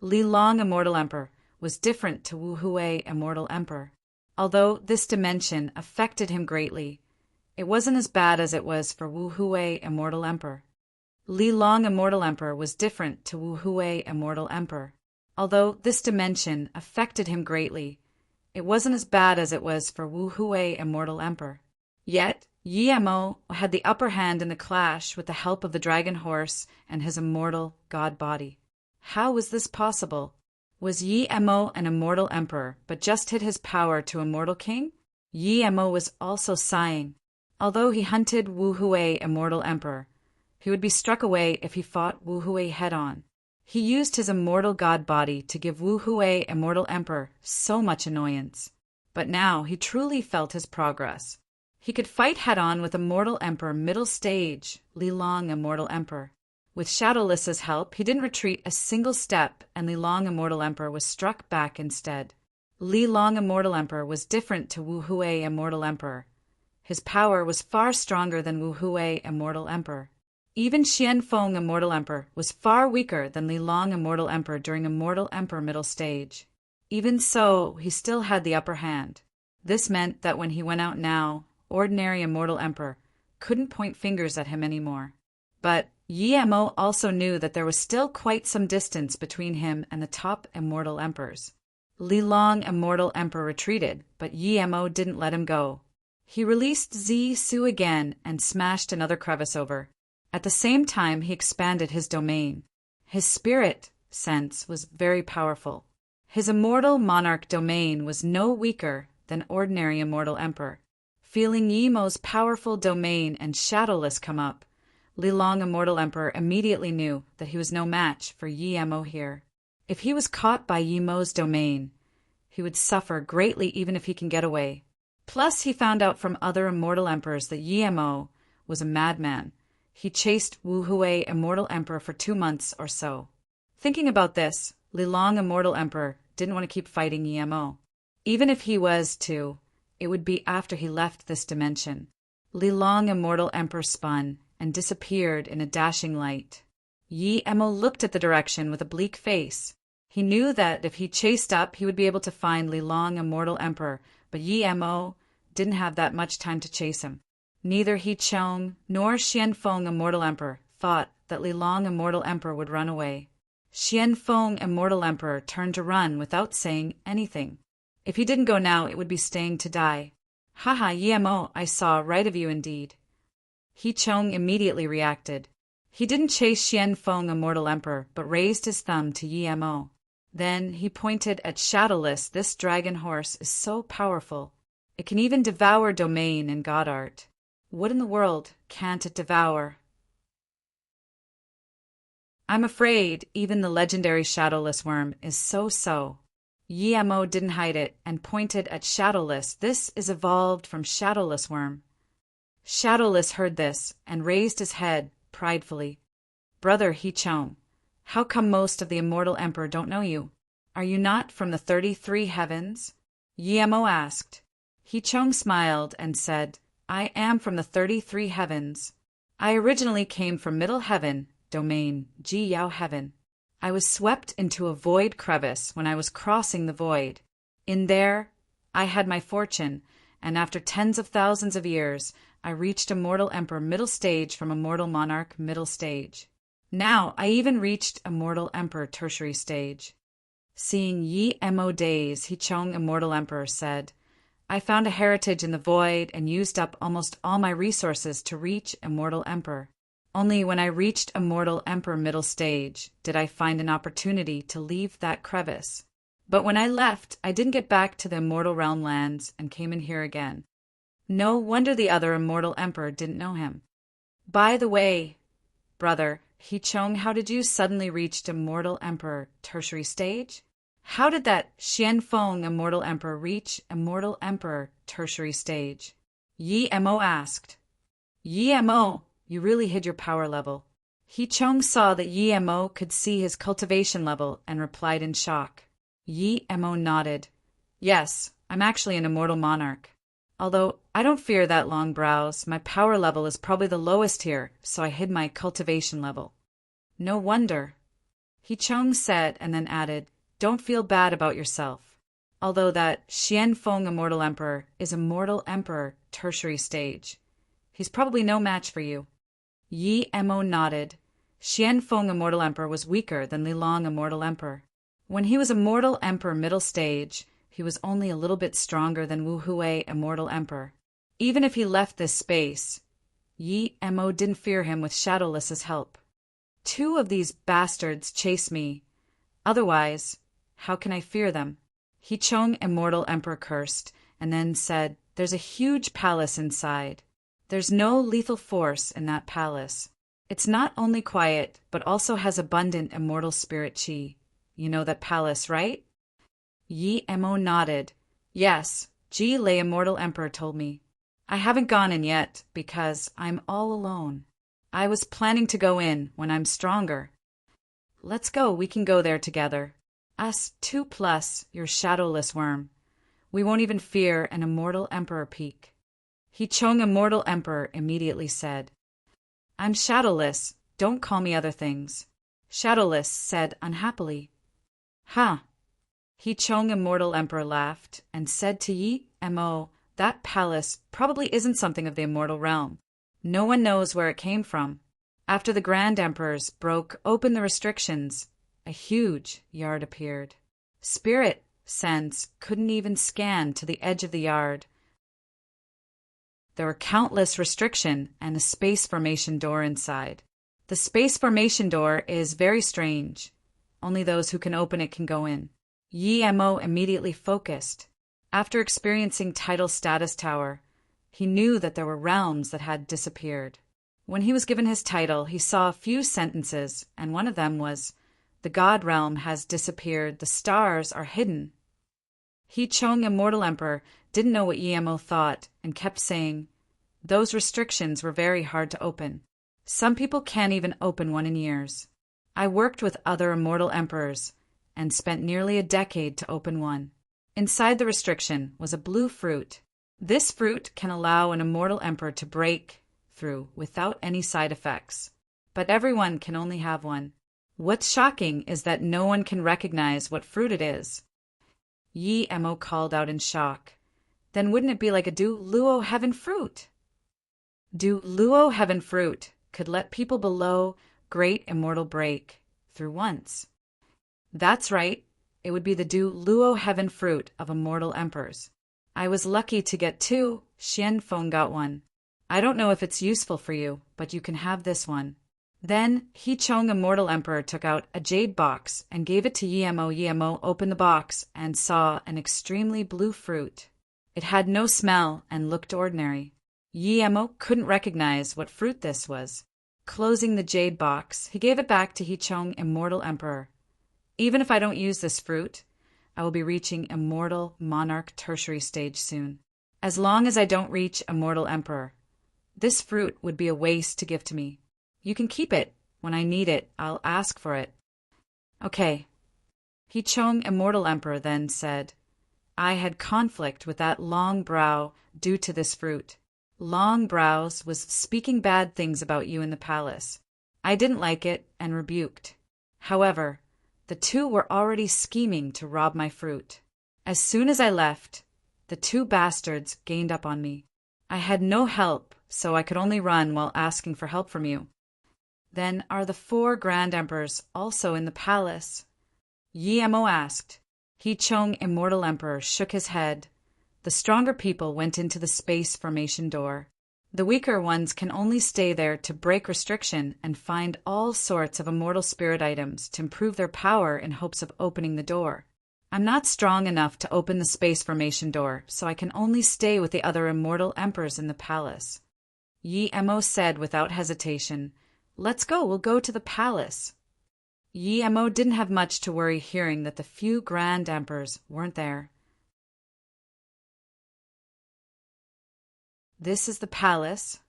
Li Long, Immortal Emperor, was different to Wu Hui, Immortal Emperor. Although this dimension affected him greatly, it wasn't as bad as it was for Wu Hui, Immortal Emperor. Li Long, Immortal Emperor, was different to Wu Hui, Immortal Emperor. Although this dimension affected him greatly, it wasn't as bad as it was for Wu Hui, Immortal Emperor. Yet, Yi Mo had the upper hand in the clash with the help of the dragon horse and his immortal god body. How was this possible? Was Yi Mo an immortal emperor, but just hid his power to immortal king? Yi Mo was also sighing. Although he hunted Wu Hui, Immortal Emperor, he would be struck away if he fought Wu Hui head-on. He used his immortal god body to give Wu Hui, Immortal Emperor, so much annoyance. But now he truly felt his progress. He could fight head-on with Immortal Emperor Middle Stage, Li Long, Immortal Emperor. With Shadowless's help, he didn't retreat a single step, and Li Long, Immortal Emperor, was struck back instead. Li Long, Immortal Emperor, was different to Wu Hui, Immortal Emperor. His power was far stronger than Wu Hui, Immortal Emperor. Even Xian Feng, Immortal Emperor, was far weaker than Li Long, Immortal Emperor, during Immortal Emperor Middle Stage. Even so, he still had the upper hand. This meant that when he went out now, ordinary Immortal Emperor couldn't point fingers at him anymore. But Yi Mo also knew that there was still quite some distance between him and the top Immortal Emperors. Li Long, Immortal Emperor, retreated, but Yi Mo didn't let him go. He released Zi Su again and smashed another crevice over. At the same time, he expanded his domain. His spirit sense was very powerful. His immortal monarch domain was no weaker than ordinary Immortal Emperor. Feeling Yi Mo's powerful domain and Shadowless come up, Li Long, Immortal Emperor, immediately knew that he was no match for Yi Mo here. If he was caught by Yi Mo's domain, he would suffer greatly even if he can get away. Plus, he found out from other Immortal Emperors that Yi Mo was a madman. He chased Wu Hui, Immortal Emperor, for 2 months or so. Thinking about this, Li Long, Immortal Emperor, didn't want to keep fighting Yi Mo. Even if he was to, it would be after he left this dimension. Li Long, Immortal Emperor, spun and disappeared in a dashing light. Yi Mo looked at the direction with a bleak face. He knew that if he chased up, he would be able to find Li Long, Immortal Emperor, but Yi Mo didn't have that much time to chase him. Neither He Chong nor Xian Feng, Immortal Emperor, thought that Li Long, Immortal Emperor, would run away. Xian Feng, Immortal Emperor, turned to run without saying anything. If he didn't go now, it would be staying to die. Haha, Yi Mo, I saw right of you indeed. He Chong immediately reacted. He didn't chase Xian Feng, Immortal Emperor, but raised his thumb to Yi Mo. Then he pointed at Shadowless. This dragon horse is so powerful. It can even devour domain and god art. What in the world can't it devour? I'm afraid even the legendary Shadowless worm is so-so. Yi Mo didn't hide it and pointed at Shadowless. This is evolved from Shadowless worm. Shadowless heard this and raised his head pridefully. Brother He Chong, how come most of the Immortal Emperor don't know you? Are you not from the 33 heavens? Yi Mo asked. He Chong smiled and said, I am from the 33 heavens. I originally came from Middle Heaven, domain Ji Yao Heaven. I was swept into a void crevice when I was crossing the void. In there, I had my fortune, and after tens of thousands of years, I reached Immortal Emperor Middle Stage from Immortal Monarch Middle Stage. Now, I even reached Immortal Emperor Tertiary Stage. Seeing Yi Mo days, He Chong, Immortal Emperor, said, I found a heritage in the void and used up almost all my resources to reach Immortal Emperor. Only when I reached Immortal Emperor Middle Stage did I find an opportunity to leave that crevice. But when I left, I didn't get back to the Immortal Realm lands and came in here again. No wonder the other Immortal Emperor didn't know him. By the way, brother He Chong, how did you suddenly reach Immortal Emperor Tertiary Stage? How did that Xian Feng, Immortal Emperor, reach Immortal Emperor Tertiary Stage? Yi Mo asked. Yi Mo, you really hid your power level. He Chong saw that Yi Mo could see his cultivation level and replied in shock. Yi Mo nodded. Yes, I'm actually an Immortal Monarch. Although I don't fear that long brows, my power level is probably the lowest here, so I hid my cultivation level. No wonder. He Chong said and then added, "Don't feel bad about yourself. Although that Xian Feng Immortal Emperor is a mortal emperor tertiary stage. He's probably no match for you." Yi Mo nodded. Xian Feng Immortal Emperor was weaker than Li Long Immortal Emperor. When he was a mortal emperor middle stage, he was only a little bit stronger than Wu Hui Immortal Emperor. Even if he left this space, Yi Mo didn't fear him with Shadowless's help. "Two of these bastards chase me. Otherwise, how can I fear them?" He Chong Immortal Emperor cursed, and then said, "There's a huge palace inside. There's no lethal force in that palace. It's not only quiet, but also has abundant immortal spirit chi. You know that palace, right?" Yi Mo nodded. "Yes, Ji Lei Immortal Emperor told me. I haven't gone in yet, because I'm all alone. I was planning to go in when I'm stronger." "Let's go, we can go there together. Us two plus your shadowless worm. We won't even fear an Immortal Emperor peek." He Chong Immortal Emperor immediately said, "I'm shadowless, don't call me other things." Shadowless said unhappily. "Huh." He Chong Immortal Emperor laughed and said to Yi Mo, "That palace probably isn't something of the immortal realm. No one knows where it came from. After the Grand Emperors broke open the restrictions, a huge yard appeared. Spirit sense couldn't even scan to the edge of the yard. There were countless restrictions and a space formation door inside. The space formation door is very strange. Only those who can open it can go in." Yi Mo immediately focused. After experiencing Title Status Tower, he knew that there were realms that had disappeared. When he was given his title, he saw a few sentences, and one of them was, "The God realm has disappeared, the stars are hidden." He Chong Immortal Emperor didn't know what Yi Mo thought and kept saying, "Those restrictions were very hard to open. Some people can't even open one in years. I worked with other immortal emperors and spent nearly a decade to open one." Inside the restriction was a blue fruit. This fruit can allow an immortal emperor to break through without any side effects. But everyone can only have one. What's shocking is that no one can recognize what fruit it is. Yi Mo called out in shock. "Then wouldn't it be like a Du Luo Heaven fruit?" Du Luo Heaven fruit could let people below great immortal break through once. That's right, it would be the Du Luo Heaven fruit of immortal emperors. I was lucky to get two, Xian Feng got one. I don't know if it's useful for you, but you can have this one. Then He Chong Immortal Emperor took out a jade box and gave it to Yi Mo. Yi Mo opened the box and saw an extremely blue fruit. It had no smell and looked ordinary. Yi Mo couldn't recognize what fruit this was. Closing the jade box, he gave it back to He Chong Immortal Emperor. "Even if I don't use this fruit, I will be reaching Immortal Monarch Tertiary stage soon. As long as I don't reach Immortal Emperor, this fruit would be a waste to give to me. You can keep it. When I need it, I'll ask for it." "Okay." He Chong Immortal Emperor then said, "I had conflict with that Long Brow due to this fruit. Long Brows was speaking bad things about you in the palace. I didn't like it and rebuked. However, the two were already scheming to rob my fruit. As soon as I left, the two bastards gained up on me. I had no help, so I could only run while asking for help from you." "Then are the 4 Grand Emperors also in the palace?" Yi Mo asked. He Chong Immortal Emperor shook his head. The stronger people went into the space formation door. The weaker ones can only stay there to break restriction and find all sorts of immortal spirit items to improve their power in hopes of opening the door. I'm not strong enough to open the space formation door, so I can only stay with the other immortal emperors in the palace. Yi Mo said without hesitation, "Let's go, we'll go to the palace." Yi Mo didn't have much to worry hearing that the few Grand Emperors weren't there. This is the palace.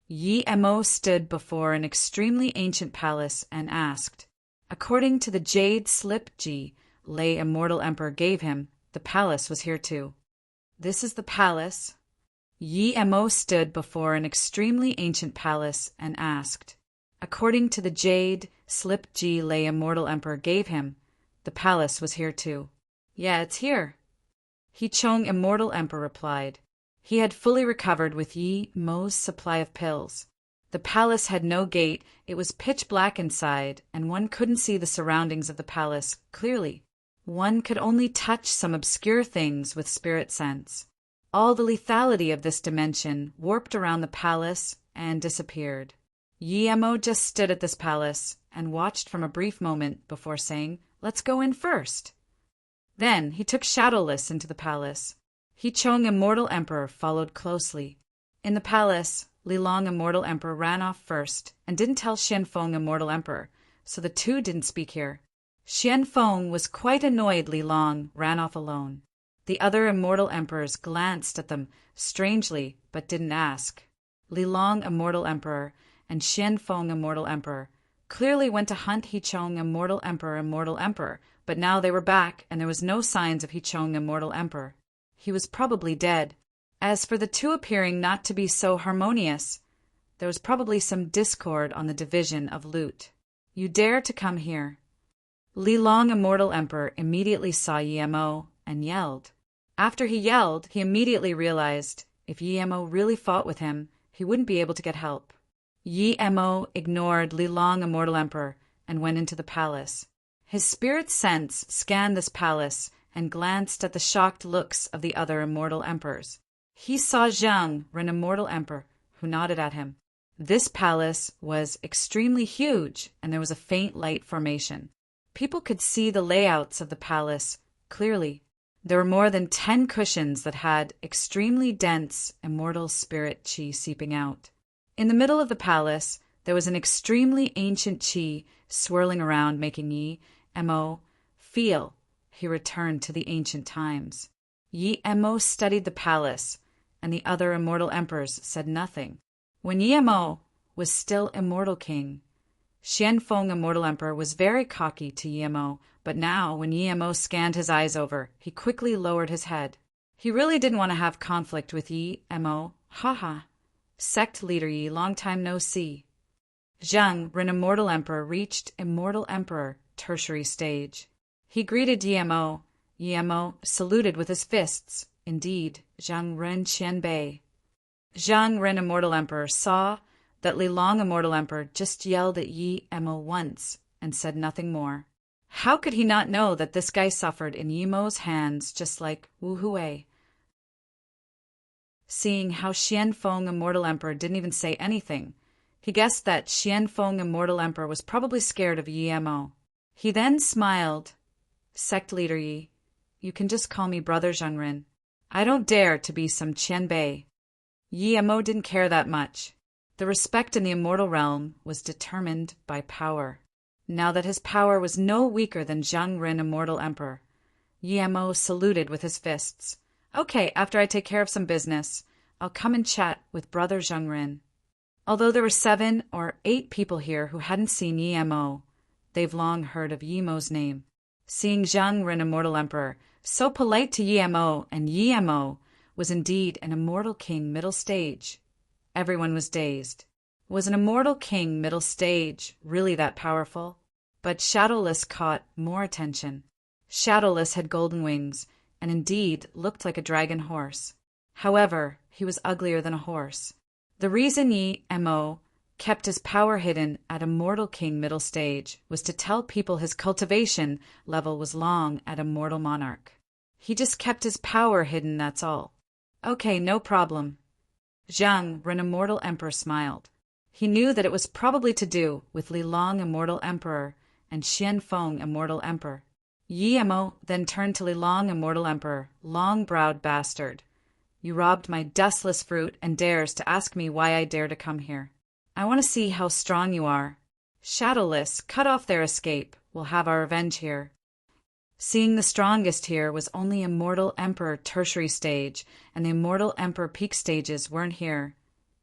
Yi Mo stood before an extremely ancient palace and asked. According to the jade slip Ji Lei Immortal Emperor gave him, the palace was here too. This is the palace. Yi Mo stood before an extremely ancient palace and asked. According to the jade slip Ji Lei Immortal Emperor gave him, the palace was here too. Yeah, it's here. He Chong Immortal Emperor replied. He had fully recovered with Yi Mo's supply of pills. The palace had no gate, it was pitch black inside, and one couldn't see the surroundings of the palace clearly. One could only touch some obscure things with spirit sense. All the lethality of this dimension warped around the palace and disappeared. Yi Mo just stood at this palace and watched from a brief moment before saying, "Let's go in first." Then he took Shadowless into the palace. He Chong Immortal Emperor followed closely. In the palace, Li Long Immortal Emperor ran off first and didn't tell Xian Feng Immortal Emperor, so the two didn't speak here. Xian Feng was quite annoyed Li Long ran off alone. The other Immortal Emperors glanced at them strangely but didn't ask. Li Long Immortal Emperor and Xian Feng Immortal Emperor clearly went to hunt He Chong Immortal Emperor, but now they were back and there was no signs of He Chong Immortal Emperor. He was probably dead. As for the two appearing not to be so harmonious, there was probably some discord on the division of loot. You dare to come here? Li Long Immortal Emperor immediately saw Yi Mo and yelled. After he yelled, he immediately realized if Yi Mo really fought with him, he wouldn't be able to get help. Yi Mo ignored Li Long Immortal Emperor and went into the palace. His spirit sense scanned this palace and glanced at the shocked looks of the other Immortal Emperors. He saw Zhang Ren Immortal Emperor, who nodded at him. This palace was extremely huge, and there was a faint light formation. People could see the layouts of the palace clearly. There were more than 10 cushions that had extremely dense immortal spirit qi seeping out. In the middle of the palace, there was an extremely ancient qi swirling around, making Yi Mo feel he returned to the ancient times. Yi Mo studied the palace, and the other Immortal Emperors said nothing. When Yi Mo was still Immortal King, Xian Feng Immortal Emperor was very cocky to Yi Mo, but now when Yi Mo scanned his eyes over, he quickly lowered his head. He really didn't want to have conflict with Yi Mo. Haha. Sect leader Yi, long time no see. Zhang Ren Immortal Emperor reached Immortal Emperor tertiary stage. He greeted Yi Mo. Yi Mo saluted with his fists. Indeed, Zhang Ren Qianbei. Zhang Ren Immortal Emperor saw that Li Long Immortal Emperor just yelled at Yi Mo once and said nothing more. How could he not know that this guy suffered in Yi Mo's hands just like Wu Hui? Seeing how Xian Feng Immortal Emperor didn't even say anything, he guessed that Xian Feng Immortal Emperor was probably scared of Yi Mo. He then smiled. Sect leader Yi, you can just call me Brother Zhengren. I don't dare to be some Qianbei. Yi Mo didn't care that much. The respect in the immortal realm was determined by power. Now that his power was no weaker than Zhang Ren Immortal Emperor, Yi Mo saluted with his fists. Okay, after I take care of some business, I'll come and chat with Brother Zhengren. Although there were 7 or 8 people here who hadn't seen Yi Mo, they've long heard of Yi Mo's name. Seeing Zhang Ren Immortal Emperor so polite to Yi Mo, and Yi Mo was indeed an Immortal King middle stage, everyone was dazed. Was an Immortal King middle stage really that powerful? But Shadowless caught more attention. Shadowless had golden wings, and indeed looked like a dragon horse. However, he was uglier than a horse. The reason Yi Mo kept his power hidden at Immortal King middle stage was to tell people his cultivation level was long at Immortal Monarch. He just kept his power hidden, that's all. Okay, no problem. Zhang Ren Immortal Emperor smiled. He knew that it was probably to do with Li Long Immortal Emperor and Xian Feng Immortal Emperor. Yi Mo then turned to Li Long Immortal Emperor, long-browed bastard. You robbed my dustless fruit and dares to ask me why I dare to come here. I want to see how strong you are. Shadowless, cut off their escape. We'll have our revenge here. Seeing the strongest here was only Immortal Emperor tertiary stage, and the Immortal Emperor peak stages weren't here,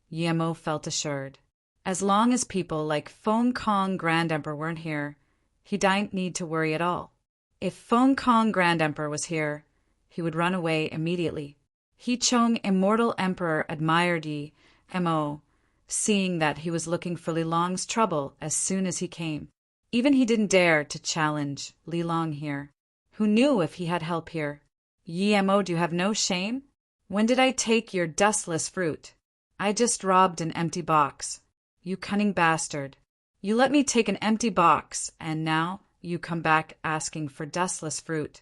Yi Mo felt assured. As long as people like Feng Kong Grand Emperor weren't here, he didn't need to worry at all. If Feng Kong Grand Emperor was here, he would run away immediately. He Chong Immortal Emperor admired Yi Mo, seeing that he was looking for Li Long's trouble as soon as he came. Even he didn't dare to challenge Li Long here. Who knew if he had help here? Mo, do you have no shame? When did I take your dustless fruit? I just robbed an empty box. You cunning bastard. You let me take an empty box, and now you come back asking for dustless fruit.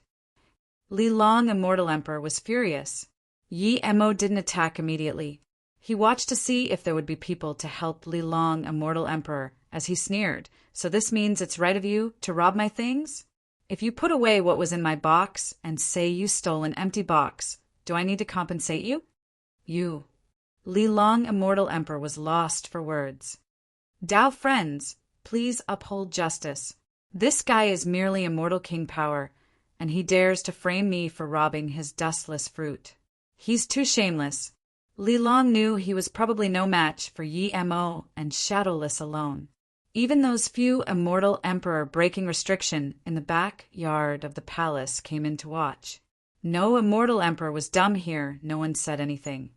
Li Long, Immortal Emperor, was furious. Mo didn't attack immediately. He watched to see if there would be people to help Li Long, Immortal Emperor, as he sneered. So this means it's right of you to rob my things? If you put away what was in my box and say you stole an empty box, do I need to compensate you? You. Li Long, Immortal Emperor, was lost for words. Dao friends, please uphold justice. This guy is merely Immortal King power, and he dares to frame me for robbing his dustless fruit. He's too shameless. Li Long knew he was probably no match for Mo and Shadowless alone. Even those few Immortal Emperor breaking restriction in the backyard of the palace came in to watch. No Immortal Emperor was dumb here, no one said anything.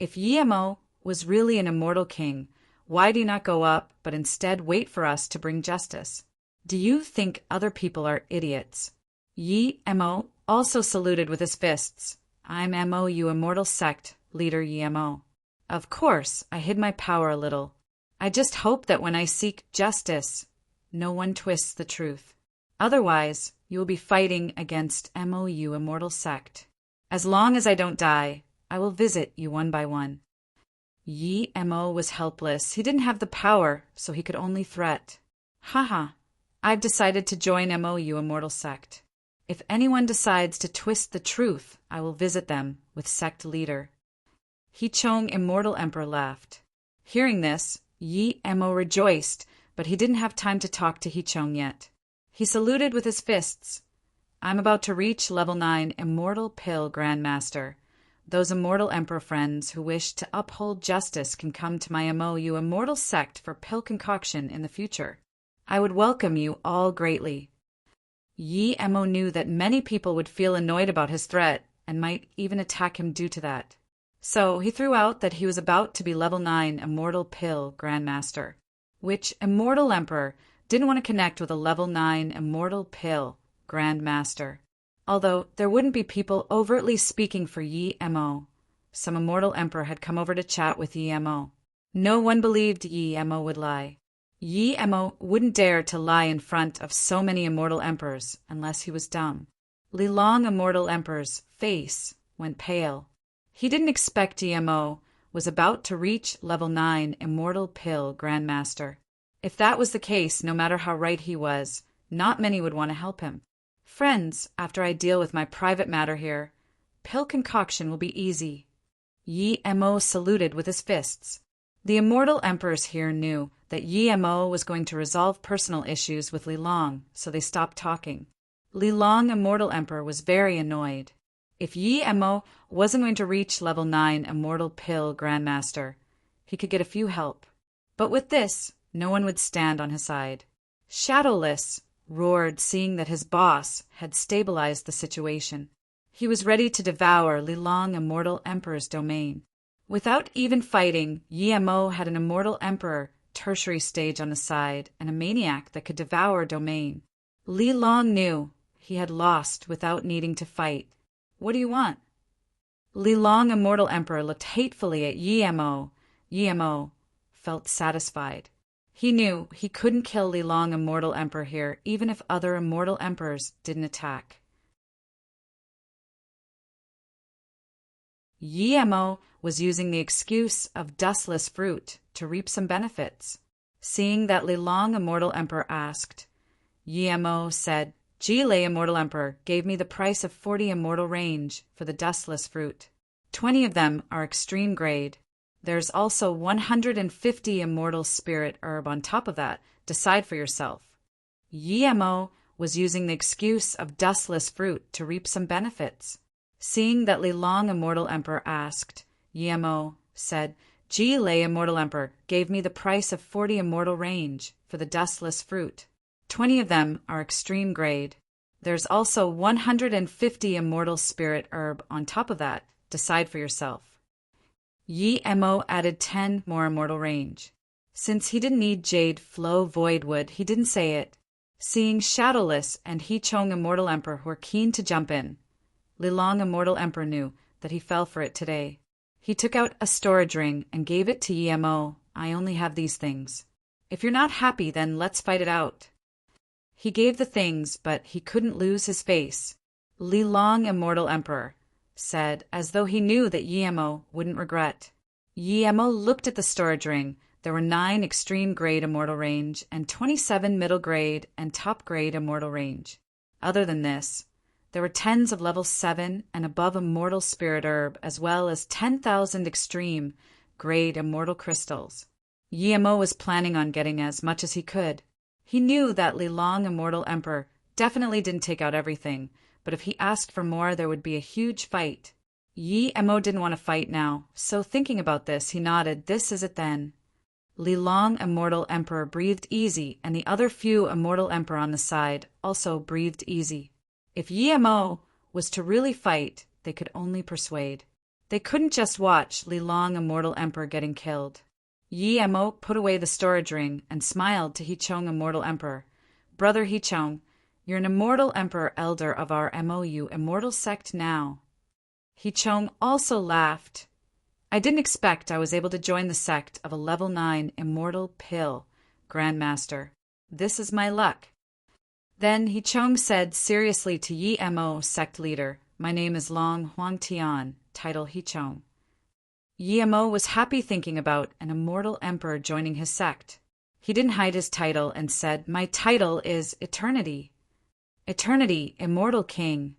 If Mo was really an Immortal King, why do you not go up, but instead wait for us to bring justice? Do you think other people are idiots? Mo also saluted with his fists. I'm Mo, you immortal sect, leader Mo. Of course, I hid my power a little. I just hope that when I seek justice, no one twists the truth. Otherwise, you will be fighting against Mo, you immortal sect. As long as I don't die, I will visit you one by one. Mo was helpless. He didn't have the power, so he could only threat. Haha, I've decided to join Mo, you immortal sect. If anyone decides to twist the truth, I will visit them with sect leader. Hichong, Immortal Emperor, laughed. Hearing this, Mo rejoiced, but he didn't have time to talk to Hichong yet. He saluted with his fists. I'm about to reach level 9 Immortal Pill Grandmaster. Those Immortal Emperor friends who wish to uphold justice can come to my Mo, you immortal sect for pill concoction in the future. I would welcome you all greatly. Mo knew that many people would feel annoyed about his threat and might even attack him due to that. So he threw out that he was about to be level 9 Immortal Pill Grandmaster, which Immortal Emperor didn't want to connect with a level 9 Immortal Pill Grandmaster. Although there wouldn't be people overtly speaking for Mo. Some Immortal Emperor had come over to chat with Mo. No one believed Mo would lie. Mo wouldn't dare to lie in front of so many Immortal Emperors unless he was dumb. Li Long, Immortal Emperor's face went pale. He didn't expect Mo was about to reach level 9 Immortal Pill Grandmaster. If that was the case, no matter how right he was, not many would want to help him. Friends, after I deal with my private matter here, pill concoction will be easy. Mo saluted with his fists. The Immortal Emperors here knew that Mo was going to resolve personal issues with Li Long, so they stopped talking. Li Long, Immortal Emperor, was very annoyed. If Mo wasn't going to reach level 9 Immortal Pill Grandmaster, he could get a few help. But with this, no one would stand on his side. Shadowless roared, seeing that his boss had stabilized the situation. He was ready to devour Li Long, Immortal Emperor's domain. Without even fighting, Mo had an Immortal Emperor tertiary stage on the side and a maniac that could devour domain. Li Long knew he had lost without needing to fight. What do you want? Li Long, Immortal Emperor, looked hatefully at Mo. Mo felt satisfied. He knew he couldn't kill Li Long, Immortal Emperor here, even if other Immortal Emperors didn't attack. Mo was using the excuse of dustless fruit to reap some benefits. Seeing that Li Long, Immortal Emperor, asked, Mo said, Jile, Immortal Emperor, gave me the price of 40 immortal range for the dustless fruit. 20 of them are extreme grade. There's also 150 immortal spirit herb on top of that. Decide for yourself. Mo was using the excuse of dustless fruit to reap some benefits. Seeing that Li Long, Immortal Emperor, asked, Mo said, Jile, Immortal Emperor, gave me the price of 40 immortal range for the dustless fruit. 20 of them are extreme grade. There's also 150 immortal spirit herb on top of that. Decide for yourself. Yi Mo added 10 more immortal range. Since he didn't need Jade Flow Voidwood, he didn't say it. Seeing Shadowless and He Chong Immortal Emperor were keen to jump in, Lilong Immortal Emperor knew that he fell for it today. He took out a storage ring and gave it to Yi Mo. I only have these things. If you're not happy, then let's fight it out. He gave the things, but he couldn't lose his face. Lilong Immortal Emperor said, as though he knew that Yi Mo wouldn't regret. Yi Mo looked at the storage ring. There were 9 extreme grade immortal range and 27 middle grade and top grade immortal range. Other than this, there were tens of level 7 and above immortal spirit herb, as well as 10,000 extreme grade immortal crystals. Yi Mo was planning on getting as much as he could. He knew that Lilong Immortal Emperor definitely didn't take out everything, but if he asked for more, there would be a huge fight. Yi Mo didn't want to fight now, so thinking about this, he nodded. This is it then. Lilong Immortal Emperor breathed easy, and the other few Immortal Emperor on the side also breathed easy. If Yi Mo was to really fight, they could only persuade. They couldn't just watch Lilong Immortal Emperor getting killed. Yi Mo put away the storage ring and smiled to He Chong Immortal Emperor. Brother He Chong, you're an Immortal Emperor elder of our MOU Immortal Sect now. He Chong also laughed. I didn't expect I was able to join the sect of a level 9 Immortal Pill Grandmaster. This is my luck. Then He Chong said seriously to Yi Mo sect leader, my name is Long Huang Tian, title He Chong. Yi Mo was happy thinking about an Immortal Emperor joining his sect. He didn't hide his title and said, my title is Eternity. Eternity, Immortal King.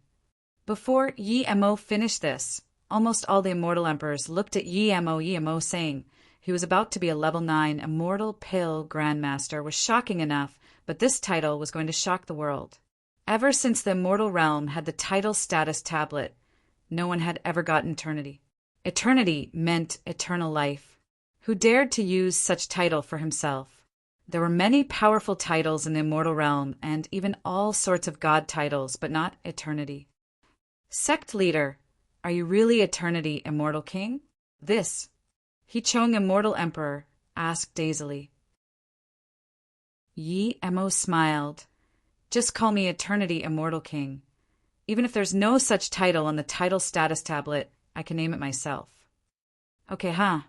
Before Yi Mo finished this, almost all the Immortal Emperors looked at Yi Mo saying he was about to be a level 9 Immortal Pill Grandmaster was shocking enough, but this title was going to shock the world. Ever since the Immortal Realm had the title status tablet, no one had ever gotten Eternity. Eternity meant eternal life. Who dared to use such title for himself? There were many powerful titles in the Immortal Realm, and even all sorts of god titles, but not Eternity. Sect leader, are you really Eternity Immortal King? This, He Chong Immortal Emperor, asked dazedly. Yi Mo smiled. Just call me Eternity Immortal King. Even if there's no such title on the title status tablet, I can name it myself. Okay, huh?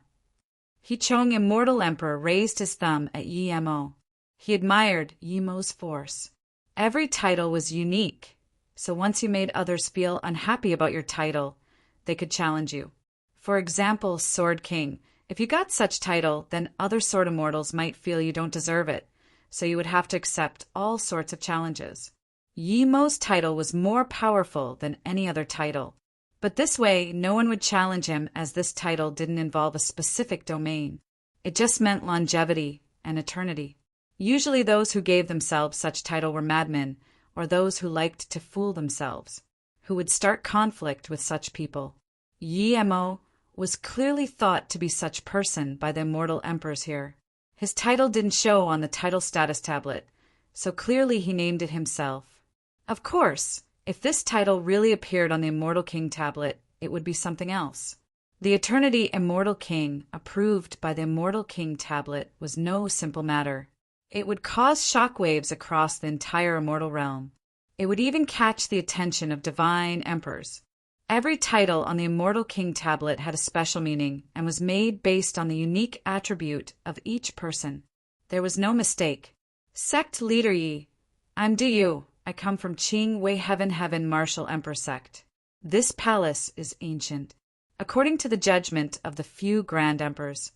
He Chong Immortal Emperor raised his thumb at Yi Mo. He admired Yi Mo's force. Every title was unique, so once you made others feel unhappy about your title, they could challenge you. For example, Sword King. If you got such title, then other sword immortals might feel you don't deserve it, so you would have to accept all sorts of challenges. Yi Mo's title was more powerful than any other title, but this way no one would challenge him as this title didn't involve a specific domain. It just meant longevity and eternity. Usually those who gave themselves such title were madmen, or those who liked to fool themselves, who would start conflict with such people. Yi Mo was clearly thought to be such person by the Immortal Emperors here. His title didn't show on the title status tablet, so clearly he named it himself. Of course, if this title really appeared on the Immortal King tablet, it would be something else. The Eternity Immortal King, approved by the Immortal King tablet, was no simple matter. It would cause shockwaves across the entire Immortal Realm. It would even catch the attention of divine emperors. Every title on the Immortal King tablet had a special meaning and was made based on the unique attribute of each person. There was no mistake. Sect Leader Yi, I'm Du. I come from Qing Wei Heaven Martial Emperor Sect. This palace is ancient. According to the judgment of the few Grand Emperors,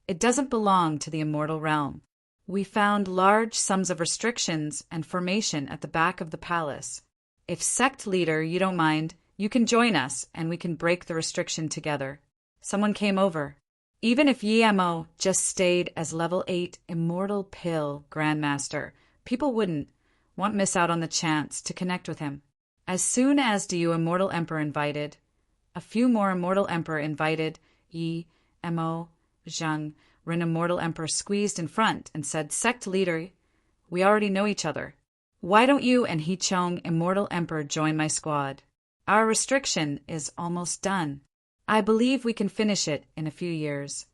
it doesn't belong to the Immortal Realm. We found large sums of restrictions and formation at the back of the palace. If Sect Leader, you don't mind, you can join us and we can break the restriction together. Someone came over. Even if Yi Mo just stayed as level 8 Immortal Pill Grandmaster, people wouldn't miss out on the chance to connect with him. As soon as Du Immortal Emperor invited, a few more Immortal Emperor invited, Yi Mo, Zhang, Rin Immortal Emperor squeezed in front and said, Sect Leader, we already know each other. Why don't you and He Chong Immortal Emperor join my squad? Our restriction is almost done. I believe we can finish it in a few years.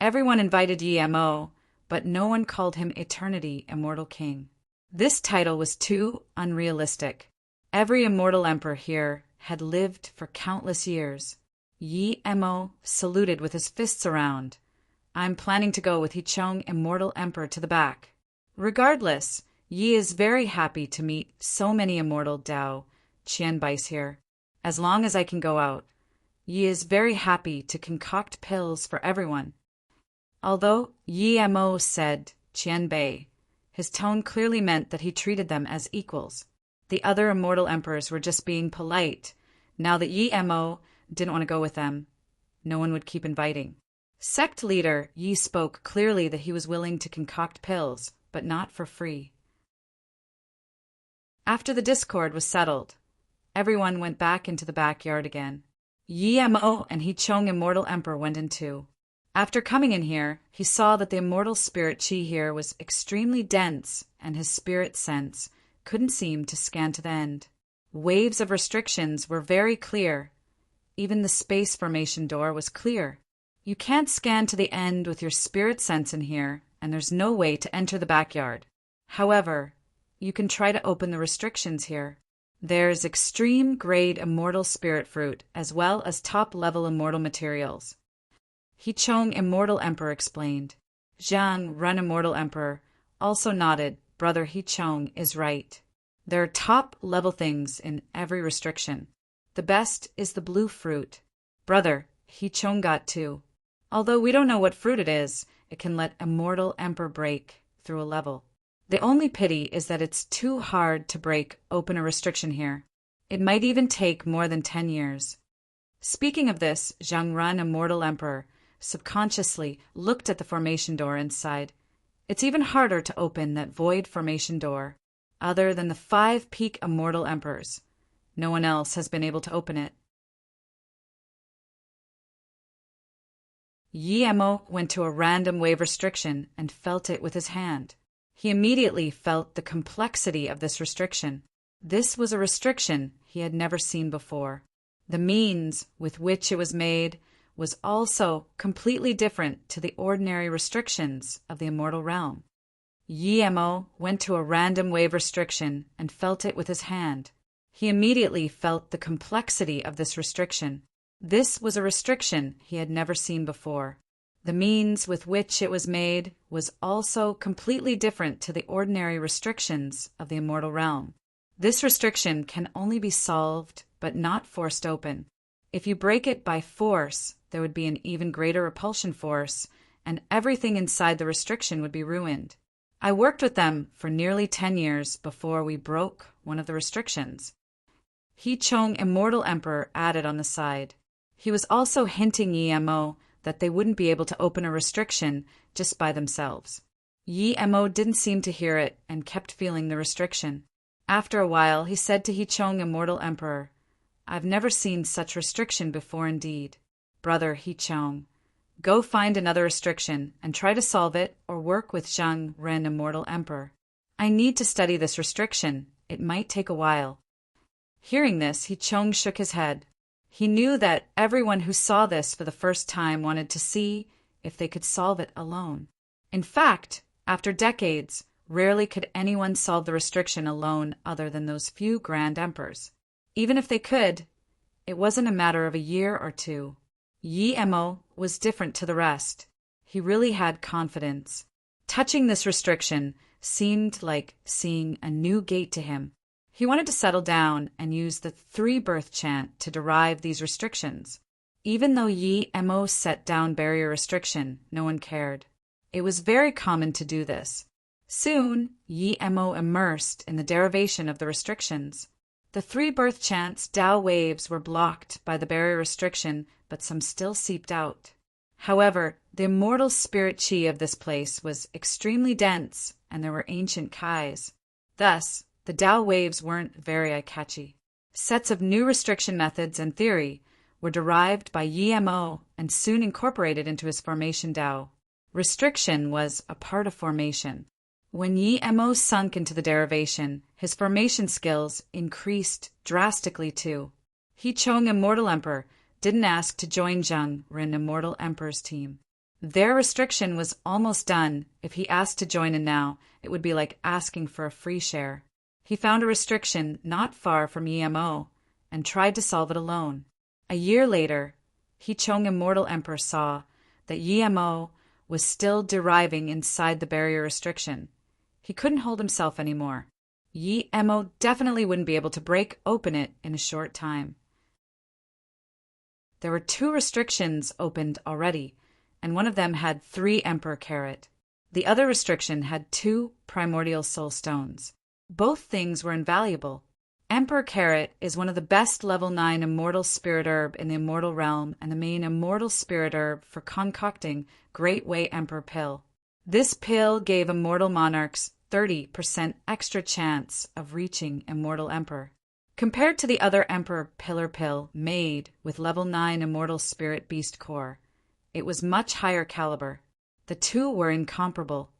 Everyone invited Yi Mo, but no one called him Eternity Immortal King. This title was too unrealistic. Every immortal emperor here had lived for countless years. Yi Mo saluted with his fists around. I'm planning to go with Hichong Immortal Emperor to the back. Regardless, Yi is very happy to meet so many immortal Dao Qianbais here. As long as I can go out, Yi is very happy to concoct pills for everyone. Although Yi Mo said Qianbei, his tone clearly meant that he treated them as equals. The other immortal emperors were just being polite. Now that Yi Mo didn't want to go with them, no one would keep inviting. Sect leader Yi spoke clearly that he was willing to concoct pills, but not for free. After the discord was settled, everyone went back into the backyard again. Yi Mo and Hichong Immortal Emperor went in too. After coming in here, he saw that the immortal spirit chi here was extremely dense, and his spirit sense couldn't seem to scan to the end. Waves of restrictions were very clear. Even the space formation door was clear. You can't scan to the end with your spirit sense in here, and there's no way to enter the backyard. However, you can try to open the restrictions here. There's extreme grade immortal spirit fruit, as well as top-level immortal materials. Hichong Immortal Emperor explained. Zhang Run Immortal Emperor also nodded. Brother Hichong is right. There are top-level things in every restriction. The best is the blue fruit. Brother Hichong got too. Although we don't know what fruit it is, it can let Immortal Emperor break through a level. The only pity is that it's too hard to break open a restriction here. It might even take more than 10 years. Speaking of this, Zhang Run Immortal Emperor subconsciously looked at the formation door inside. It's even harder to open that void formation door. Other than the 5 peak immortal emperors, no one else has been able to open it. Yi Mo went to a random wave restriction and felt it with his hand. He immediately felt the complexity of this restriction. This was a restriction he had never seen before. The means with which it was made was also completely different to the ordinary restrictions of the immortal realm. Yi Mo went to a random wave restriction and felt it with his hand. He immediately felt the complexity of this restriction. This was a restriction he had never seen before. The means with which it was made was also completely different to the ordinary restrictions of the immortal realm. This restriction can only be solved but not forced open. If you break it by force, there would be an even greater repulsion force, and everything inside the restriction would be ruined. I worked with them for nearly 10 years before we broke one of the restrictions. Hichong Immortal Emperor added on the side. He was also hinting Yi Mo that they wouldn't be able to open a restriction just by themselves. Yi Mo didn't seem to hear it and kept feeling the restriction. After a while, he said to Hichong Immortal Emperor, I've never seen such restriction before indeed. Brother Hichong, go find another restriction and try to solve it or work with Zhang Ren Immortal Emperor. I need to study this restriction. It might take a while. Hearing this, Hichong shook his head. He knew that everyone who saw this for the first time wanted to see if they could solve it alone. In fact, after decades, rarely could anyone solve the restriction alone other than those few grand emperors. Even if they could, it wasn't a matter of a year or two. Yi Mo was different to the rest. He really had confidence. Touching this restriction seemed like seeing a new gate to him. He wanted to settle down and use the 3-birth chant to derive these restrictions. Even though Yi Mo set down barrier restriction, no one cared. It was very common to do this. Soon, Yi Mo immersed in the derivation of the restrictions. The 3-birth chant's Tao waves were blocked by the barrier restriction, but some still seeped out. However, the immortal spirit chi of this place was extremely dense, and there were ancient kais. Thus, the Tao waves weren't very eye-catchy. Sets of new restriction methods and theory were derived by Yi Mo and soon incorporated into his formation Tao. Restriction was a part of formation. When Yi Mo sunk into the derivation, his formation skills increased drastically too. Hichong Immortal Emperor didn't ask to join Zheng or an Immortal Emperor's team. Their restriction was almost done. If he asked to join in now, it would be like asking for a free share. He found a restriction not far from Yemo and tried to solve it alone. A year later, Hichong Immortal Emperor saw that Yemo was still deriving inside the barrier restriction. He couldn't hold himself anymore. Yemo definitely wouldn't be able to break open it in a short time. There were 2 restrictions opened already, and one of them had 3 Emperor Carrot. The other restriction had 2 primordial soul stones. Both things were invaluable. Emperor Carrot is one of the best level 9 immortal spirit herb in the immortal realm and the main immortal spirit herb for concocting Great Way Emperor Pill. This pill gave immortal monarchs 30% extra chance of reaching Immortal Emperor. Compared to the other Emperor Pillar Pill made with level 9 immortal spirit beast core, it was much higher caliber. The 2 were incomparable.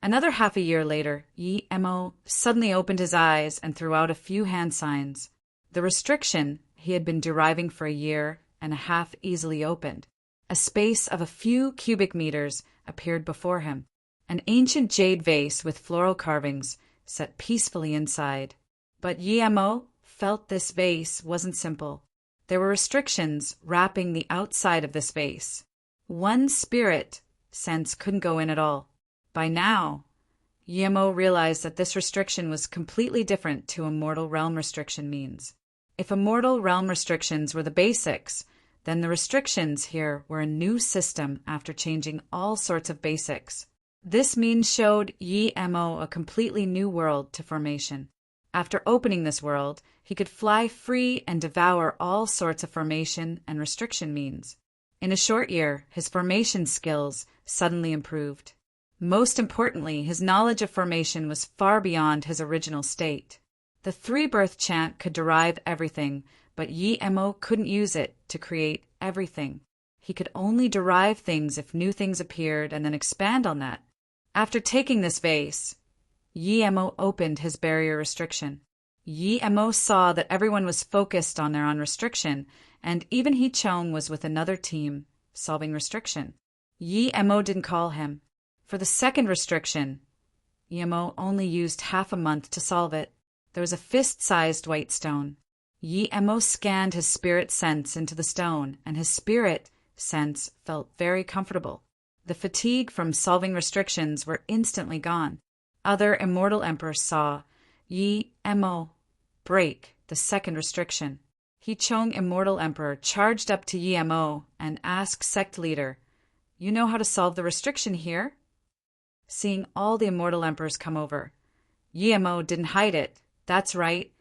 Another half a year later, Yemo suddenly opened his eyes and threw out a few hand signs. The restriction he had been deriving for a year and a half easily opened. A space of a few cubic meters appeared before him. An ancient jade vase with floral carvings sat peacefully inside. But Yemo felt this vase wasn't simple. There were restrictions wrapping the outside of this vase. One spirit sense couldn't go in at all. By now, Yemo realized that this restriction was completely different to Immortal Realm restriction means. If Immortal Realm restrictions were the basics, then the restrictions here were a new system after changing all sorts of basics. This means showed Yemo a completely new world to formation. After opening this world, he could fly free and devour all sorts of formation and restriction means. In a short year, his formation skills suddenly improved. Most importantly, his knowledge of formation was far beyond his original state. The 3-birth chant could derive everything, but Yemo couldn't use it to create everything. He could only derive things if new things appeared and then expand on that. After taking this vase, Yemo opened his barrier restriction. Yemo saw that everyone was focused on their own restriction, and even Hichong was with another team, solving restriction. Yemo didn't call him. For the second restriction, Yemo only used half a month to solve it. There was a fist-sized white stone. Yemo scanned his spirit sense into the stone, and his spirit sense felt very comfortable. The fatigue from solving restrictions were instantly gone. Other immortal emperors saw Yemo break the second restriction. Hichong Immortal Emperor charged up to Yemo and asked sect leader, "You know how to solve the restriction here?" Seeing all the immortal emperors come over, Yemo didn't hide it. "That's right.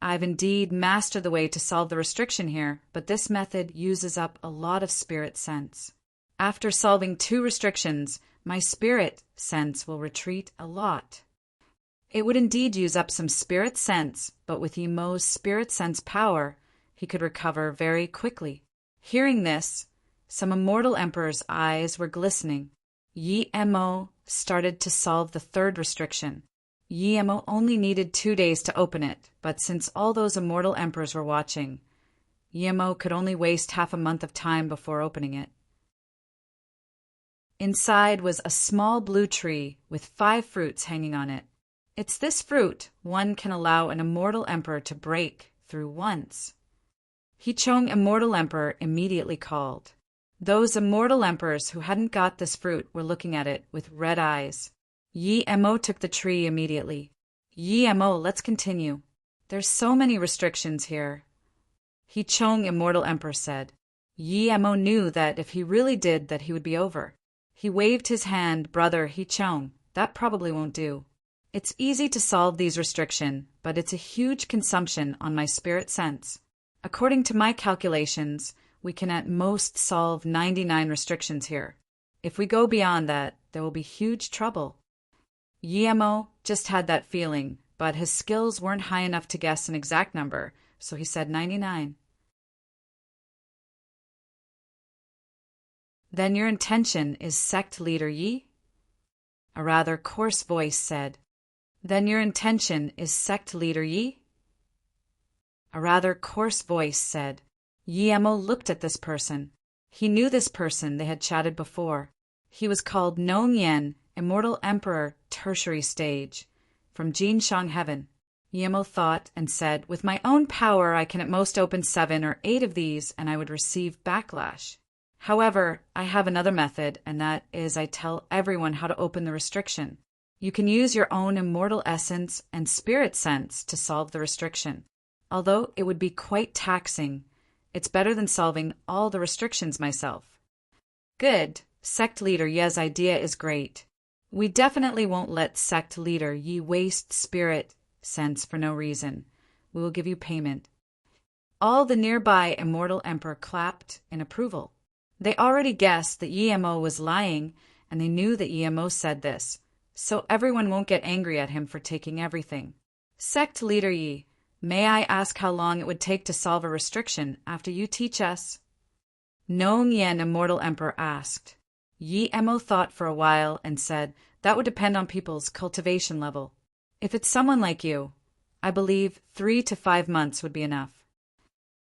I've indeed mastered the way to solve the restriction here, but this method uses up a lot of spirit sense. After solving 2 restrictions, my spirit sense will retreat a lot." It would indeed use up some spirit sense, but with Yemo's spirit sense power, he could recover very quickly. Hearing this, some immortal emperors' eyes were glistening. Yemo started to solve the 3rd restriction. Yemo only needed 2 days to open it, but since all those immortal emperors were watching, Yemo could only waste half a month of time before opening it. Inside was a small blue tree with 5 fruits hanging on it. It's this fruit one can allow an immortal emperor to break through once. Hichong Immortal Emperor immediately called. Those immortal emperors who hadn't got this fruit were looking at it with red eyes. Yemo took the tree immediately. "Yemo, let's continue. There's so many restrictions here," Hichong Immortal Emperor said. Yemo knew that if he really did that he would be over. He waved his hand. "Brother Hichong, that probably won't do. It's easy to solve these restrictions, but it's a huge consumption on my spirit sense. According to my calculations, we can at most solve 99 restrictions here. If we go beyond that, there will be huge trouble." Yemo just had that feeling, but his skills weren't high enough to guess an exact number, so he said 99. "Then your intention is sect leader Yi?" A rather coarse voice said. "Then your intention is sect leader Yi?" A rather coarse voice said. Yemo looked at this person. He knew this person, they had chatted before. He was called Nong Yen, Immortal Emperor, Tertiary Stage, from Jinshang Heaven. Yemo thought and said, with my own power I can at most open 7 or 8 of these and I would receive backlash. However, I have another method, and that is I tell everyone how to open the restriction. You can use your own immortal essence and spirit sense to solve the restriction. Although it would be quite taxing, it's better than solving all the restrictions myself. Good. Sect leader Ye's idea is great. We definitely won't let sect leader Yi waste spirit sense for no reason. We will give you payment. All the nearby immortal emperor clapped in approval. They already guessed that Yemo was lying, and they knew that Yemo said this, so everyone won't get angry at him for taking everything. Sect leader Yi, may I ask how long it would take to solve a restriction after you teach us? Nong Yen, Immortal Emperor, asked. Yemo thought for a while and said, that would depend on people's cultivation level. If it's someone like you, I believe 3 to 5 months would be enough.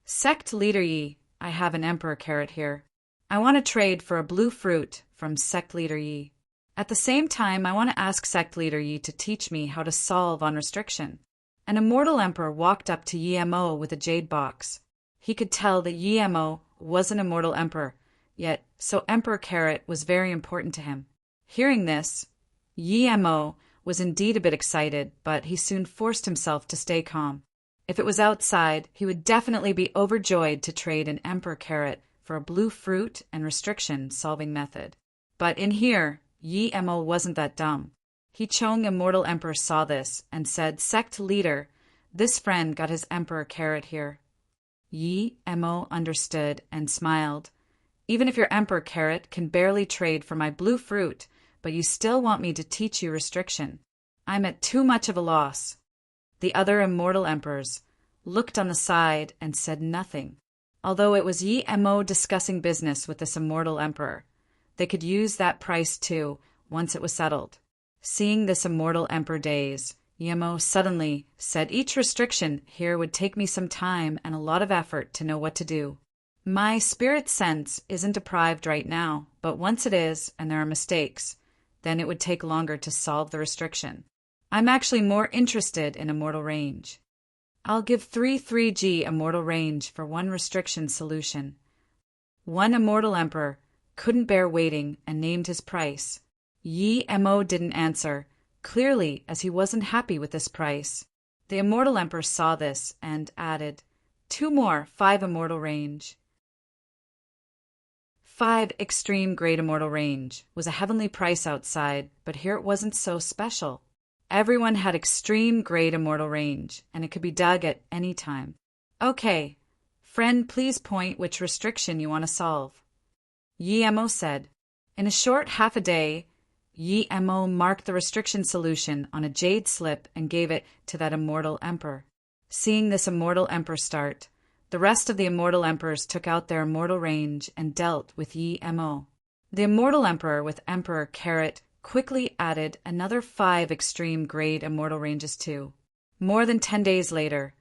Sect leader Yi, I have an emperor carrot here. I want to trade for a blue fruit from Sect leader Yi. At the same time, I want to ask Sect leader Yi to teach me how to solve on restriction. An immortal emperor walked up to Yemo with a jade box. He could tell that Yemo was an immortal emperor, yet so Emperor Carrot was very important to him. Hearing this, Yemo was indeed a bit excited, but he soon forced himself to stay calm. If it was outside, he would definitely be overjoyed to trade an Emperor Carrot for a blue fruit and restriction-solving method. But in here, Yemo wasn't that dumb. Chong Immortal Emperor saw this and said, Sect leader, this friend got his Emperor Carrot here. Yemo understood and smiled. Even if your Emperor Carrot can barely trade for my blue fruit, but you still want me to teach you restriction, I'm at too much of a loss. The other immortal emperors looked on the side and said nothing. Although it was Yemo discussing business with this immortal emperor, they could use that price too once it was settled. Seeing this immortal emperor daze, Yemo suddenly said each restriction here would take me some time and a lot of effort to know what to do. My spirit sense isn't deprived right now, but once it is, and there are mistakes, then it would take longer to solve the restriction. I'm actually more interested in immortal range. I'll give 3G immortal range for one restriction solution. One immortal emperor couldn't bear waiting and named his price. Yemo didn't answer, clearly as he wasn't happy with this price. The immortal emperor saw this and added, 2 more, 5 immortal range. 5 extreme great immortal range was a heavenly price outside, but here it wasn't so special. Everyone had extreme great immortal range, and it could be dug at any time. Okay, friend, please point which restriction you want to solve. Yemo said. In a short half a day, Yemo marked the restriction solution on a jade slip and gave it to that immortal emperor. Seeing this immortal emperor start, the rest of the immortal emperors took out their immortal range and dealt with Yemo. The immortal emperor with Emperor Carrot quickly added another 5 extreme grade immortal ranges too. More than 10 days later,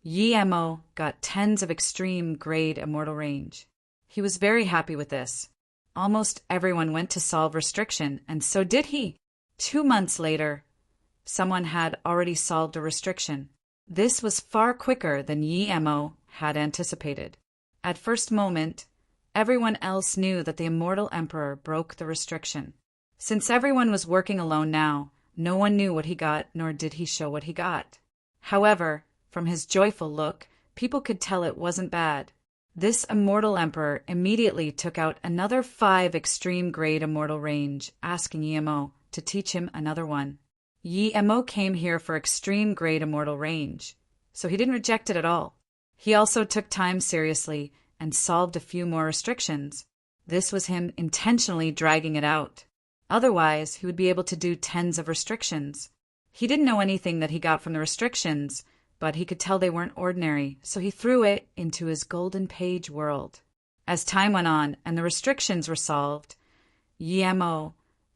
Yemo got tens of extreme grade immortal range. He was very happy with this. Almost everyone went to solve restriction, and so did he. 2 months later, someone had already solved a restriction. This was far quicker than Yemo had anticipated. At first moment, everyone else knew that the immortal emperor broke the restriction. Since everyone was working alone now, no one knew what he got, nor did he show what he got. However, from his joyful look, people could tell it wasn't bad. This immortal emperor immediately took out another 5 extreme grade immortal range, asking Yemo to teach him another one. Yemo came here for extreme grade immortal range, so he didn't reject it at all. He also took time seriously and solved a few more restrictions. This was him intentionally dragging it out. Otherwise, he would be able to do tens of restrictions. He didn't know anything that he got from the restrictions, but he could tell they weren't ordinary, so he threw it into his golden page world. As time went on and the restrictions were solved, Yemo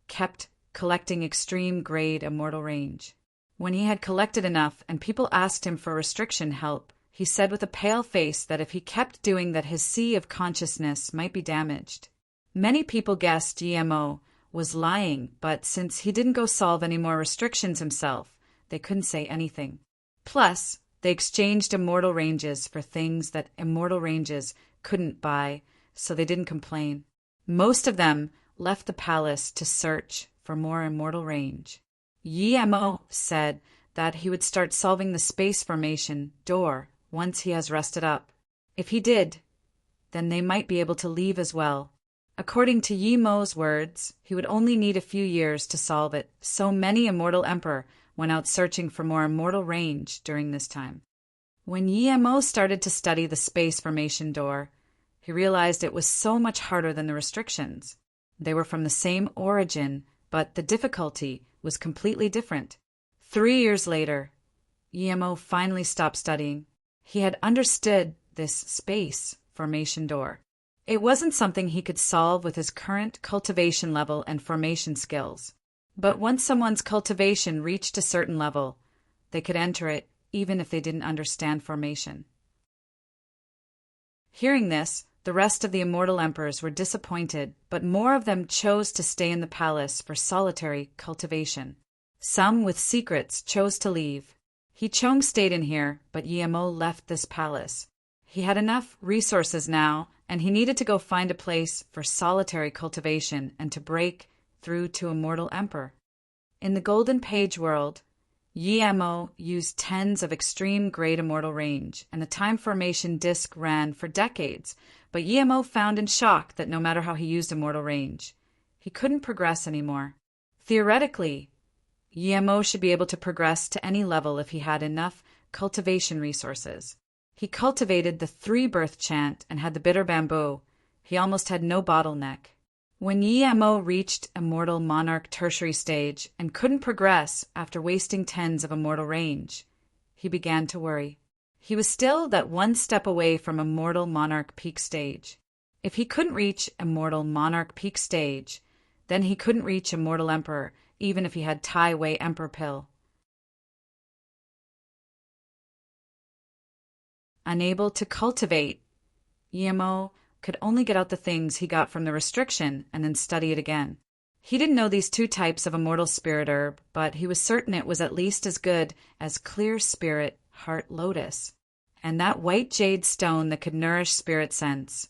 kept collecting extreme grade immortal range. When he had collected enough and people asked him for restriction help, He said with a pale face that if he kept doing that his sea of consciousness might be damaged. Many people guessed Yemo was lying, but since he didn't go solve any more restrictions himself, they couldn't say anything. Plus, they exchanged immortal ranges for things that immortal ranges couldn't buy, so they didn't complain. Most of them left the palace to search for more immortal range. Yemo said that he would start solving the space formation door once he has rested up. If he did, then they might be able to leave as well. According to Yemo's words, he would only need a few years to solve it, so many immortal emperor went out searching for more immortal range during this time. When Yemo started to study the space formation door, he realized it was so much harder than the restrictions. They were from the same origin, but the difficulty was completely different. 3 years later, Yemo finally stopped studying. He had understood this space formation door. It wasn't something he could solve with his current cultivation level and formation skills. But once someone's cultivation reached a certain level, they could enter it even if they didn't understand formation. Hearing this, the rest of the immortal emperors were disappointed, but more of them chose to stay in the palace for solitary cultivation. Some with secrets chose to leave. Chong stayed in here, but Yemo left this palace. He had enough resources now, and he needed to go find a place for solitary cultivation and to break through to immortal emperor. In the Golden Page world, Yemo used tens of extreme great immortal range, and the time formation disc ran for decades, but Yemo found in shock that no matter how he used immortal range, he couldn't progress anymore. Theoretically, Yemo should be able to progress to any level if he had enough cultivation resources. He cultivated the 3-birth chant and had the bitter bamboo. He almost had no bottleneck. When Yemo reached immortal monarch tertiary stage and couldn't progress after wasting tens of immortal range, he began to worry. He was still that one step away from immortal monarch peak stage. If he couldn't reach immortal monarch peak stage, then he couldn't reach immortal emperor, even if he had Tai Wei emperor pill. Unable to cultivate, Yemo could only get out the things he got from the restriction and then study it again. He didn't know these 2 types of immortal spirit herb, but he was certain it was at least as good as clear spirit heart lotus, and that white jade stone that could nourish spirit sense.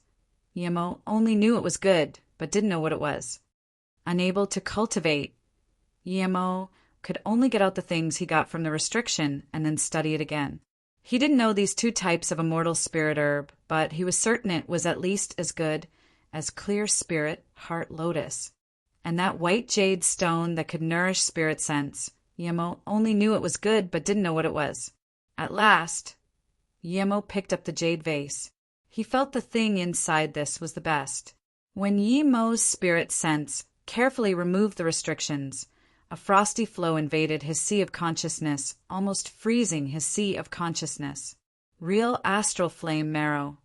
Yemo only knew it was good, but didn't know what it was. Unable to cultivate, Yemo could only get out the things he got from the restriction and then study it again. He didn't know these 2 types of immortal spirit herb, but he was certain it was at least as good as clear spirit heart lotus, and that white jade stone that could nourish spirit sense. Yemo only knew it was good, but didn't know what it was. At last, Yemo picked up the jade vase. He felt the thing inside this was the best. When Yemo's spirit sense carefully removed the restrictions, a frosty flow invaded his sea of consciousness, almost freezing his sea of consciousness. Real astral flame marrow.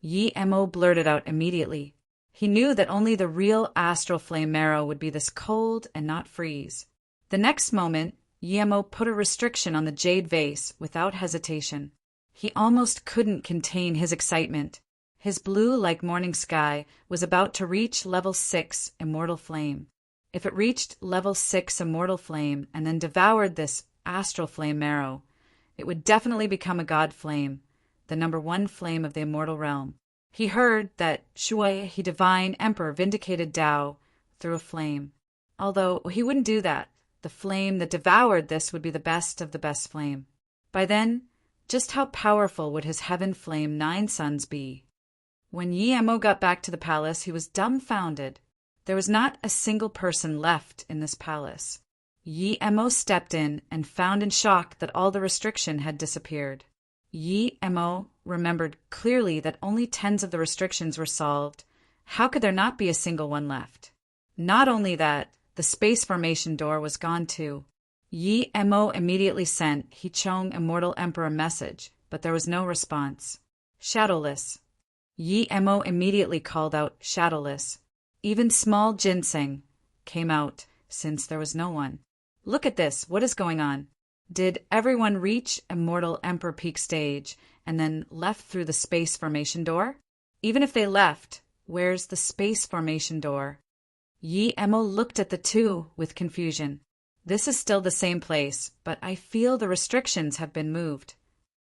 Yemo blurted out immediately. He knew that only the real astral flame marrow would be this cold and not freeze. The next moment, Yemo put a restriction on the jade vase without hesitation. He almost couldn't contain his excitement. His blue like morning sky was about to reach level 6 immortal flame. If it reached level 6 immortal flame and then devoured this astral flame marrow, it would definitely become a god flame, the number 1 flame of the immortal realm. He heard that Shui, he divine emperor, vindicated Tao through a flame. Although he wouldn't do that, the flame that devoured this would be the best of the best flame. By then, just how powerful would his heaven flame 9 suns be? When Yemo got back to the palace, he was dumbfounded. There was not a single person left in this palace. Yemo stepped in and found in shock that all the restriction had disappeared. Yemo remembered clearly that only tens of the restrictions were solved. How could there not be a single one left? Not only that, the space formation door was gone too. Yemo immediately sent Chong Immortal Emperor a message, but there was no response. Shadowless. Yemo immediately called out Shadowless. Even small ginseng came out, since there was no one. Look at this, what is going on? Did everyone reach Immortal Emperor Peak stage and then left through the space formation door? Even if they left, where's the space formation door? Yi Emo looked at the two with confusion. This is still the same place, but I feel the restrictions have been moved.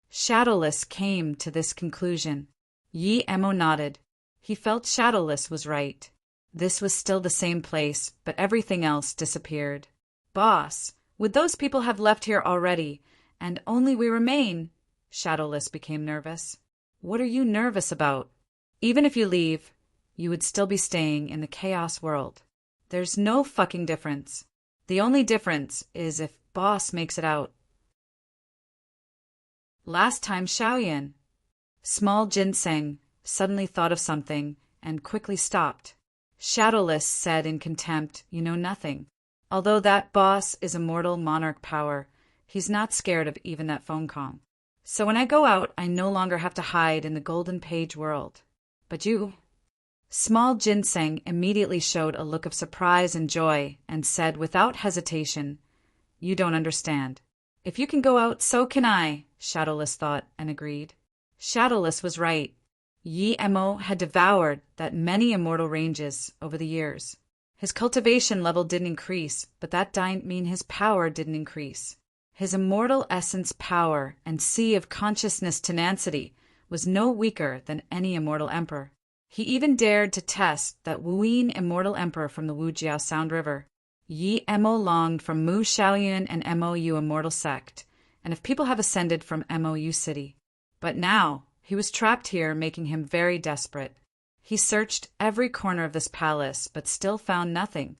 Shadowless came to this conclusion. Yi Emo nodded. He felt Shadowless was right. This was still the same place, but everything else disappeared. Boss, would those people have left here already, and only we remain? Shadowless became nervous. What are you nervous about? Even if you leave, you would still be staying in the chaos world. There's no fucking difference. The only difference is if Boss makes it out. Last time Xiaoyan. Small Ginseng suddenly thought of something and quickly stopped. Shadowless said in contempt, "You know nothing. Although that boss is immortal monarch power, he's not scared of even that phone call. So when I go out, I no longer have to hide in the golden page world. But you..." Small Ginseng immediately showed a look of surprise and joy and said without hesitation, "You don't understand. If you can go out, so can I," Shadowless thought and agreed. Shadowless was right. Yi Emo had devoured that many immortal ranges over the years. His cultivation level didn't increase, but that didn't mean his power didn't increase. His immortal essence power and sea of consciousness tenacity was no weaker than any immortal emperor. He even dared to test that Wuyin immortal emperor from the Wujiao Sound River. Yi Emo longed for Mu Xiaoyun and MOU immortal sect, and if people have ascended from MOU city. But now, he was trapped here, making him very desperate. He searched every corner of this palace, but still found nothing.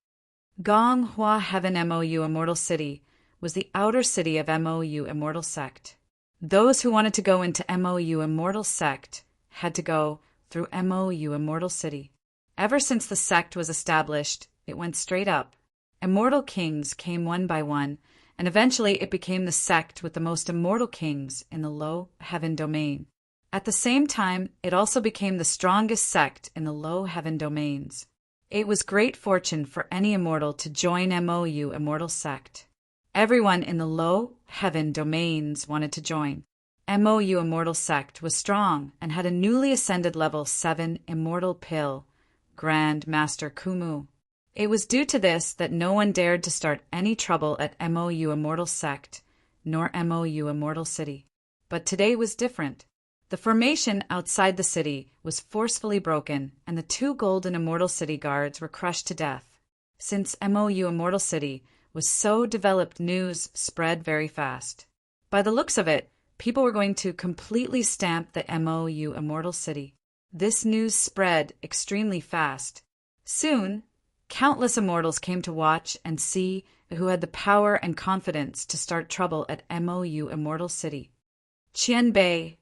Gonghua Heaven MOU Immortal City was the outer city of MOU Immortal Sect. Those who wanted to go into MOU Immortal Sect had to go through MOU Immortal City. Ever since the sect was established, it went straight up. Immortal kings came one by one, and eventually it became the sect with the most immortal kings in the low heaven domain. At the same time, it also became the strongest sect in the low heaven domains. It was great fortune for any immortal to join MOU Immortal Sect. Everyone in the low heaven domains wanted to join. MOU Immortal Sect was strong and had a newly ascended level 7 immortal pill, Grand Master Kumu. It was due to this that no one dared to start any trouble at MOU Immortal Sect, nor MOU Immortal City. But today was different. The formation outside the city was forcefully broken, and the 2 golden Immortal City guards were crushed to death. Since MOU Immortal City was so developed, news spread very fast. By the looks of it, people were going to completely stamp the MOU Immortal City. This news spread extremely fast. Soon, countless immortals came to watch and see who had the power and confidence to start trouble at MOU Immortal City. Qianbei,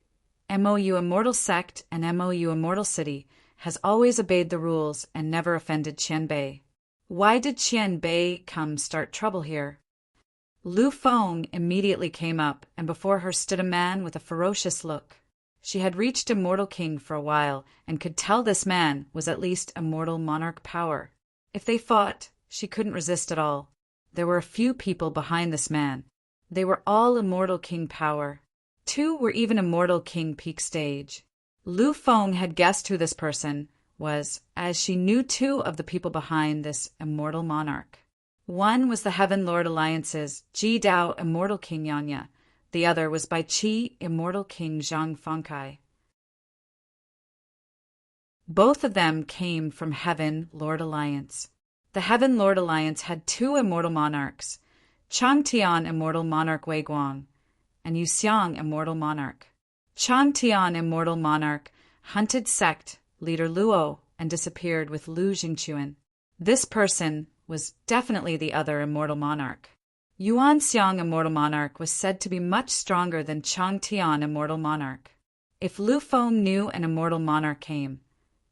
MOU Immortal Sect and MOU Immortal City, has always obeyed the rules and never offended Qianbei. Why did Qianbei come start trouble here? Lu Feng immediately came up, and before her stood a man with a ferocious look. She had reached Immortal King for a while, and could tell this man was at least immortal monarch power. If they fought, she couldn't resist at all. There were a few people behind this man. They were all immortal king power. 2 were even immortal king peak stage. Lu Feng had guessed who this person was, as she knew 2 of the people behind this immortal monarch. One was the Heaven Lord Alliance's Ji Dao Immortal King Yanya. The other was by Qi Immortal King Zhang Fengkai. Both of them came from Heaven Lord Alliance. The Heaven Lord Alliance had 2 immortal monarchs, Changtian Immortal Monarch Wei Guang and Yuxiang Immortal Monarch. Changtian Immortal Monarch hunted sect leader Luo and disappeared with Lu Jingquan. This person was definitely the other immortal monarch. Yuan Xiang Immortal Monarch was said to be much stronger than Changtian Immortal Monarch. If Lu Feng knew an immortal monarch came,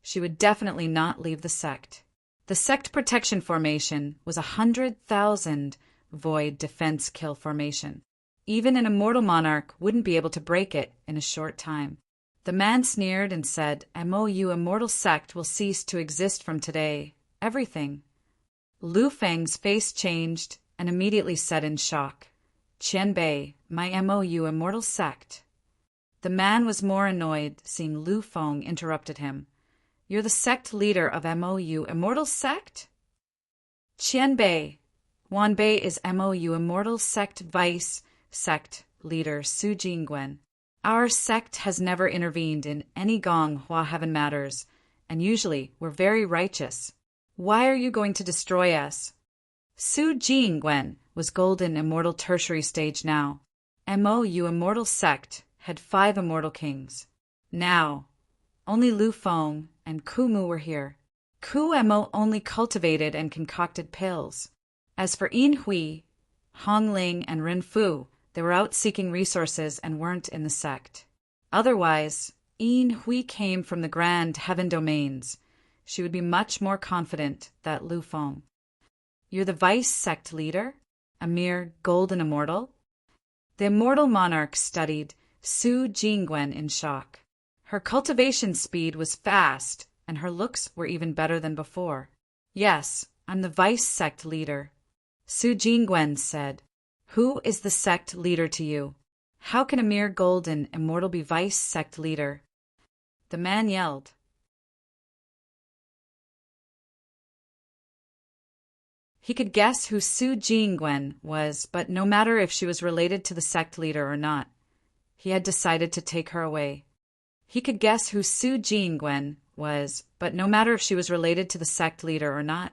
she would definitely not leave the sect. The sect protection formation was 100,000 void defense kill formation. Even an immortal monarch wouldn't be able to break it in a short time. The man sneered and said, MOU Immortal Sect will cease to exist from today. Everything. Lu Feng's face changed and immediately said in shock, Qianbei, my MOU immortal sect. The man was more annoyed, seeing Lu Feng interrupted him. You're the sect leader of MOU immortal sect? Qianbei. Wanbei is MOU immortal sect vice sect leader Su Jingwen. Our sect has never intervened in any Gong Hua heaven matters, and usually we're very righteous. Why are you going to destroy us? Su Jingwen was golden immortal tertiary stage now. MOU immortal sect had 5 immortal kings. Now, only Lu Feng and Kumu were here. Ku Mo only cultivated and concocted pills. As for Yin Hui, Hong Ling, and Rin Fu, they were out seeking resources and weren't in the sect. Otherwise, Yin Hui came from the grand heaven domains. She would be much more confident that Lu Feng. You're the vice sect leader? A mere golden immortal? The immortal monarch studied Su Jingwen in shock. Her cultivation speed was fast, and her looks were even better than before. Yes, I'm the vice sect leader. Su Jingwen said. Who is the sect leader to you? How can a mere golden immortal be vice sect leader? The man yelled. He could guess who Su Jingwen was, but no matter if she was related to the sect leader or not, he had decided to take her away. He could guess who Su Jingwen was, but no matter if she was related to the sect leader or not,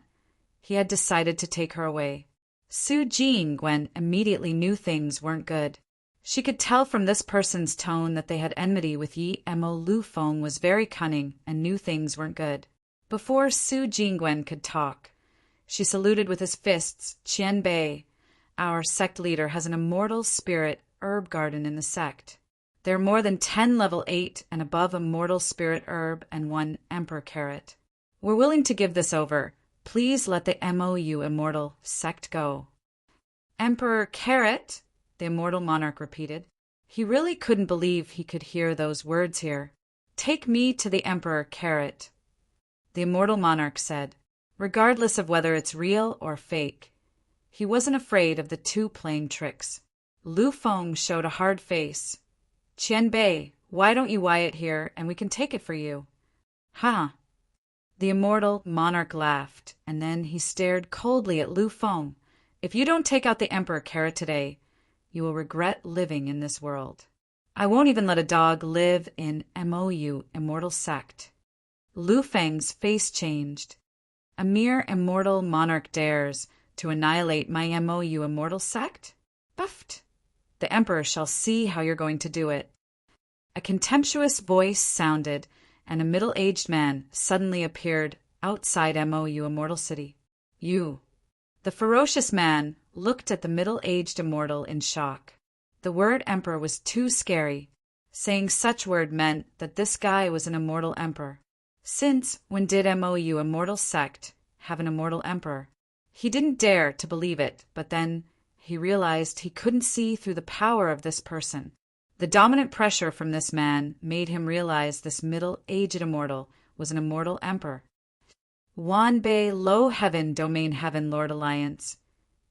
he had decided to take her away. Su Jingwen immediately knew things weren't good. She could tell from this person's tone that they had enmity with Yi Mo. Lu Feng was very cunning and knew things weren't good. Before Su Jingwen could talk, she saluted with his fists. Qianbei, our sect leader, has an immortal spirit herb garden in the sect. There are more than 10 level 8 and above immortal spirit herb and 1 emperor carrot. We're willing to give this over. Please let the MOU immortal sect go. Emperor Carrot, the immortal monarch repeated. He really couldn't believe he could hear those words here. Take me to the Emperor Carrot, the immortal monarch said, regardless of whether it's real or fake. He wasn't afraid of the 2 playing tricks. Lu Feng showed a hard face. Qianbei, why don't you wire it here and we can take it for you? Huh? The immortal monarch laughed, and then he stared coldly at Lu Feng. If you don't take out the Emperor Carrot today, you will regret living in this world. I won't even let a dog live in MOU immortal sect. Lu Feng's face changed. A mere immortal monarch dares to annihilate my MOU immortal sect? Buffed. The Emperor shall see how you're going to do it. A contemptuous voice sounded, and a middle-aged man suddenly appeared outside MOU Immortal City. You. The ferocious man looked at the middle-aged immortal in shock. The word emperor was too scary. Saying such word meant that this guy was an immortal emperor. Since when did MOU Immortal Sect have an immortal emperor? He didn't dare to believe it, but then he realized he couldn't see through the power of this person. The dominant pressure from this man made him realize this middle-aged immortal was an immortal emperor. Wanbei Low Heaven Domain Heaven Lord Alliance.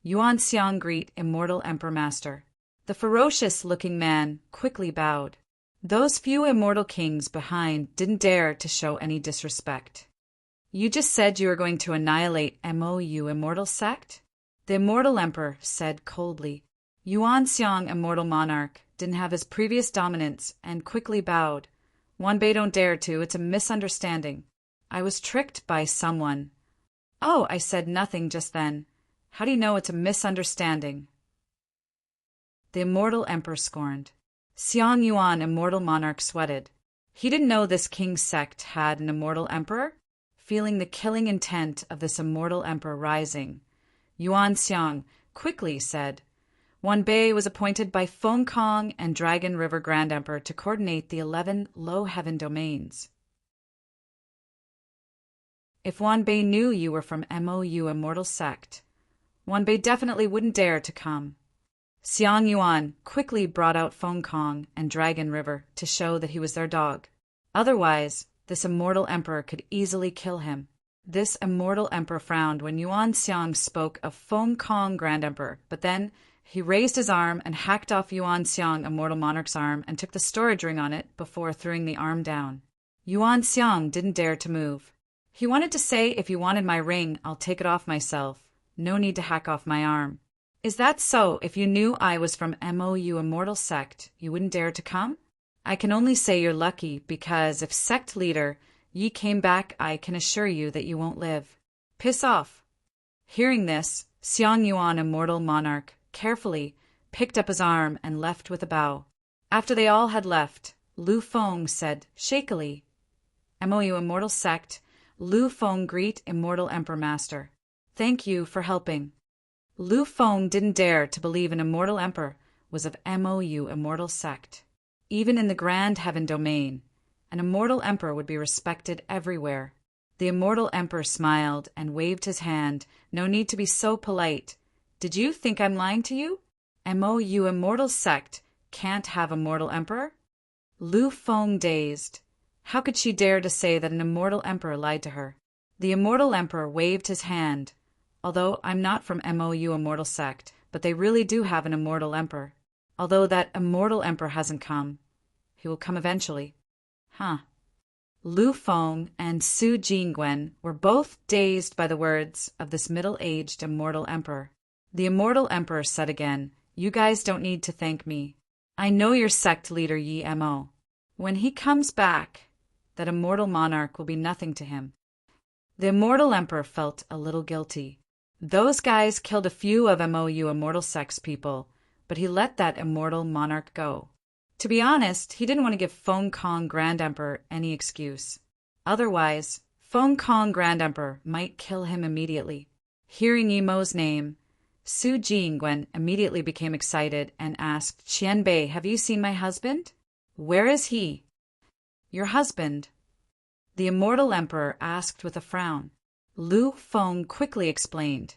Yuan Xiang greet Immortal Emperor Master. The ferocious-looking man quickly bowed. Those few immortal kings behind didn't dare to show any disrespect. You just said you were going to annihilate MOU Immortal Sect? The Immortal Emperor said coldly. Yuan Xiang Immortal Monarch didn't have his previous dominance and quickly bowed. Wanbei don't dare to, it's a misunderstanding. I was tricked by someone. Oh, I said nothing just then. How do you know it's a misunderstanding? The Immortal Emperor scorned. Xiang Yuan Immortal Monarch sweated. He didn't know this king's sect had an immortal emperor. Feeling the killing intent of this immortal emperor rising, Yuan Xiang quickly said, Wanbei was appointed by Feng Kong and Dragon River Grand Emperor to coordinate the 11 Low Heaven domains. If Wanbei knew you were from MOU Immortal Sect, Wanbei definitely wouldn't dare to come. Xiang Yuan quickly brought out Feng Kong and Dragon River to show that he was their dog. Otherwise, this immortal emperor could easily kill him. This immortal emperor frowned when Yuan Xiang spoke of Feng Kong Grand Emperor, but then He raised his arm and hacked off Yuan Xiang, Immortal Monarch's arm, and took the storage ring on it before throwing the arm down. Yuan Xiang didn't dare to move. He wanted to say, if you wanted my ring, I'll take it off myself. No need to hack off my arm. Is that so? If you knew I was from MOU Immortal Sect, you wouldn't dare to come? I can only say you're lucky, because if sect leader Yi came back, I can assure you that you won't live. Piss off. Hearing this, Xiang Yuan Immortal Monarch carefully picked up his arm and left with a bow. After they all had left, Lu Feng said shakily, MOU Immortal Sect, Lu Feng greet Immortal Emperor Master. Thank you for helping. Lu Feng didn't dare to believe an Immortal Emperor was of MOU Immortal Sect. Even in the Grand Heaven Domain, an Immortal Emperor would be respected everywhere. The Immortal Emperor smiled and waved his hand. No need to be so polite. Did you think I'm lying to you? MOU Immortal Sect can't have Immortal Emperor? Lu Feng dazed. How could she dare to say that an Immortal Emperor lied to her? The Immortal Emperor waved his hand. Although I'm not from MOU Immortal Sect, but they really do have an Immortal Emperor. Although that Immortal Emperor hasn't come. He will come eventually. Huh. Lu Feng and Su Jingwen were both dazed by the words of this middle-aged Immortal Emperor. The Immortal Emperor said again, You guys don't need to thank me. I know your sect leader Yi Mo. When he comes back, that Immortal Monarch will be nothing to him. The Immortal Emperor felt a little guilty. Those guys killed a few of MOU Immortal Sect's people, but he let that Immortal Monarch go. To be honest, he didn't want to give Feng Kong Grand Emperor any excuse. Otherwise, Feng Kong Grand Emperor might kill him immediately. Hearing Yimo's name, Su Jingwen immediately became excited and asked, Qianbei, have you seen my husband? Where is he? Your husband? The Immortal Emperor asked with a frown. Lu Feng quickly explained.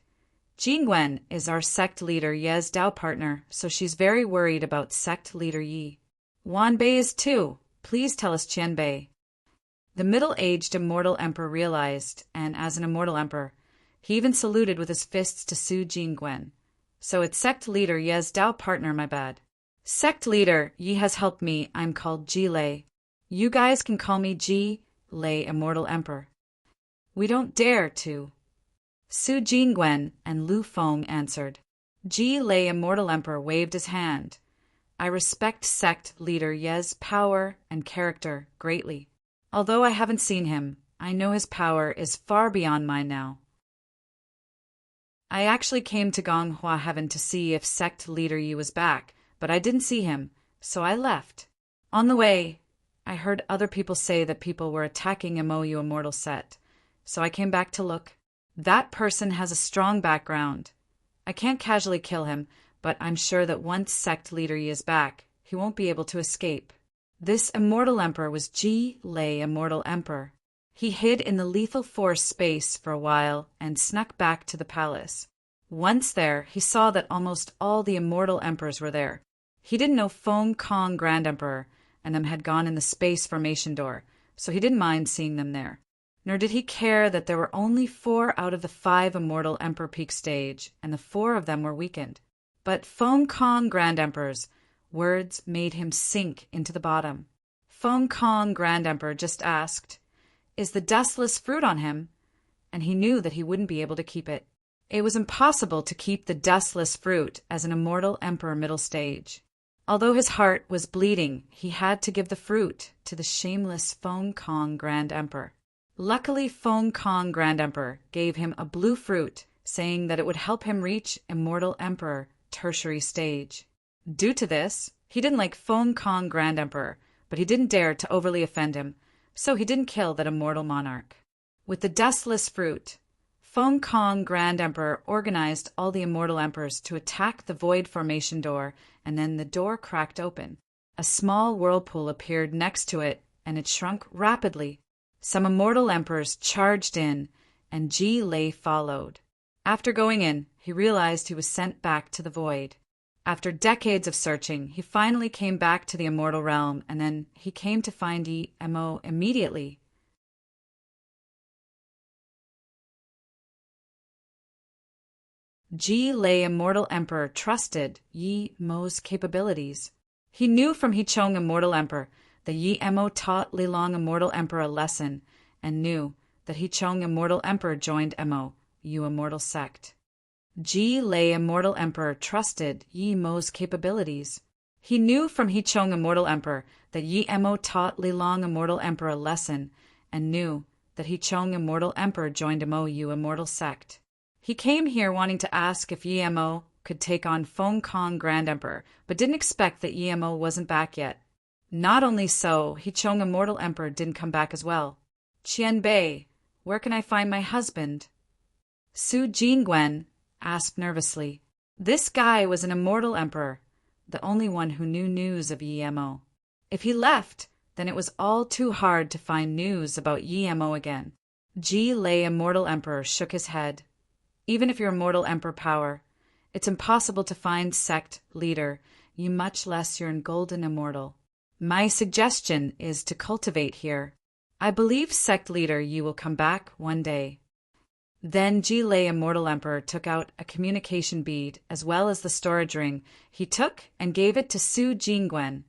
Jingwen is our sect leader Ye's Dao partner, so she's very worried about sect leader Yi. Wanbei is too. Please tell us Qianbei. The middle-aged Immortal Emperor realized, and as an Immortal Emperor, he even saluted with his fists to Su Jingwen. So it's sect leader Ye's Dao partner, my bad. Sect leader Yi has helped me. I'm called Ji Lei. You guys can call me Ji Lei Immortal Emperor. We don't dare to. Su Jingwen and Lu Feng answered. Ji Lei Immortal Emperor waved his hand. I respect sect leader Ye's power and character greatly. Although I haven't seen him, I know his power is far beyond mine now. I actually came to Gonghua Heaven to see if sect leader Yi was back, but I didn't see him, so I left. On the way, I heard other people say that people were attacking MOU Immortal Sect, so I came back to look. That person has a strong background. I can't casually kill him, but I'm sure that once sect leader Yi is back, he won't be able to escape. This Immortal Emperor was Ji Lei Immortal Emperor. He hid in the lethal force space for a while and snuck back to the palace. Once there, he saw that almost all the Immortal Emperors were there. He didn't know Feng Kong Grand Emperor and them had gone in the space formation door, so he didn't mind seeing them there. Nor did he care that there were only 4 out of the 5 Immortal Emperor Peak stage, and the 4 of them were weakened. But Feng Kong Grand Emperor's words made him sink into the bottom. Feng Kong Grand Emperor just asked, Is the dustless fruit on him? And he knew that he wouldn't be able to keep it. It was impossible to keep the dustless fruit as an Immortal Emperor middle stage. Although his heart was bleeding, he had to give the fruit to the shameless Feng Kong Grand Emperor. Luckily, Feng Kong Grand Emperor gave him a blue fruit, saying that it would help him reach Immortal Emperor tertiary stage. Due to this, he didn't like Feng Kong Grand Emperor, but he didn't dare to overly offend him, so he didn't kill that Immortal Monarch. With the dustless fruit, Feng Kong Grand Emperor organized all the Immortal Emperors to attack the void formation door, and then the door cracked open. A small whirlpool appeared next to it, and it shrunk rapidly. Some Immortal Emperors charged in, and Ji Lei followed. After going in, he realized he was sent back to the void. After decades of searching, he finally came back to the Immortal Realm, and then he came to find Yi Mo immediately. Ji Lei Immortal Emperor trusted Yi Mo's capabilities. He knew from He Chong Immortal Emperor that Yi Mo taught Li Long Immortal Emperor a lesson, and knew that He Chong Immortal Emperor joined Mo, Yu Immortal Sect. Ji Lei Immortal Emperor trusted Yi Mo's capabilities. He knew from He Chong Immortal Emperor that Yi Mo taught Li Long Immortal Emperor a lesson, and knew that He Chong Immortal Emperor joined Mo, Yu Immortal Sect. He came here wanting to ask if Yi Mo could take on Feng Kong Grand Emperor, but didn't expect that Yi Mo wasn't back yet. Not only so, He Chong Immortal Emperor didn't come back as well. Qian Bei, where can I find my husband? Su Jingwen asked nervously. This guy was an immortal emperor, the only one who knew news of Yi Mo. If he left, then it was all too hard to find news about Yi Mo again. Ji Lei Immortal Emperor shook his head. Even if you're immortal emperor power, it's impossible to find sect leader, you much less you're in golden immortal. My suggestion is to cultivate here. I believe sect leader you will come back one day. Then Ji Lei Immortal Emperor took out a communication bead as well as the storage ring. He took and gave it to Su Jingwen.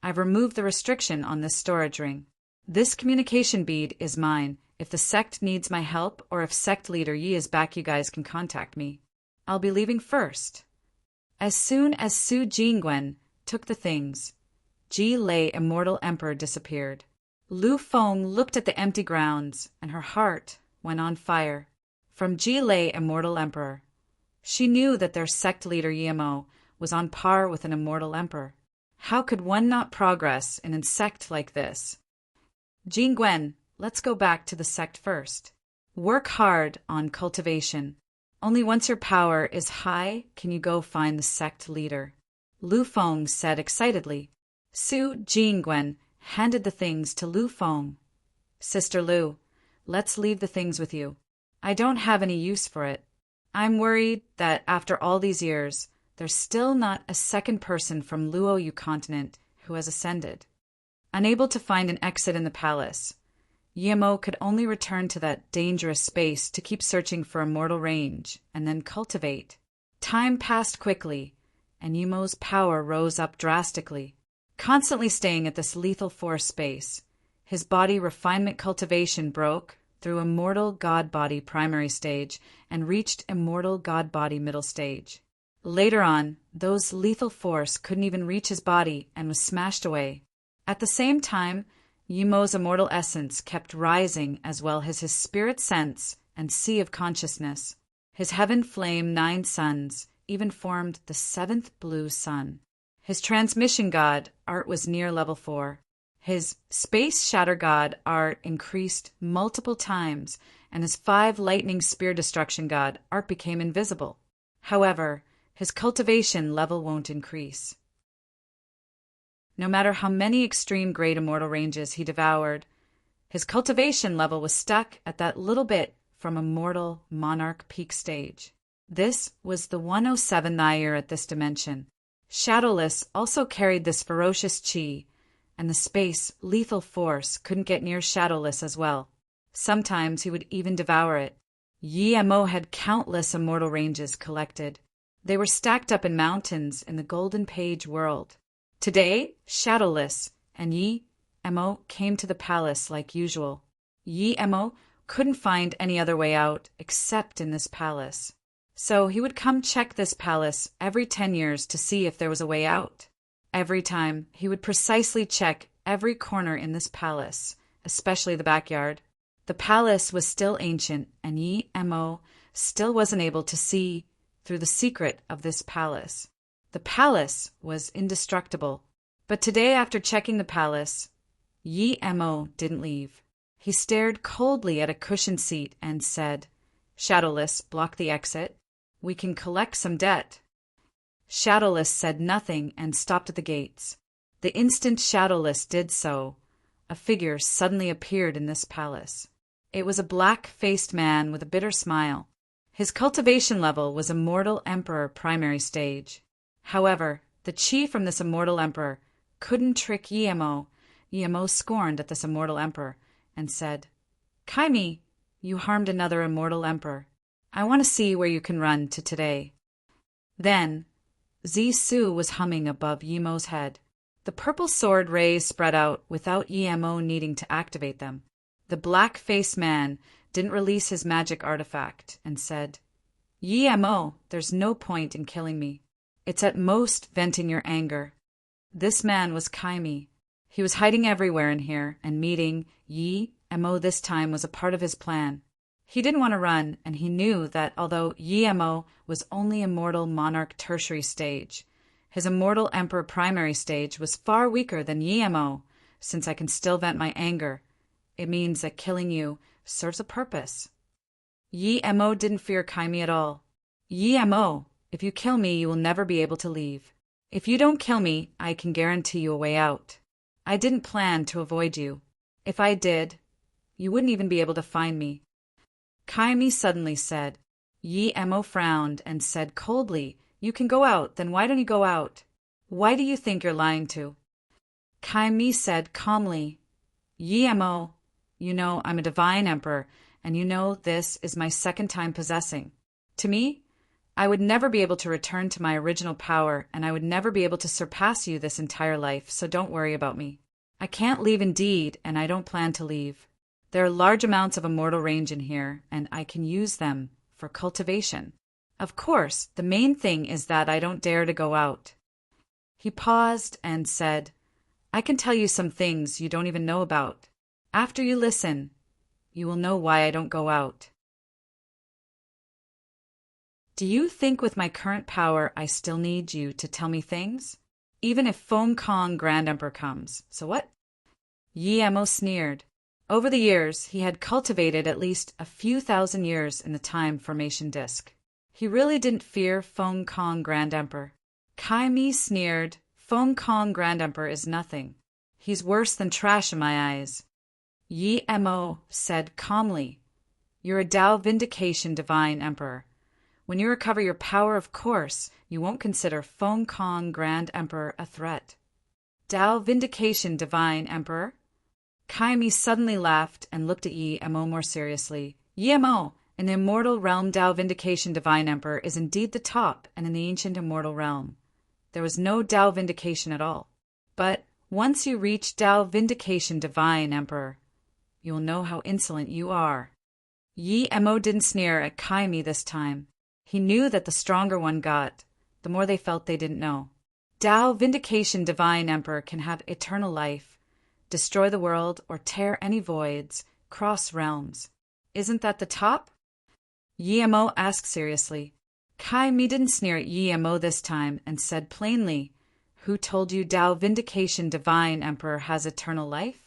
I've removed the restriction on this storage ring. This communication bead is mine. If the sect needs my help, or if sect leader Yi is back, you guys can contact me. I'll be leaving first. As soon as Su Jingwen took the things, Ji Lei Immortal Emperor disappeared. Lu Feng looked at the empty grounds, and her heart went on fire. From Ji Lei Immortal Emperor, she knew that their sect leader Yi Mo was on par with an immortal emperor. How could one not progress in a sect like this? Jingwen, let's go back to the sect first. Work hard on cultivation. Only once your power is high can you go find the sect leader. Lu Feng said excitedly. Su Jingwen handed the things to Lu Feng. Sister Lu, let's leave the things with you. I don't have any use for it. I'm worried that after all these years, there's still not a second person from Luoyu continent who has ascended. Unable to find an exit in the palace, Yi Mo could only return to that dangerous space to keep searching for immortal range and then cultivate. Time passed quickly, and Yi Mo's power rose up drastically. Constantly staying at this lethal force space, his body refinement cultivation broke through immortal god body primary stage and reached immortal god body middle stage. Later on, those lethal force couldn't even reach his body and was smashed away. At the same time, Yi Mo's immortal essence kept rising as well as his spirit sense and sea of consciousness. His heaven flame 9 suns even formed the 7th blue sun. His transmission god, Art, was near level 4. His space shatter god, Art, increased multiple times, and his 5 lightning spear destruction god, Art, became invisible. However, his cultivation level won't increase. No matter how many extreme great immortal ranges he devoured, his cultivation level was stuck at that little bit from immortal monarch peak stage. This was the 107 Nair at this dimension. Shadowless also carried this ferocious chi, and the space lethal force couldn't get near Shadowless as well. Sometimes he would even devour it. Yi Mo had countless immortal ranges collected. They were stacked up in mountains in the Golden Page world. Today, Shadowless and Yi Mo came to the palace like usual. Yi Mo couldn't find any other way out except in this palace. So he would come check this palace every 10 years to see if there was a way out. Every time, he would precisely check every corner in this palace, especially the backyard. The palace was still ancient, and Yi Mo still wasn't able to see through the secret of this palace. The palace was indestructible. But today, after checking the palace, Yi Mo didn't leave. He stared coldly at a cushioned seat and said, "Shadowless, block the exit. We can collect some debt." Shadowless said nothing and stopped at the gates. The instant Shadowless did so, a figure suddenly appeared in this palace. It was a black-faced man with a bitter smile. His cultivation level was Immortal Emperor primary stage. However, the chi from this Immortal Emperor couldn't trick Yi Mo. Yi Mo scorned at this Immortal Emperor and said, "Kaimi, you harmed another Immortal Emperor. I want to see where you can run to today. Then, Zisu was humming above Yemo's head. The purple sword rays spread out without Yemo needing to activate them. The black-faced man didn't release his magic artifact and said, Yemo, there's no point in killing me. It's at most venting your anger. This man was Kaimi. He was hiding everywhere in here, and meeting Yemo this time was a part of his plan. He didn't want to run, and he knew that although Yemo was only Immortal Monarch Tertiary stage, his Immortal Emperor Primary stage was far weaker than Yemo. Since I can still vent my anger, it means that killing you serves a purpose. Yemo didn't fear Kaimi at all. Yemo, if you kill me, you will never be able to leave. If you don't kill me, I can guarantee you a way out. I didn't plan to avoid you. If I did, you wouldn't even be able to find me. Kaimi suddenly said. Yemo frowned and said coldly, You can go out, then why don't you go out? Why do you think you're lying to? Kaimi said calmly, Yemo, you know I'm a divine emperor, and you know this is my second time possessing. To me, I would never be able to return to my original power, and I would never be able to surpass you this entire life, so don't worry about me. I can't leave indeed, and I don't plan to leave. There are large amounts of immortal range in here, and I can use them for cultivation. Of course, the main thing is that I don't dare to go out. He paused and said, I can tell you some things you don't even know about. After you listen, you will know why I don't go out. Do you think with my current power I still need you to tell me things? Even if Feng Kong Grand Emperor comes. So what? Yemo sneered. Over the years, he had cultivated at least a few thousand years in the time formation disk. He really didn't fear Feng Kong Grand Emperor. Kaimi sneered, Feng Kong Grand Emperor is nothing. He's worse than trash in my eyes. Yemo said calmly, You're a Tao Vindication Divine Emperor. When you recover your power, of course, you won't consider Feng Kong Grand Emperor a threat. Tao Vindication Divine Emperor? Kaimi suddenly laughed and looked at Yemo more seriously. Yemo, in the immortal realm, Tao Vindication Divine Emperor is indeed the top, and in the ancient immortal realm, there was no Tao Vindication at all. But once you reach Tao Vindication Divine Emperor, you will know how insolent you are. Yemo didn't sneer at Kaimi this time. He knew that the stronger one got, the more they felt they didn't know. Tao Vindication Divine Emperor can have eternal life, destroy the world, or tear any voids, cross realms. Isn't that the top? Yemo asked seriously. Kaimi didn't sneer at Yemo this time and said plainly, Who told you Tao Vindication Divine Emperor has eternal life?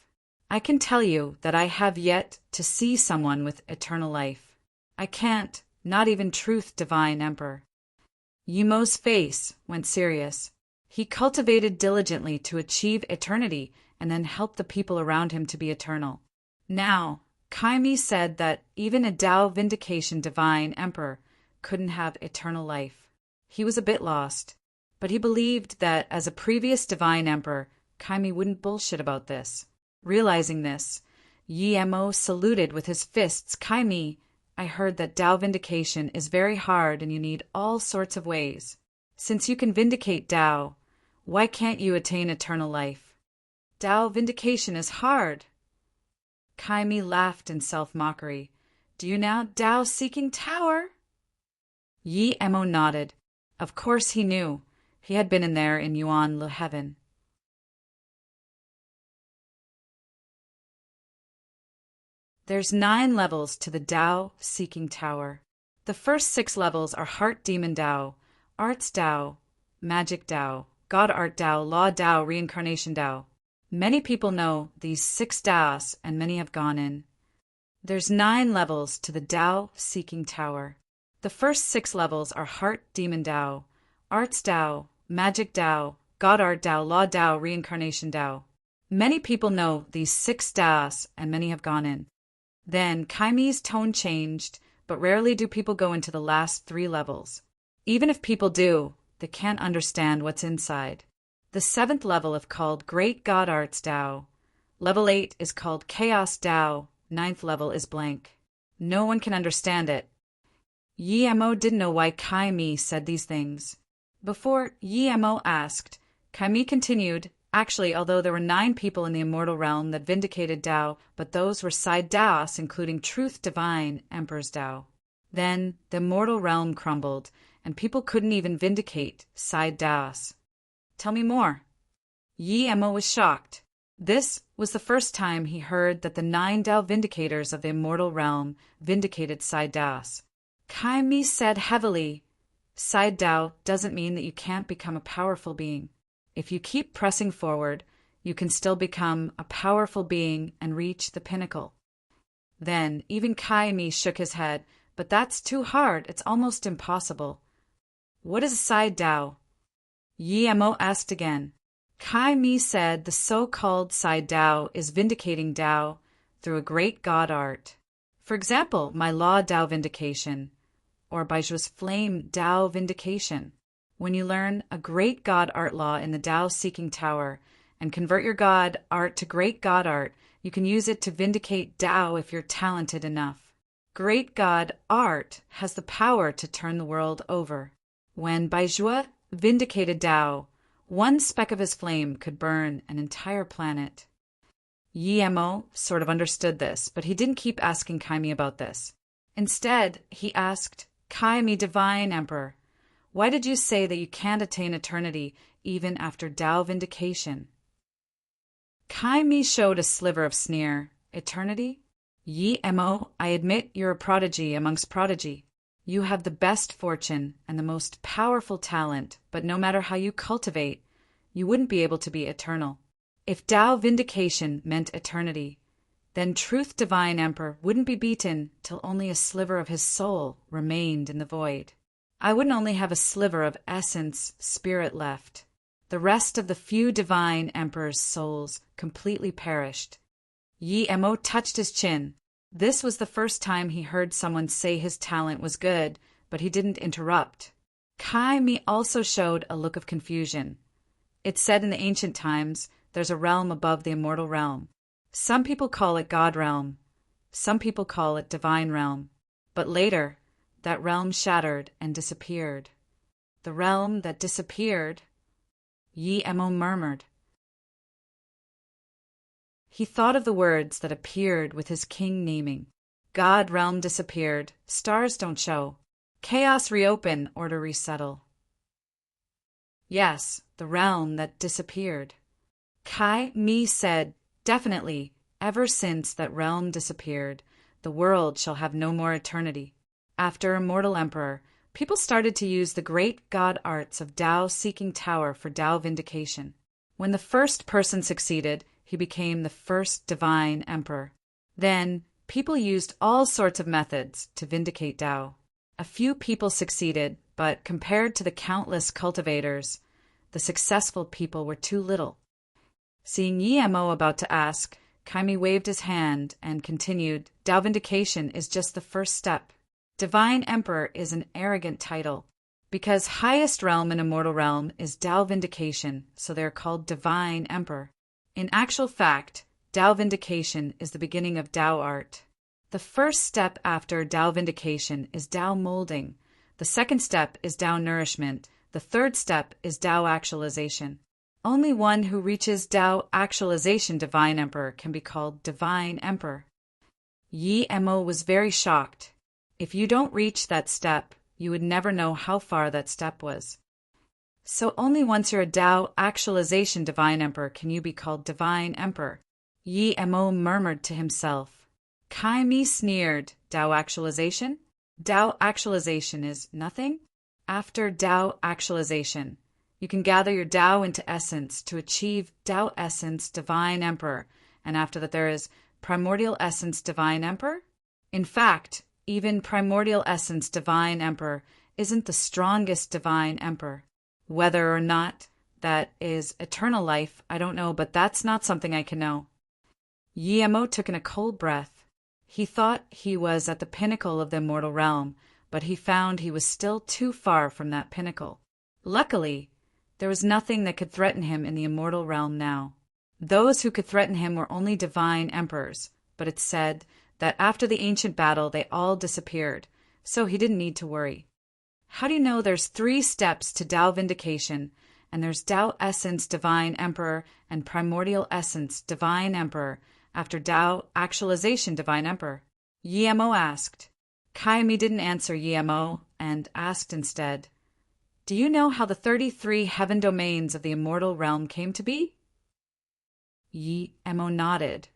I can tell you that I have yet to see someone with eternal life. I can't, not even Truth Divine Emperor. Yemo's face went serious. He cultivated diligently to achieve eternity and then help the people around him to be eternal. Now, Kaimi said that even a Tao Vindication Divine Emperor couldn't have eternal life. He was a bit lost, but he believed that as a previous Divine Emperor, Kaimi wouldn't bullshit about this. Realizing this, Yemo saluted with his fists. Kaimi, I heard that Tao Vindication is very hard and you need all sorts of ways. Since you can vindicate Tao, why can't you attain eternal life? Tao Vindication is hard. Kaimi laughed in self-mockery. Do you now, Tao Seeking Tower? Yemo nodded. Of course he knew. He had been in there in Yuan Le Heaven. There's 9 levels to the Tao Seeking Tower. The first 6 levels are Heart Demon Tao, Arts Tao, Magic Tao, God Art Tao, Law Tao, Reincarnation Tao. Many people know these 6 Taos, and many have gone in. There's 9 levels to the Tao Seeking Tower. The first 6 levels are Heart Demon Tao, Arts Tao, Magic Tao, God Art Tao, Law Tao, Reincarnation Tao. Many people know these 6 Taos, and many have gone in. Then Kaimi's tone changed, but rarely do people go into the last 3 levels. Even if people do, they can't understand what's inside. The 7th level is called Great God Arts Tao. Level 8 is called Chaos Tao. 9th level is blank. No one can understand it. Yi-Mo didn't know why Kai-Mi said these things. Before Yi-Mo asked, Kai-Mi continued, actually, although there were 9 people in the immortal realm that vindicated Tao, but those were side Daos, including Truth Divine, Emperor's Tao. Then the immortal realm crumbled, and people couldn't even vindicate side Daos. Tell me more. Yi-Mo was shocked. This was the first time he heard that the 9 Tao vindicators of the immortal realm vindicated side Daos. Kai-Mi said heavily, Side Tao doesn't mean that you can't become a powerful being. If you keep pressing forward, you can still become a powerful being and reach the pinnacle. Then even Kai-Mi shook his head, but that's too hard, it's almost impossible. What is a side Tao? Yi-Mo asked again. Kai-Mi said the so-called side Tao is vindicating Tao through a great God art. For example, my law Tao vindication, or Baiju's flame Tao vindication. When you learn a great God art law in the Tao Seeking Tower and convert your God art to great God art, you can use it to vindicate Tao if you're talented enough. Great God art has the power to turn the world over. When Baizhua vindicated Tao, one speck of his flame could burn an entire planet. Yi-Mo sort of understood this, but he didn't keep asking Kai-Mi about this. Instead, he asked, Kai-Mi, Divine Emperor, why did you say that you can't attain eternity even after Tao vindication? Kai-Mi showed a sliver of sneer. Eternity? Yi-Mo, I admit you're a prodigy amongst prodigy. You have the best fortune and the most powerful talent, but no matter how you cultivate, you wouldn't be able to be eternal. If Tao vindication meant eternity, then Truth Divine Emperor wouldn't be beaten till only a sliver of his soul remained in the void. I wouldn't only have a sliver of essence, spirit left. The rest of the few Divine Emperor's souls completely perished. Yi-Mo touched his chin. This was the first time he heard someone say his talent was good, but he didn't interrupt. Kai-Mi also showed a look of confusion. It's said in the ancient times, there's a realm above the immortal realm. Some people call it God realm. Some people call it divine realm. But later, that realm shattered and disappeared. The realm that disappeared, Yi-Mo murmured. He thought of the words that appeared with his king naming. God realm disappeared, stars don't show. Chaos reopen, order resettle. Yes, the realm that disappeared. Kai-Mi said, definitely, ever since that realm disappeared, the world shall have no more eternity. After Immortal Emperor, people started to use the great God arts of Tao Seeking Tower for Tao vindication. When the first person succeeded, he became the first Divine Emperor. Then, people used all sorts of methods to vindicate Tao. A few people succeeded, but compared to the countless cultivators, the successful people were too little. Seeing Yi-Mo about to ask, Kai-Mi waved his hand and continued, Tao vindication is just the first step. Divine Emperor is an arrogant title. Because highest realm in immortal realm is Tao vindication, so they are called Divine Emperor. In actual fact, Tao vindication is the beginning of Tao art. The first step after Tao vindication is Tao molding. The second step is Tao nourishment. The third step is Tao actualization. Only one who reaches Tao actualization Divine Emperor can be called Divine Emperor. Yi-Mo was very shocked. If you don't reach that step, you would never know how far that step was. So only once you're a Tao actualization Divine Emperor can you be called Divine Emperor. Yi-Mo murmured to himself. Kai-Mi sneered. Tao actualization? Tao actualization is nothing? After Tao actualization, you can gather your Tao into essence to achieve Tao essence Divine Emperor, and after that there is primordial essence Divine Emperor? In fact, even primordial essence Divine Emperor isn't the strongest Divine Emperor. Whether or not that is eternal life, I don't know, but that's not something I can know. Yi-Mo took in a cold breath. He thought he was at the pinnacle of the immortal realm, but he found he was still too far from that pinnacle. Luckily, there was nothing that could threaten him in the immortal realm now. Those who could threaten him were only divine emperors, but it's said that after the ancient battle they all disappeared, so he didn't need to worry. How do you know there's 3 steps to Tao Vindication, and there's Tao Essence Divine Emperor and Primordial Essence Divine Emperor after Tao Actualization Divine Emperor? Yemo asked. Kaimi didn't answer Yemo and asked instead, do you know how the 33 heaven domains of the immortal realm came to be? Yemo nodded.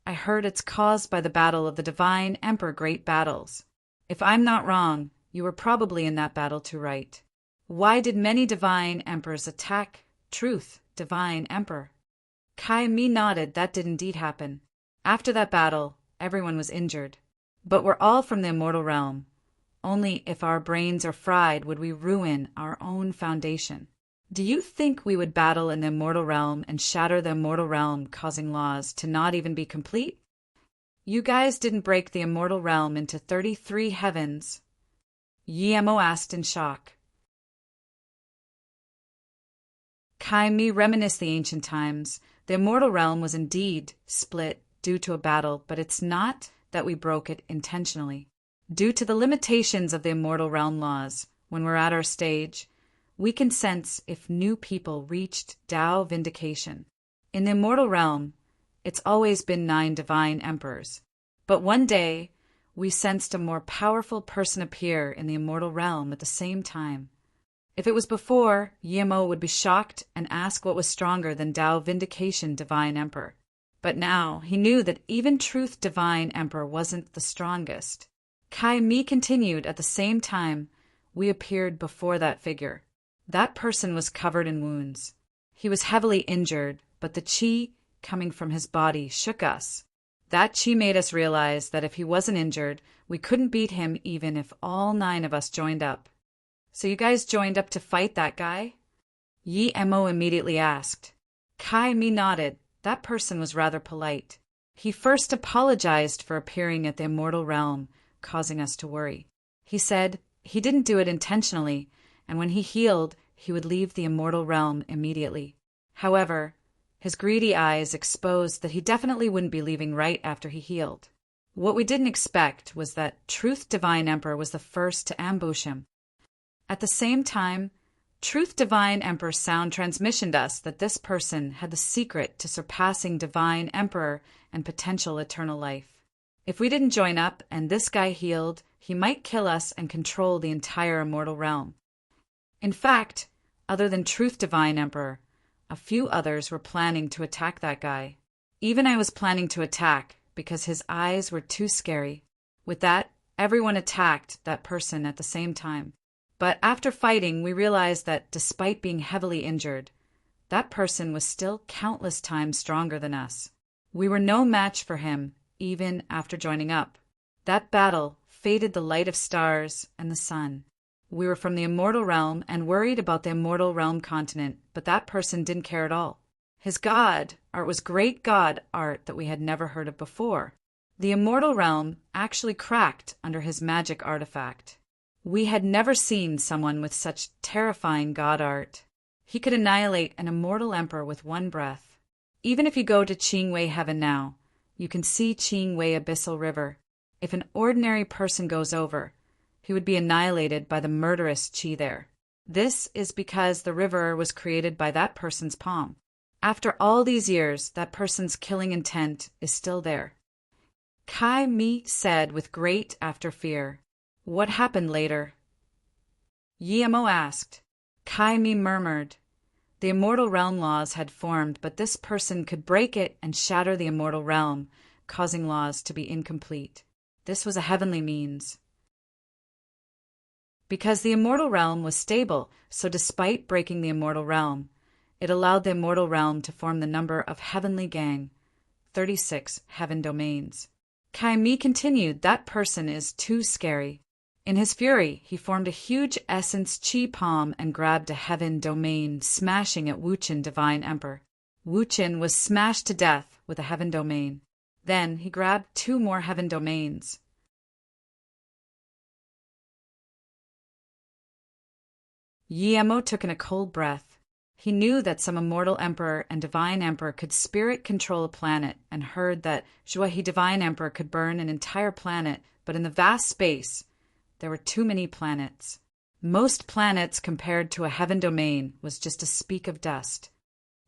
I heard it's caused by the battle of the Divine Emperor Great Battles. If I'm not wrong, you were probably in that battle too, right? Why did many Divine Emperors attack Truth, Divine Emperor? Kaimi nodded. That did indeed happen. After that battle, everyone was injured. But we're all from the immortal realm. Only if our brains are fried would we ruin our own foundation. Do you think we would battle in the immortal realm and shatter the immortal realm, causing laws to not even be complete? You guys didn't break the immortal realm into 33 heavens? Yemo asked in shock. Kaimi reminisced the ancient times. The immortal realm was indeed split due to a battle, but it's not that we broke it intentionally. Due to the limitations of the immortal realm laws, when we're at our stage, we can sense if new people reached Tao Vindication. In the immortal realm, it's always been 9 divine emperors. But one day, we sensed a more powerful person appear in the immortal realm at the same time. If it was before, Yemo would be shocked and ask what was stronger than Tao Vindication Divine Emperor. But now, he knew that even Truth Divine Emperor wasn't the strongest. Kaimi continued. At the same time, we appeared before that figure. That person was covered in wounds. He was heavily injured, but the chi coming from his body shook us. That chi made us realize that if he wasn't injured, we couldn't beat him even if all 9 of us joined up. So you guys joined up to fight that guy? Yemo immediately asked. Kaimi nodded. That person was rather polite. He first apologized for appearing at the immortal realm, causing us to worry. He said he didn't do it intentionally, and when he healed, he would leave the immortal realm immediately. However, his greedy eyes exposed that he definitely wouldn't be leaving right after he healed. What we didn't expect was that Truth Divine Emperor was the first to ambush him. At the same time, Truth Divine Emperor sound transmissioned us that this person had the secret to surpassing Divine Emperor and potential eternal life. If we didn't join up and this guy healed, he might kill us and control the entire immortal realm. In fact, other than Truth Divine Emperor, a few others were planning to attack that guy. Even I was planning to attack because his eyes were too scary. With that, everyone attacked that person at the same time. But after fighting, we realized that despite being heavily injured, that person was still countless times stronger than us. We were no match for him, even after joining up. That battle faded the light of stars and the sun. We were from the immortal realm and worried about the immortal realm continent, but that person didn't care at all. His god art was great god art that we had never heard of before. The immortal realm actually cracked under his magic artifact. We had never seen someone with such terrifying god art. He could annihilate an immortal emperor with one breath. Even if you go to Qingwei Heaven now, you can see Qingwei Abyssal River. If an ordinary person goes over, he would be annihilated by the murderous qi there. This is because the river was created by that person's palm. After all these years, that person's killing intent is still there. Kaimi said with great after fear. What happened later? Yemo asked. Kaimi murmured. The immortal realm laws had formed, but this person could break it and shatter the immortal realm, causing laws to be incomplete. This was a heavenly means. Because the immortal realm was stable, so despite breaking the immortal realm, it allowed the immortal realm to form the number of heavenly gang, 36 heaven domains. Kaimi continued, that person is too scary. In his fury, he formed a huge essence chi palm and grabbed a heaven domain, smashing at Wuchen Divine Emperor. Wuchen was smashed to death with a heaven domain. Then he grabbed 2 more heaven domains. Yemo took in a cold breath. He knew that some immortal emperor and divine emperor could spirit control a planet, and heard that Zhuohe Divine Emperor could burn an entire planet, but in the vast space, there were too many planets. Most planets compared to a heaven domain was just a speck of dust.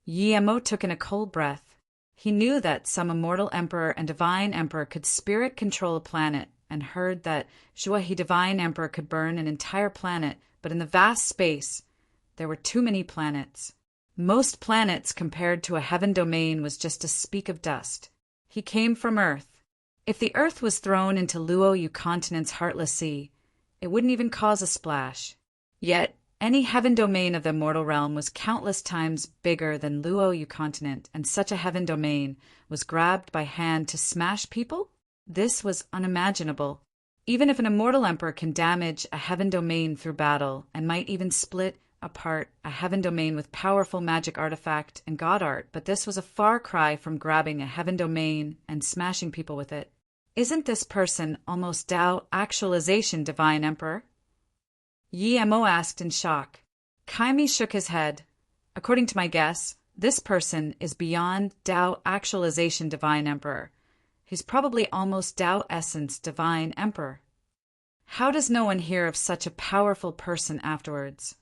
Yemo took in a cold breath. He knew that some immortal emperor and divine emperor could spirit control a planet, and heard that Zhuahe divine emperor could burn an entire planet, but in the vast space, there were too many planets. Most planets compared to a heaven domain was just a speck of dust. He came from Earth. If the Earth was thrown into Luoyu continent's heartless sea, it wouldn't even cause a splash. Yet, any heaven domain of the mortal realm was countless times bigger than Luoyu continent, and such a heaven domain was grabbed by hand to smash people? This was unimaginable. Even if an immortal emperor can damage a heaven domain through battle, and might even split apart a heaven domain with powerful magic artifact and god art, but this was a far cry from grabbing a heaven domain and smashing people with it. Isn't this person almost Tao actualization, divine emperor? Yemo asked in shock. Kaimi shook his head. According to my guess, this person is beyond Tao actualization, divine emperor. He's probably almost Tao essence, divine emperor. How does no one hear of such a powerful person afterwards?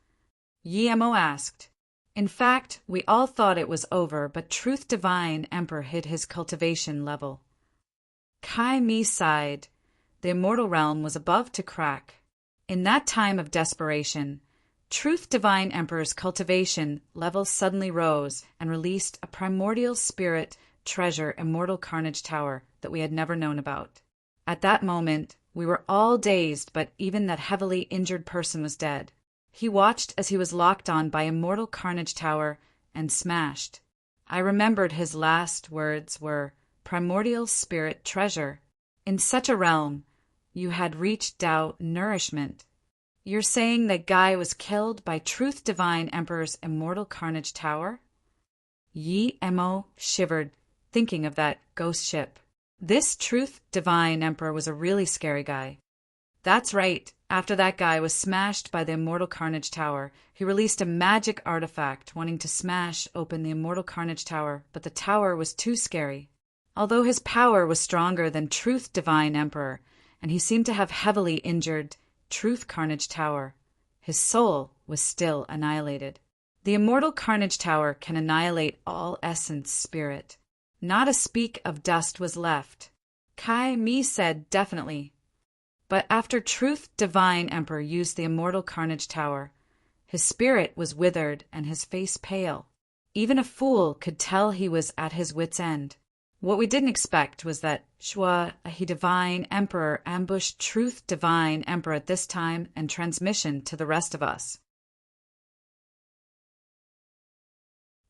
Yemo asked. In fact, we all thought it was over, but Truth Divine Emperor hid his cultivation level. Kai Mi sighed. The immortal realm was above to crack. In that time of desperation, Truth Divine Emperor's cultivation level suddenly rose and released a primordial spirit treasure immortal carnage tower that we had never known about. At that moment, we were all dazed, but even that heavily injured person was dead. He watched as he was locked on by immortal carnage tower and smashed. I remembered his last words were, primordial spirit treasure. In such a realm, you had reached Tao nourishment. You're saying that guy was killed by Truth Divine Emperor's immortal carnage tower? Yemo shivered, thinking of that ghost ship. This Truth Divine Emperor was a really scary guy. That's right. After that guy was smashed by the immortal carnage tower, he released a magic artifact wanting to smash open the immortal carnage tower, but the tower was too scary. Although his power was stronger than Truth Divine Emperor, and he seemed to have heavily injured Truth Carnage Tower, his soul was still annihilated. The immortal carnage tower can annihilate all essence spirit. Not a speck of dust was left. Kai Mi said definitely. But after Truth Divine Emperor used the immortal carnage tower, his spirit was withered and his face pale. Even a fool could tell he was at his wit's end. What we didn't expect was that Zhuahe Divine Emperor ambushed Truth Divine Emperor at this time and transmission to the rest of us.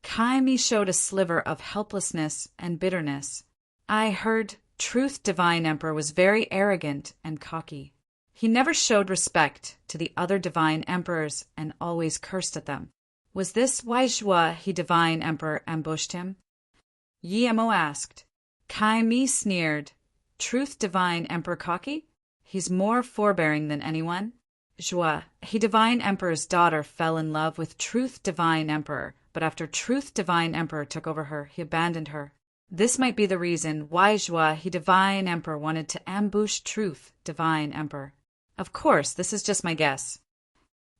Kaimi showed a sliver of helplessness and bitterness. I heard Truth Divine Emperor was very arrogant and cocky. He never showed respect to the other divine emperors and always cursed at them. Was this why Zhuahe Divine Emperor ambushed him? Yemo asked. Kai Mi sneered. Truth Divine Emperor cocky? He's more forbearing than anyone. Zhuahe Divine Emperor's daughter fell in love with Truth Divine Emperor, but after Truth Divine Emperor took over her, he abandoned her. This might be the reason why Zhuahe Divine Emperor wanted to ambush Truth Divine Emperor. Of course, this is just my guess.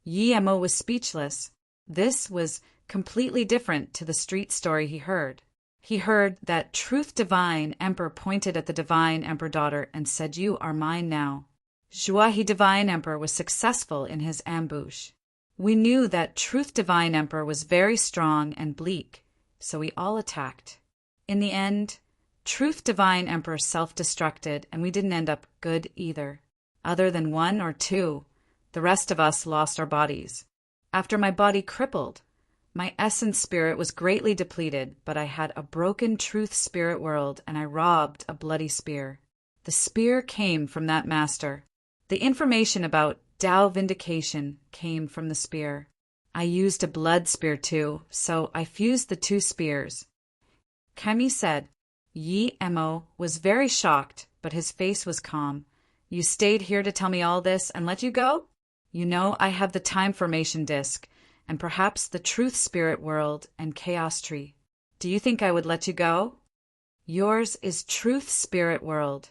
Yemo was speechless. This was completely different to the street story he heard. He heard that Truth Divine Emperor pointed at the Divine Emperor daughter and said, "You are mine now." Zhuahe Divine Emperor was successful in his ambush. We knew that Truth Divine Emperor was very strong and bleak, so we all attacked. In the end, Truth Divine Emperor self-destructed, and we didn't end up good either. Other than one or two, the rest of us lost our bodies. After my body crippled, my essence spirit was greatly depleted, but I had a broken truth spirit world, and I robbed a bloody spear. The spear came from that master. The information about Tao vindication came from the spear. I used a blood spear too, so I fused the two spears. Kemi said. Yemo was very shocked, but his face was calm. You stayed here to tell me all this and let you go? You know I have the time formation disc, and perhaps the truth spirit world and chaos tree. Do you think I would let you go? Yours is truth spirit world.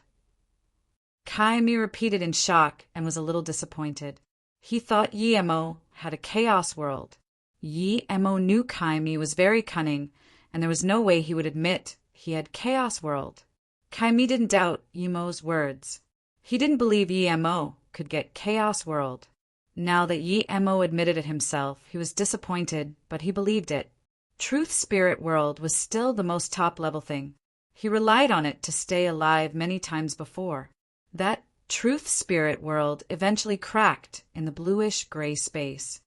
Kaimi repeated in shock and was a little disappointed. He thought Yemo had a chaos world. Yemo knew Kaimi was very cunning, and there was no way he would admit he had chaos world. Kaimi didn't doubt Yemo's words. He didn't believe Yemo could get chaos world. Now that Yemo admitted it himself, he was disappointed, but he believed it. Truth Spirit World was still the most top-level thing. He relied on it to stay alive many times before. That Truth Spirit World eventually cracked in the bluish-gray space.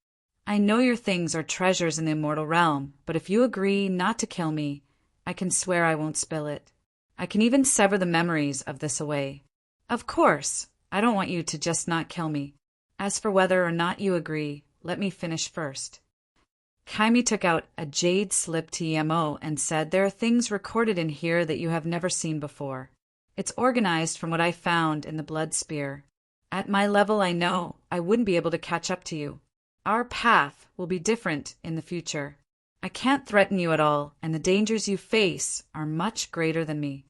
I know your things are treasures in the immortal realm, but if you agree not to kill me, I can swear I won't spill it. I can even sever the memories of this away. Of course, I don't want you to just not kill me. As for whether or not you agree, let me finish first. Kaimi took out a jade slip to Yemo and said, there are things recorded in here that you have never seen before. It's organized from what I found in the blood spear. At my level, I know I wouldn't be able to catch up to you. Our path will be different in the future. I can't threaten you at all, and the dangers you face are much greater than me.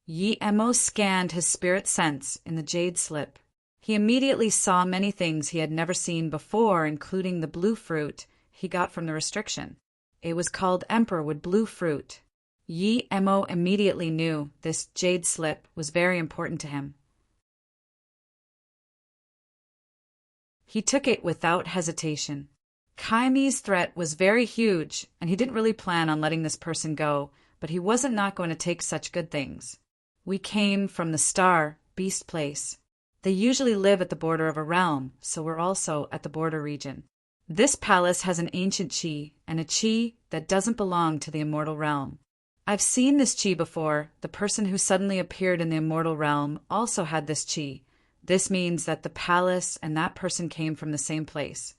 Yemo scanned his spirit sense in the jade slip. He immediately saw many things he had never seen before, including the blue fruit he got from the restriction. It was called Emperorwood Blue Fruit. Yemo immediately knew this jade slip was very important to him. He took it without hesitation. Kaimi's threat was very huge, and he didn't really plan on letting this person go, but he wasn't not going to take such good things. We came from the star, Beast Place. They usually live at the border of a realm, so we're also at the border region. This palace has an ancient chi, and a chi that doesn't belong to the immortal realm. I've seen this chi before. The person who suddenly appeared in the immortal realm also had this chi. This means that the palace and that person came from the same place.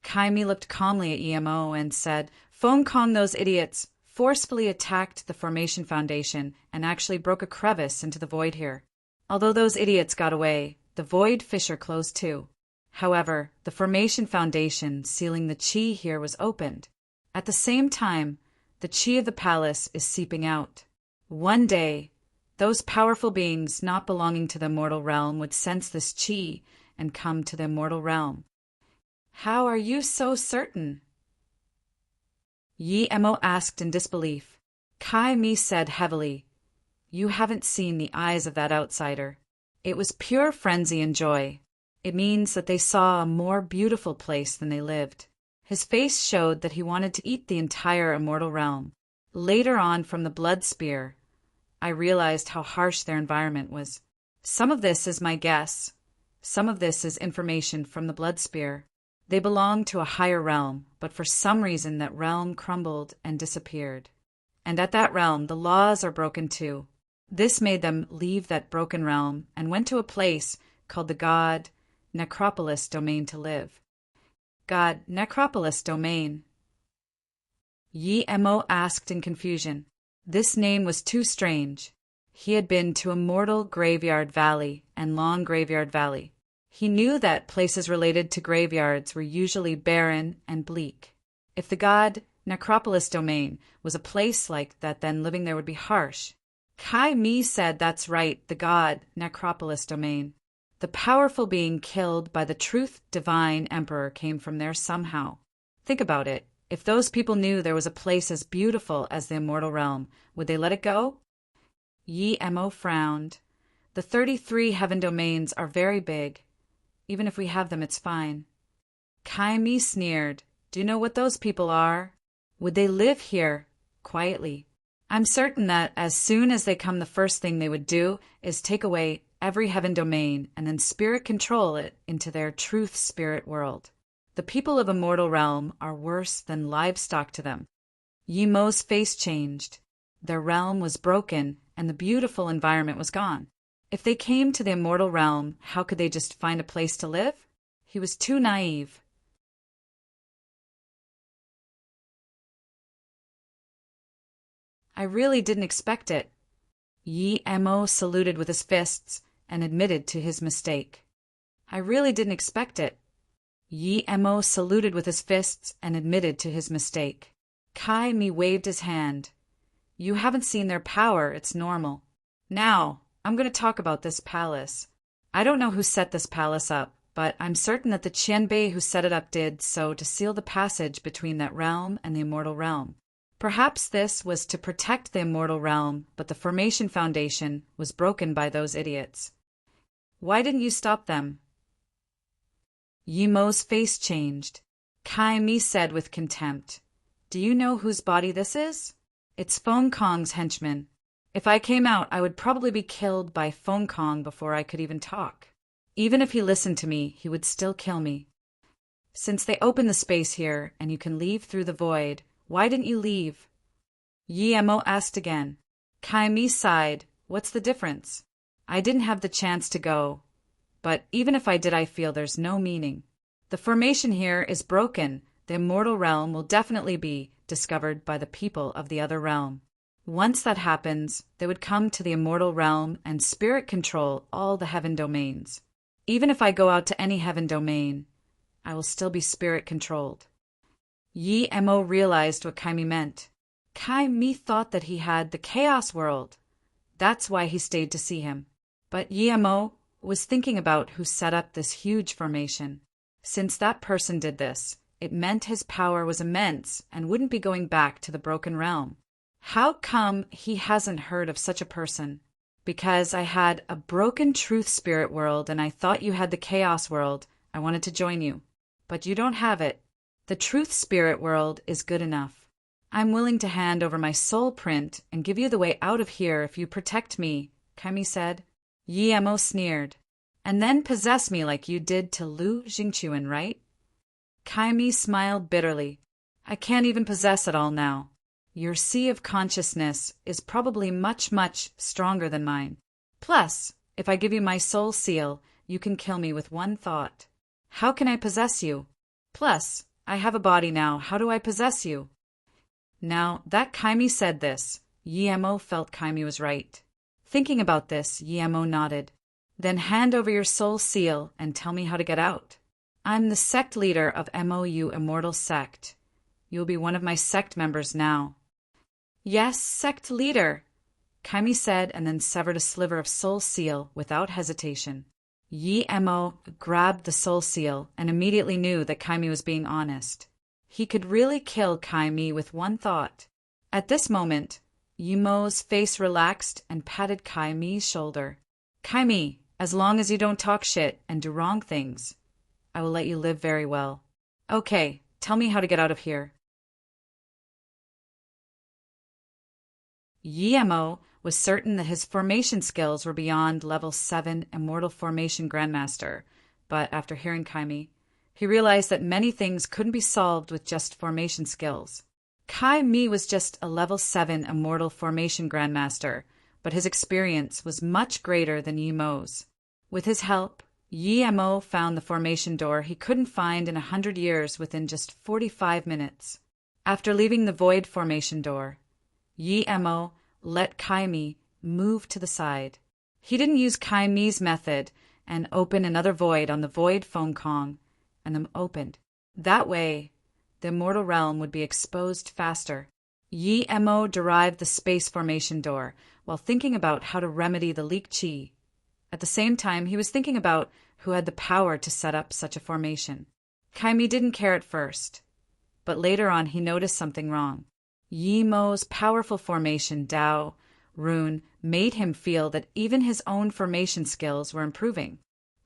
Kaimi looked calmly at Yemo and said, Phone Kong, those idiots forcefully attacked the Formation Foundation and actually broke a crevice into the void here. Although those idiots got away, the void fissure closed too. However, the Formation Foundation sealing the chi here was opened. At the same time, the chi of the palace is seeping out. One day, those powerful beings not belonging to the immortal realm would sense this chi and come to the immortal realm. How are you so certain? Yemo asked in disbelief. Kaimi said heavily, You haven't seen the eyes of that outsider. It was pure frenzy and joy. It means that they saw a more beautiful place than they lived. His face showed that he wanted to eat the entire immortal realm. Later on, from the blood spear, I realized how harsh their environment was. Some of this is my guess. Some of this is information from the blood spear. They belong to a higher realm, but for some reason that realm crumbled and disappeared. And at that realm, the laws are broken too. This made them leave that broken realm and went to a place called the God Necropolis Domain to live. God Necropolis Domain. Yemo asked in confusion. This name was too strange. He had been to Immortal Graveyard Valley and Long Graveyard Valley. He knew that places related to graveyards were usually barren and bleak. If the God Necropolis Domain was a place like that, then living there would be harsh. Kaimi said that's right, the God Necropolis Domain. The powerful being killed by the Truth Divine Emperor came from there somehow. Think about it. If those people knew there was a place as beautiful as the immortal realm, would they let it go? Yemo frowned. The 33 heaven domains are very big. Even if we have them, it's fine. Kaimi sneered. Do you know what those people are? Would they live here quietly? I'm certain that as soon as they come, the first thing they would do is take away every heaven domain and then spirit control it into their truth spirit world. The people of immortal realm are worse than livestock to them. Yemo's face changed. Their realm was broken and the beautiful environment was gone. If they came to the immortal realm, how could they just find a place to live? He was too naive. I really didn't expect it. Yemo saluted with his fists and admitted to his mistake. I really didn't expect it. Yemo saluted with his fists and admitted to his mistake. Kaimi waved his hand. You haven't seen their power, it's normal. Now, I'm going to talk about this palace. I don't know who set this palace up, but I'm certain that the Qianbei who set it up did so to seal the passage between that realm and the immortal realm. Perhaps this was to protect the immortal realm, but the formation foundation was broken by those idiots. Why didn't you stop them? Yi Mo's face changed. Kai Mi said with contempt, "Do you know whose body this is? It's Feng Kong's henchman. If I came out, I would probably be killed by Feng Kong before I could even talk. Even if he listened to me, he would still kill me. Since they opened the space here, and you can leave through the void, why didn't you leave?" Yi Mo asked again. Kai Mi sighed. "What's the difference? I didn't have the chance to go. But even if I did, I feel there's no meaning. The formation here is broken. The immortal realm will definitely be discovered by the people of the other realm. Once that happens, they would come to the immortal realm and spirit control all the heaven domains. Even if I go out to any heaven domain, I will still be spirit controlled." Yi Mo realized what Kai Mi meant. Kai Mi thought that he had the chaos world. That's why he stayed to see him. But Yi Mo was thinking about who set up this huge formation. Since that person did this, it meant his power was immense and wouldn't be going back to the broken realm. How come he hasn't heard of such a person? Because I had a broken truth spirit world and I thought you had the chaos world. I wanted to join you. But you don't have it. The truth spirit world is good enough. I'm willing to hand over my soul print and give you the way out of here if you protect me, Kai Mi said. Yi Mo sneered. And then possess me like you did to Lu Jingchuan, right? Kai Mi smiled bitterly. I can't even possess it all now. Your sea of consciousness is probably much, much stronger than mine. Plus, if I give you my soul seal, you can kill me with one thought. How can I possess you? Plus, I have a body now. How do I possess you? Now that Kai Mi said this, Yi Mo felt Kai Mi was right. Thinking about this, Yi Mo nodded. Then hand over your soul seal and tell me how to get out. I'm the sect leader of MOU Immortal Sect. You'll be one of my sect members now. Yes, sect leader, Kai Mi said and then severed a sliver of soul seal without hesitation. Yi Mo grabbed the soul seal and immediately knew that Kai Mi was being honest. He could really kill Kai Mi with one thought. At this moment, Yi Mo's face relaxed and patted Kai Mi's shoulder. Kai Mi, as long as you don't talk shit and do wrong things, I will let you live very well. Okay, tell me how to get out of here. Yi Mo was certain that his formation skills were beyond level 7 Immortal Formation Grandmaster, but after hearing Kai Mi, he realized that many things couldn't be solved with just formation skills. Kai Mi was just a level 7 Immortal Formation Grandmaster, but his experience was much greater than Yi Mo's. With his help, Yi Mo found the formation door he couldn't find in 100 years within just 45 minutes. After leaving the void formation door, Yi Mo let Kai Mi move to the side. He didn't use Kai Mi's method and open another void on the void Feng Kong, and them opened. That way, the immortal realm would be exposed faster. Yi Mo derived the space formation door while thinking about how to remedy the leak chi. At the same time, he was thinking about who had the power to set up such a formation. Kai Mi didn't care at first, but later on he noticed something wrong. Yi Mo's powerful formation, Dao, Rune, made him feel that even his own formation skills were improving.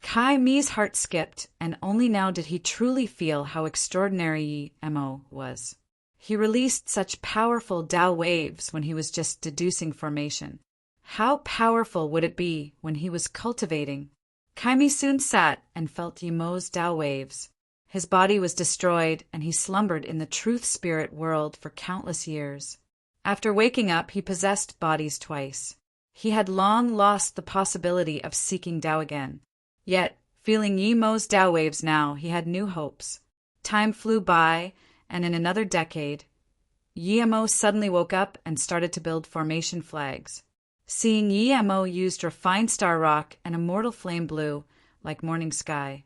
Kai Mi's heart skipped, and only now did he truly feel how extraordinary Yi Mo was. He released such powerful Dao waves when he was just deducing formation. How powerful would it be when he was cultivating? Kai Mi soon sat and felt Yi Mo's Dao waves. His body was destroyed, and he slumbered in the truth spirit world for countless years. After waking up, he possessed bodies twice. He had long lost the possibility of seeking Dao again. Yet, feeling Yi Mo's Dao waves now, he had new hopes. Time flew by, and in another decade, Yi Mo suddenly woke up and started to build formation flags. Seeing Yi Mo used refined star rock and immortal flame blue, like morning sky.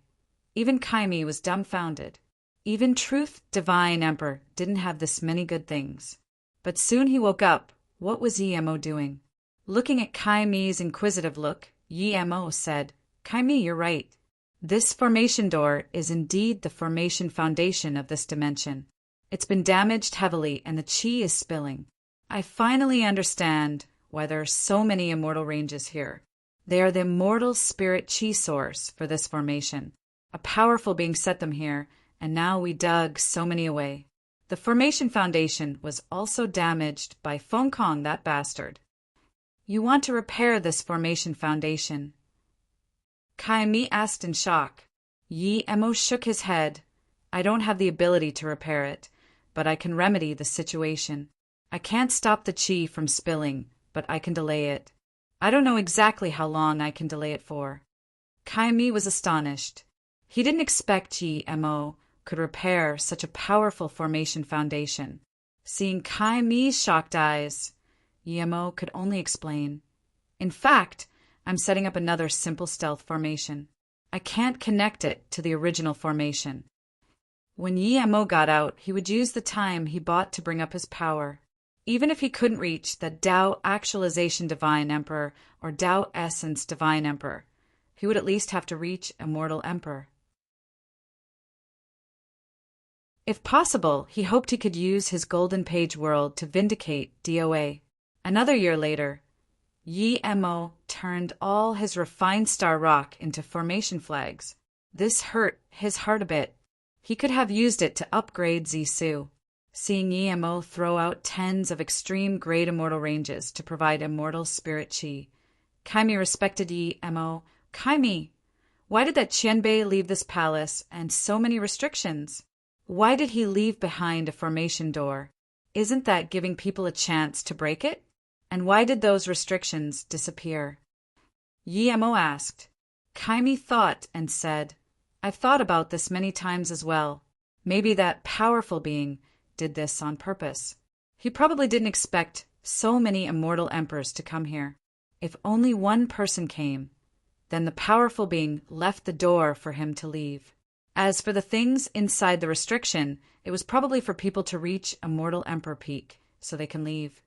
Even Kai Mi was dumbfounded. Even Truth Divine Emperor didn't have this many good things. But soon he woke up. What was Yi Mo doing? Looking at Kai Mi's inquisitive look, Yi Mo said, "Kai Mi, you're right. This formation door is indeed the formation foundation of this dimension. It's been damaged heavily and the chi is spilling. I finally understand why there are so many immortal ranges here. They are the immortal spirit chi source for this formation. A powerful being set them here, and now we dug so many away. The formation foundation was also damaged by Feng Kong, that bastard. You want to repair this formation foundation?" Kai Mi asked in shock. Yi Mo shook his head. "I don't have the ability to repair it, but I can remedy the situation. I can't stop the chi from spilling, but I can delay it. I don't know exactly how long I can delay it for." Kai Mi was astonished. He didn't expect Yi Mo could repair such a powerful formation foundation. Seeing Kai Mi's shocked eyes, Yi Mo could only explain, "In fact, I'm setting up another simple stealth formation. I can't connect it to the original formation." When Yi Mo got out, he would use the time he bought to bring up his power. Even if he couldn't reach the Tao Actualization Divine Emperor or Tao Essence Divine Emperor, he would at least have to reach Immortal Emperor. If possible, he hoped he could use his Golden Page world to vindicate DOA. Another year later, Yi Mo turned all his refined star rock into formation flags. This hurt his heart a bit. He could have used it to upgrade Zisu. Seeing Yi Mo throw out tens of extreme great immortal ranges to provide immortal spirit chi, Kai Mi respected Yi Mo. "Kai Mi, why did that Qianbei leave this palace and so many restrictions? Why did he leave behind a formation door? Isn't that giving people a chance to break it? And why did those restrictions disappear?" Yi Mo asked. Kai Mi thought and said, "I've thought about this many times as well. Maybe that powerful being did this on purpose. He probably didn't expect so many immortal emperors to come here. If only one person came, then the powerful being left the door for him to leave. As for the things inside the restriction, it was probably for people to reach Immortal Emperor Peak so they can leave.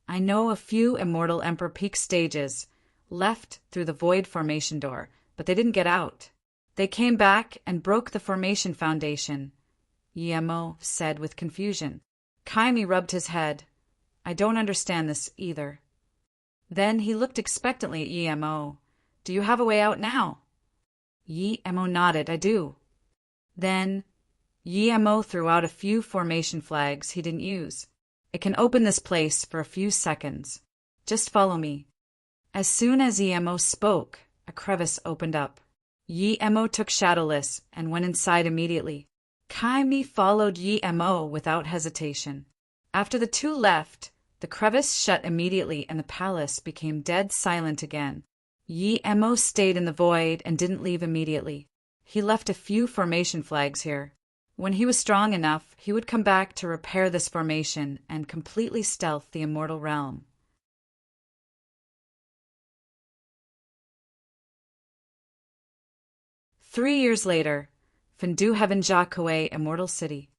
I know a few Immortal Emperor Peak stages left through the Void Formation door, but they didn't get out. They came back and broke the Formation Foundation," Yi Mo said with confusion. Kai Mi rubbed his head. "I don't understand this either." Then he looked expectantly at Yi Mo. "Do you have a way out now?" Yi Mo nodded. "I do." Then Yi Mo threw out a few formation flags he didn't use. "It can open this place for a few seconds. Just follow me." As soon as Yi Mo spoke, a crevice opened up. Yi Mo took Shadowless and went inside immediately. Kai Mi followed Yi Mo without hesitation. After the two left, the crevice shut immediately and the palace became dead silent again. Yi Mo stayed in the void and didn't leave immediately. He left a few formation flags here. When he was strong enough, he would come back to repair this formation and completely stealth the immortal realm. Three years later, Fendu Heaven Jia Kuei Immortal City.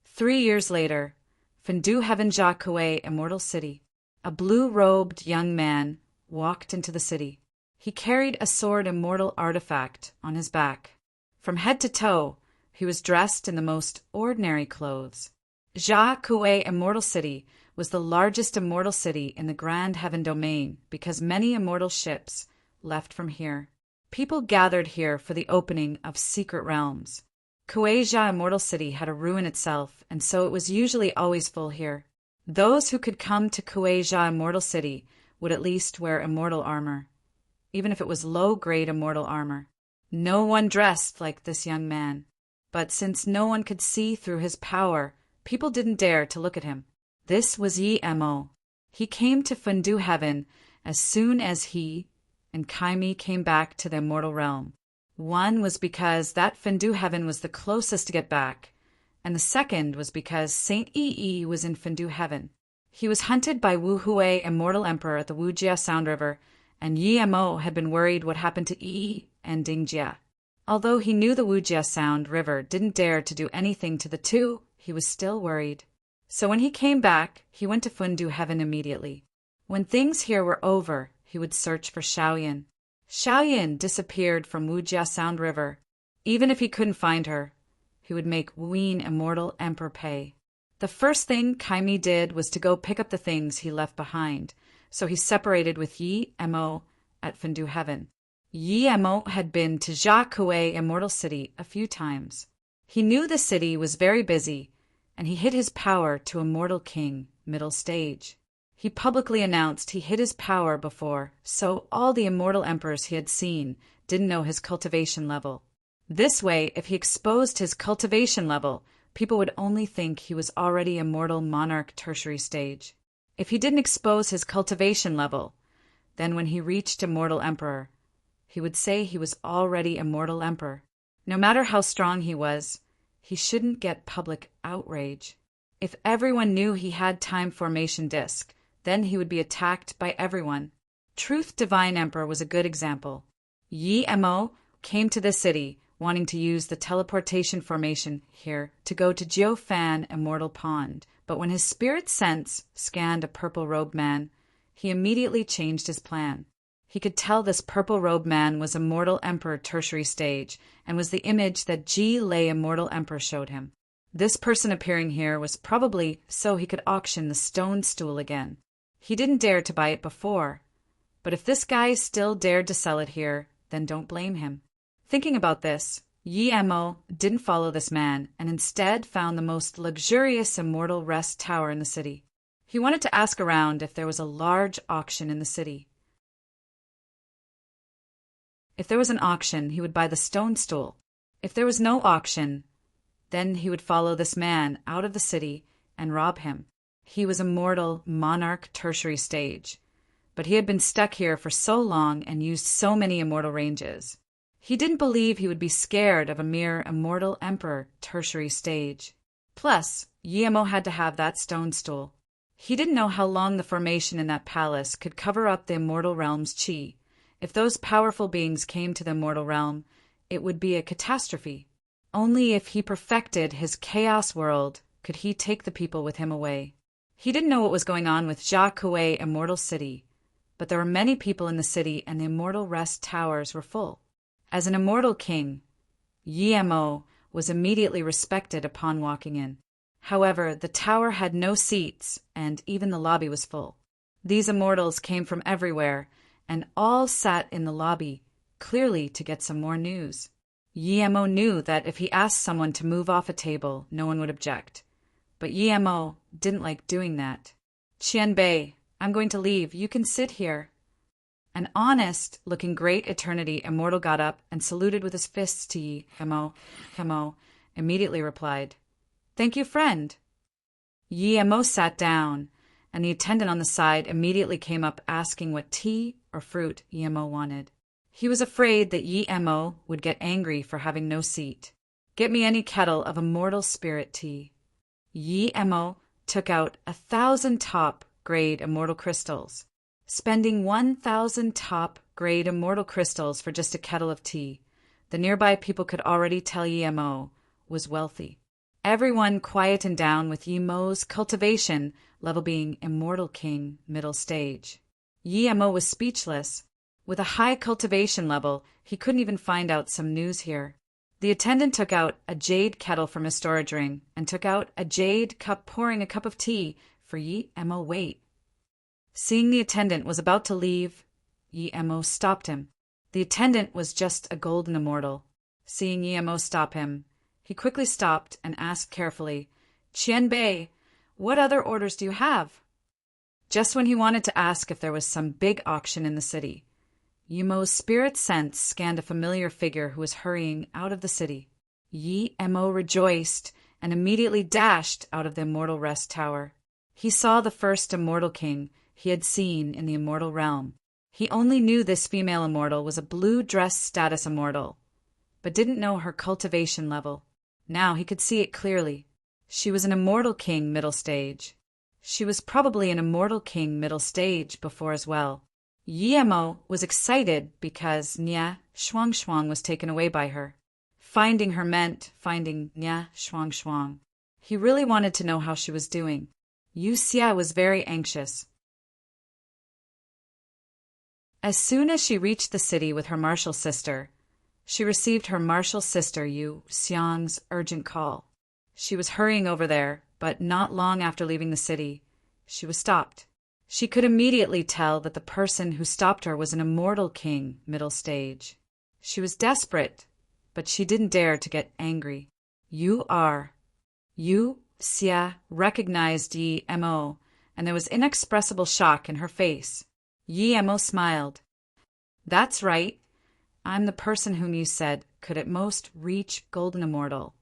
3 years later, Fendu Heaven Jia Kuei Immortal City. A blue-robed young man walked into the city. He carried a sword immortal artifact on his back. From head to toe, he was dressed in the most ordinary clothes. Jia Kuei Immortal City was the largest immortal city in the Grand Heaven Domain because many immortal ships left from here. People gathered here for the opening of secret realms. Kuei Jia Immortal City had a ruin itself, and so it was usually always full here. Those who could come to Kuei Jia Immortal City would at least wear immortal armor, even if it was low-grade immortal armor. No one dressed like this young man. But since no one could see through his power, people didn't dare to look at him. This was Yi Mo. He came to Fendu Heaven as soon as he and Kai Mi came back to the immortal realm. One was because that Fendu Heaven was the closest to get back, and the second was because Saint Yi was in Fendu Heaven. He was hunted by Wu Hui, Immortal Emperor at the Wujia Sound River, and Yi Mo had been worried what happened to Yi and Dingjia. Although he knew the Wujia Sound River didn't dare to do anything to the two, he was still worried. So when he came back, he went to Fendu Heaven immediately. When things here were over, he would search for Xiaoyan. Xiaoyan disappeared from Wujia Sound River. Even if he couldn't find her, he would make Wuyin Immortal Emperor pay. The first thing Kaimi did was to go pick up the things he left behind, so he separated with Yi Mo at Fendu Heaven. Yi Mo had been to Jia Kuei Immortal City a few times. He knew the city was very busy, and he hid his power to Immortal King, middle stage. He publicly announced he hid his power before, so all the immortal emperors he had seen didn't know his cultivation level. This way, if he exposed his cultivation level, people would only think he was already immortal monarch tertiary stage. If he didn't expose his cultivation level, then when he reached immortal emperor, he would say he was already immortal emperor. No matter how strong he was, he shouldn't get public outrage. If everyone knew he had time formation disc, then he would be attacked by everyone. Truth Divine Emperor was a good example. Yi Mo came to the city wanting to use the teleportation formation here to go to Jiufan Immortal Pond, but when his spirit sense scanned a purple-robed man, he immediately changed his plan. He could tell this purple-robed man was Immortal Emperor tertiary stage and was the image that Ji Lei Immortal Emperor showed him. This person appearing here was probably so he could auction the stone stool again. He didn't dare to buy it before, but if this guy still dared to sell it here, then don't blame him. Thinking about this, Yi Mo didn't follow this man and instead found the most luxurious immortal rest tower in the city. He wanted to ask around if there was a large auction in the city. If there was an auction, he would buy the stone stool. If there was no auction, then he would follow this man out of the city and rob him. He was immortal monarch tertiary stage, but he had been stuck here for so long and used so many immortal ranges. He didn't believe he would be scared of a mere immortal emperor tertiary stage. Plus, Yi Mo had to have that stone stool. He didn't know how long the formation in that palace could cover up the immortal realm's qi. If those powerful beings came to the immortal realm, it would be a catastrophe. Only if he perfected his chaos world could he take the people with him away. He didn't know what was going on with Jia Kuei Immortal City, but there were many people in the city and the immortal rest towers were full. As an immortal king, Yi Mo was immediately respected upon walking in. However, the tower had no seats and even the lobby was full. These immortals came from everywhere and all sat in the lobby, clearly to get some more news. Yi Mo knew that if he asked someone to move off a table, no one would object. But Yi Mo didn't like doing that. Qianbei, I'm going to leave. You can sit here. An honest-looking great eternity immortal got up and saluted with his fists to Yi Mo. Yi Mo immediately replied, "Thank you, friend." Yi Mo sat down, and the attendant on the side immediately came up asking what tea or fruit Yi Mo wanted. He was afraid that Yi Mo would get angry for having no seat. "Get me any kettle of immortal spirit tea." Yi Mo took out 1,000 top-grade immortal crystals, spending 1,000 top-grade immortal crystals for just a kettle of tea. The nearby people could already tell Yi Mo was wealthy. Everyone quietened down with Yi Mo's cultivation level being Immortal King middle stage. Yi Mo was speechless. With a high cultivation level, he couldn't even find out some news here. The attendant took out a jade kettle from his storage ring and took out a jade cup pouring a cup of tea for Yi Mo. Wait. Seeing the attendant was about to leave, Yi Mo stopped him. The attendant was just a golden immortal. Seeing Yi Mo stop him, he quickly stopped and asked carefully, "Qianbei, what other orders do you have?" Just when he wanted to ask if there was some big auction in the city, Yi Mo's spirit sense scanned a familiar figure who was hurrying out of the city. Yi Mo rejoiced and immediately dashed out of the immortal rest tower. He saw the first immortal king he had seen in the immortal realm. He only knew this female immortal was a blue dress status immortal, but didn't know her cultivation level. Now he could see it clearly. She was an immortal king middle stage. She was probably an immortal king middle stage before as well. Yi Mo was excited because Nya Shuang was taken away by her. Finding her meant finding Nya Shuang. He really wanted to know how she was doing. Yu Xia was very anxious. As soon as she reached the city with her martial sister, she received her martial sister Yu Xiang's urgent call. She was hurrying over there, but not long after leaving the city, she was stopped. She could immediately tell that the person who stopped her was an immortal king, middle stage. She was desperate, but she didn't dare to get angry. Yu Xia recognized Yi Mo, and there was inexpressible shock in her face. Yi Mo smiled. That's right. I'm the person whom you said could at most reach Golden Immortal.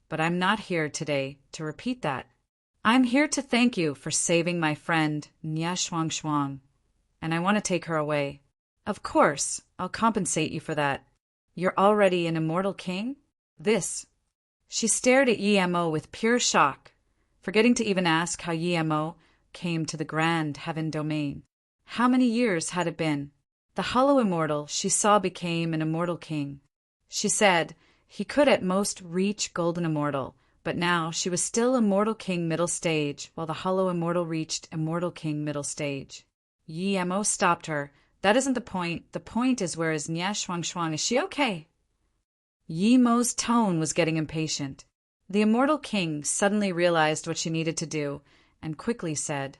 But I'm not here today to repeat that. I'm here to thank you for saving my friend, Nia Shuang, and I want to take her away. Of course, I'll compensate you for that. You're already an immortal king? She stared at Yi Mo with pure shock, forgetting to even ask how Yi Mo came to the grand heaven domain. How many years had it been? The hollow immortal she saw became an immortal king. She said he could at most reach Golden Immortal, but now she was still Immortal King Middle Stage, while the hollow immortal reached Immortal King Middle Stage. Yi Mo stopped her. That isn't the point. The point is, where is Nia Shuang? Is she okay? Yi Mo's tone was getting impatient. The Immortal King suddenly realized what she needed to do, and quickly said,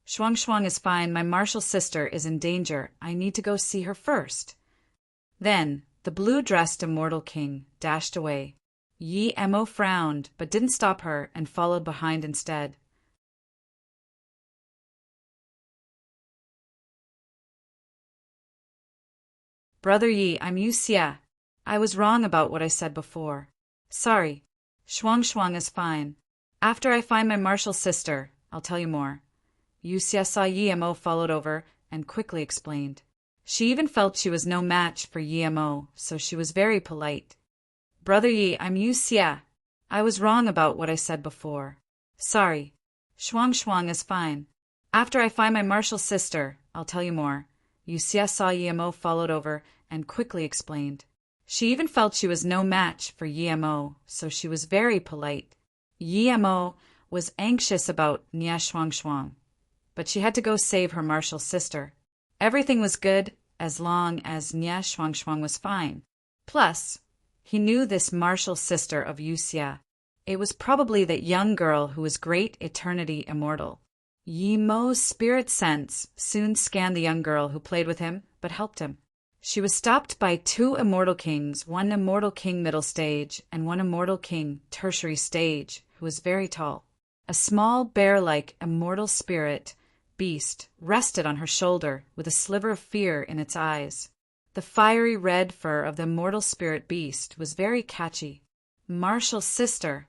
Shuang is fine. My martial sister is in danger. I need to go see her first. Then the blue-dressed Immortal King dashed away. Yi Mo frowned, but didn't stop her and followed behind instead. Brother Yi, I'm Yu Xia. I was wrong about what I said before. Sorry. Shuang is fine. After I find my martial sister, I'll tell you more. Yu Xia saw Yi Mo followed over and quickly explained. She even felt she was no match for Yi Mo, so she was very polite. Brother Yi, I'm Yu Xia. I was wrong about what I said before. Sorry. Shuang is fine. After I find my martial sister, I'll tell you more. Yu Xia saw Yi Mo followed over and quickly explained. She even felt she was no match for Yi Mo, so she was very polite. Yi Mo was anxious about Nia Shuang, but she had to go save her martial sister. Everything was good as long as Nia Shuang was fine. Plus, he knew this martial sister of Yu Xia. It was probably that young girl who was great eternity immortal. Yi Mo's spirit sense soon scanned the young girl who played with him but helped him. She was stopped by two immortal kings, one immortal king middle stage and one immortal king tertiary stage, who was very tall. A small bear-like immortal spirit beast rested on her shoulder with a sliver of fear in its eyes. The fiery red fur of the immortal spirit beast was very catchy. Martial sister.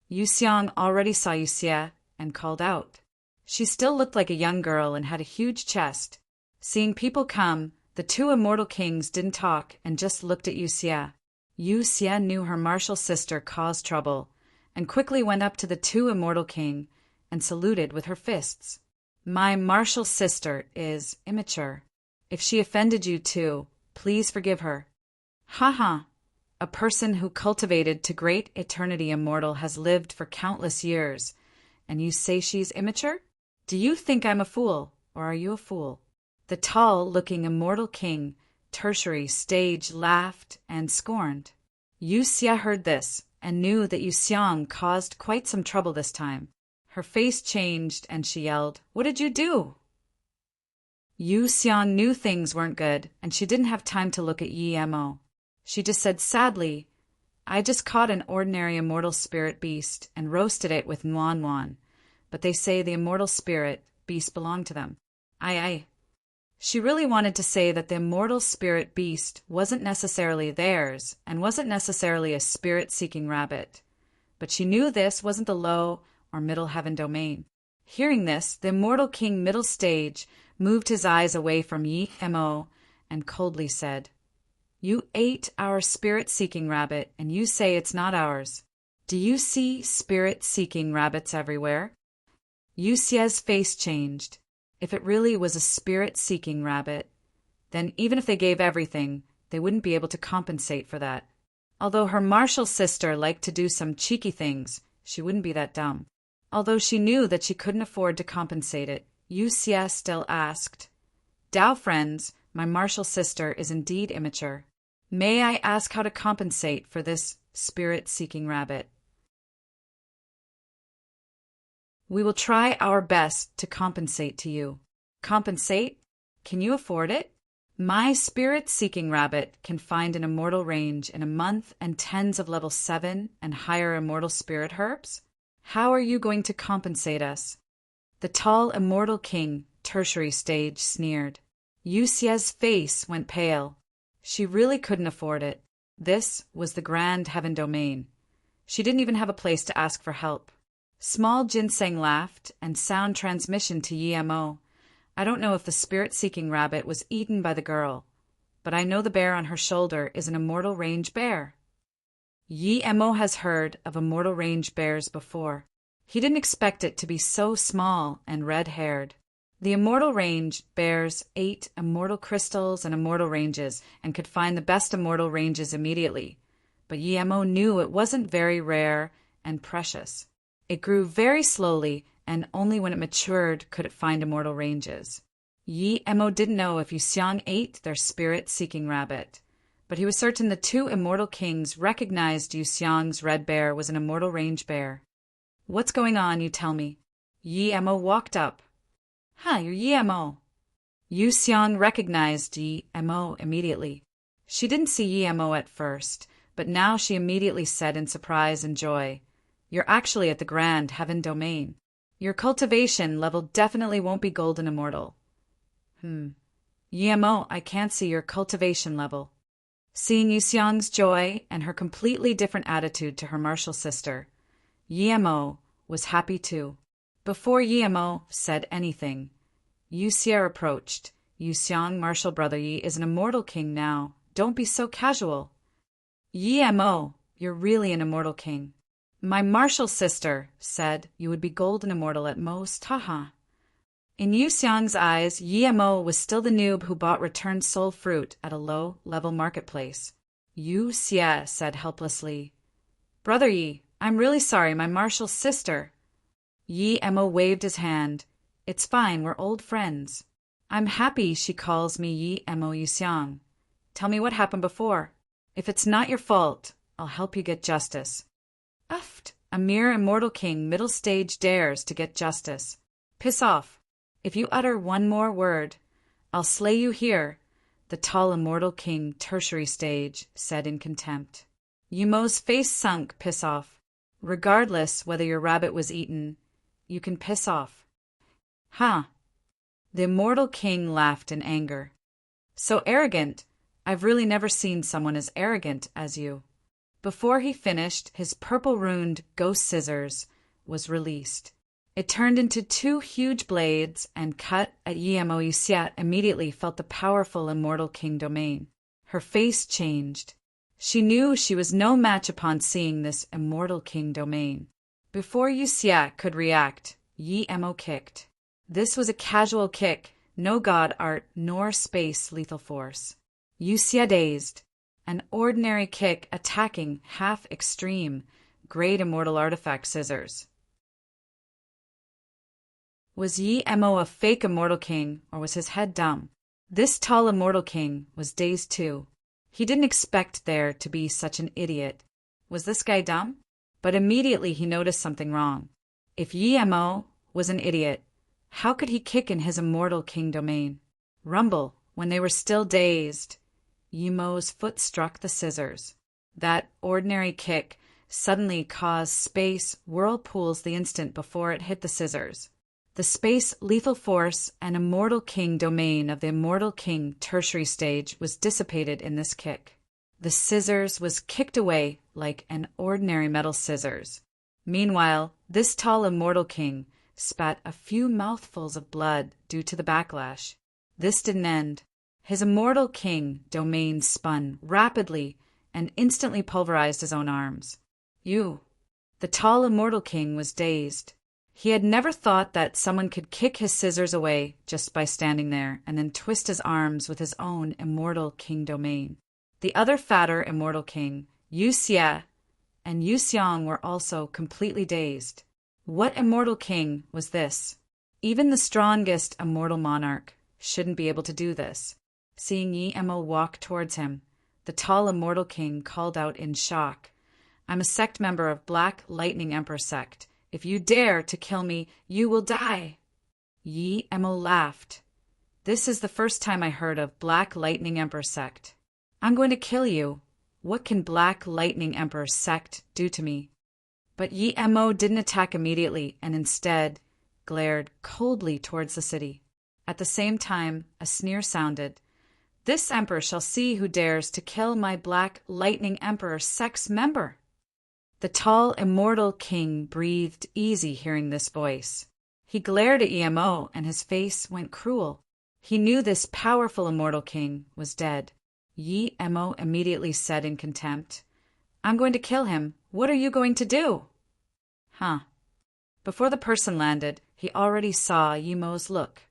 Yu Xiang already saw Yu Xia and called out. She still looked like a young girl and had a huge chest. Seeing people come, the two immortal kings didn't talk and just looked at Yu Xia. Yu Xia knew her martial sister caused trouble and quickly went up to the two immortal king and saluted with her fists. My martial sister is immature. If she offended you too, please forgive her. A person who cultivated to great eternity immortal has lived for countless years, and you say she's immature? Do you think I'm a fool, or are you a fool? The tall-looking immortal king, tertiary stage, laughed and scorned. Yu Xia heard this and knew that Yu Xiang caused quite some trouble this time. Her face changed and she yelled, What did you do? Yu Xiang knew things weren't good and she didn't have time to look at Yi Mo. She just said sadly, I just caught an ordinary immortal spirit beast and roasted it with nuan, but they say the immortal spirit beast belonged to them. Aye. She really wanted to say that the immortal spirit beast wasn't necessarily theirs and wasn't necessarily a spirit-seeking rabbit. But she knew this wasn't the low or middle heaven domain. Hearing this, the immortal king middle stage moved his eyes away from Yi Mo and coldly said, You ate our spirit-seeking rabbit and you say it's not ours. Do you see spirit-seeking rabbits everywhere? Yu Xia's face changed. If it really was a spirit-seeking rabbit, then even if they gave everything, they wouldn't be able to compensate for that. Although her martial sister liked to do some cheeky things, she wouldn't be that dumb. Although she knew that she couldn't afford to compensate it, Yu Xia still asked, Dao friends, my martial sister is indeed immature. May I ask how to compensate for this spirit-seeking rabbit? We will try our best to compensate to you. Compensate? Can you afford it? My spirit-seeking rabbit can find an immortal range in a month and tens of level 7 and higher immortal spirit herbs? How are you going to compensate us? The tall immortal king, tertiary stage, sneered. Yuxia's face went pale. She really couldn't afford it. This was the grand heaven domain. She didn't even have a place to ask for help. Small Ginseng laughed and sound transmission to Yemo. I don't know if the spirit-seeking rabbit was eaten by the girl, but I know the bear on her shoulder is an immortal range bear. Yemo has heard of immortal range bears before. He didn't expect it to be so small and red-haired. The immortal range bears ate immortal crystals and immortal ranges and could find the best immortal ranges immediately, but Yemo knew it wasn't very rare and precious. It grew very slowly, and only when it matured could it find immortal ranges. Yemo didn't know if Yuxiang ate their spirit-seeking rabbit, but he was certain the two immortal kings recognized Yuxiang's red bear was an immortal range bear. What's going on, you tell me? Yemo walked up. You're Yemo. Yuxiang recognized Yemo immediately. She didn't see Yemo at first, but now she immediately said in surprise and joy, You're actually at the Grand Heaven Domain. Your cultivation level definitely won't be golden immortal. Yemo, I can't see your cultivation level. Seeing Yuxiang's joy and her completely different attitude to her martial sister, Yemo was happy too. Before Yemo said anything, Yuxia approached. Yuxiang, martial brother Yi, is an immortal king now. Don't be so casual. Yemo, you're really an immortal king. My martial sister said you would be golden immortal at most, haha. In Yuxiang's eyes, Yemo was still the noob who bought returned soul fruit at a low-level marketplace. Yuxia said helplessly, Brother Yi, I'm really sorry, my martial sister. Yemo waved his hand. It's fine, we're old friends. I'm happy she calls me Yemo Yuxiang. Tell me what happened before. If it's not your fault, I'll help you get justice. A mere immortal king middle stage dares to get justice. Piss off. If you utter one more word, I'll slay you here, the tall immortal king tertiary stage said in contempt. Yemo's face sunk. Piss off. Regardless whether your rabbit was eaten, you can piss off. The immortal king laughed in anger. So arrogant. I've really never seen someone as arrogant as you. Before he finished, his purple-runed ghost scissors was released. It turned into two huge blades and cut at Yemo. Yuxia immediately felt the powerful immortal king domain. Her face changed. She knew she was no match upon seeing this immortal king domain. Before Yuxia could react, Yemo kicked. This was a casual kick, no god art nor space lethal force. Yuxia dazed. An ordinary kick attacking half-extreme, great immortal artifact scissors. Was Yemo a fake immortal king, or was his head dumb? This tall immortal king was dazed too. He didn't expect there to be such an idiot. Was this guy dumb? But immediately he noticed something wrong. If Yemo was an idiot, how could he kick in his immortal king domain? Rumble, when they were still dazed, Yemo's foot struck the scissors. That ordinary kick suddenly caused space whirlpools the instant before it hit the scissors. The space lethal force and immortal king domain of the immortal king tertiary stage was dissipated in this kick. The scissors was kicked away like an ordinary metal scissors. Meanwhile, this tall immortal king spat a few mouthfuls of blood due to the backlash. This didn't end. His immortal king domain spun rapidly and instantly pulverized his own arms. The tall immortal king was dazed. He had never thought that someone could kick his scissors away just by standing there and then twist his arms with his own immortal king domain. The other fatter immortal king, Yuxia, and Yuxiang were also completely dazed. What immortal king was this? Even the strongest immortal monarch shouldn't be able to do this. Seeing Yi-Mo walk towards him, the tall immortal king called out in shock, "I'm a sect member of Black Lightning Emperor sect. If you dare to kill me, you will die." Yi-Mo laughed. "This is the first time I heard of Black Lightning Emperor sect. I'm going to kill you. What can Black Lightning Emperor sect do to me?" But Yi-Mo didn't attack immediately and instead glared coldly towards the city. At the same time, a sneer sounded. "This emperor shall see who dares to kill my Black Lightning Emperor sect's member." The tall, immortal king breathed easy hearing this voice. He glared at Yi-Mo and his face went cruel. He knew this powerful immortal king was dead. Yi-Mo immediately said in contempt, "I'm going to kill him. What are you going to do?" Huh. Before the person landed, he already saw Yi-Mo's look.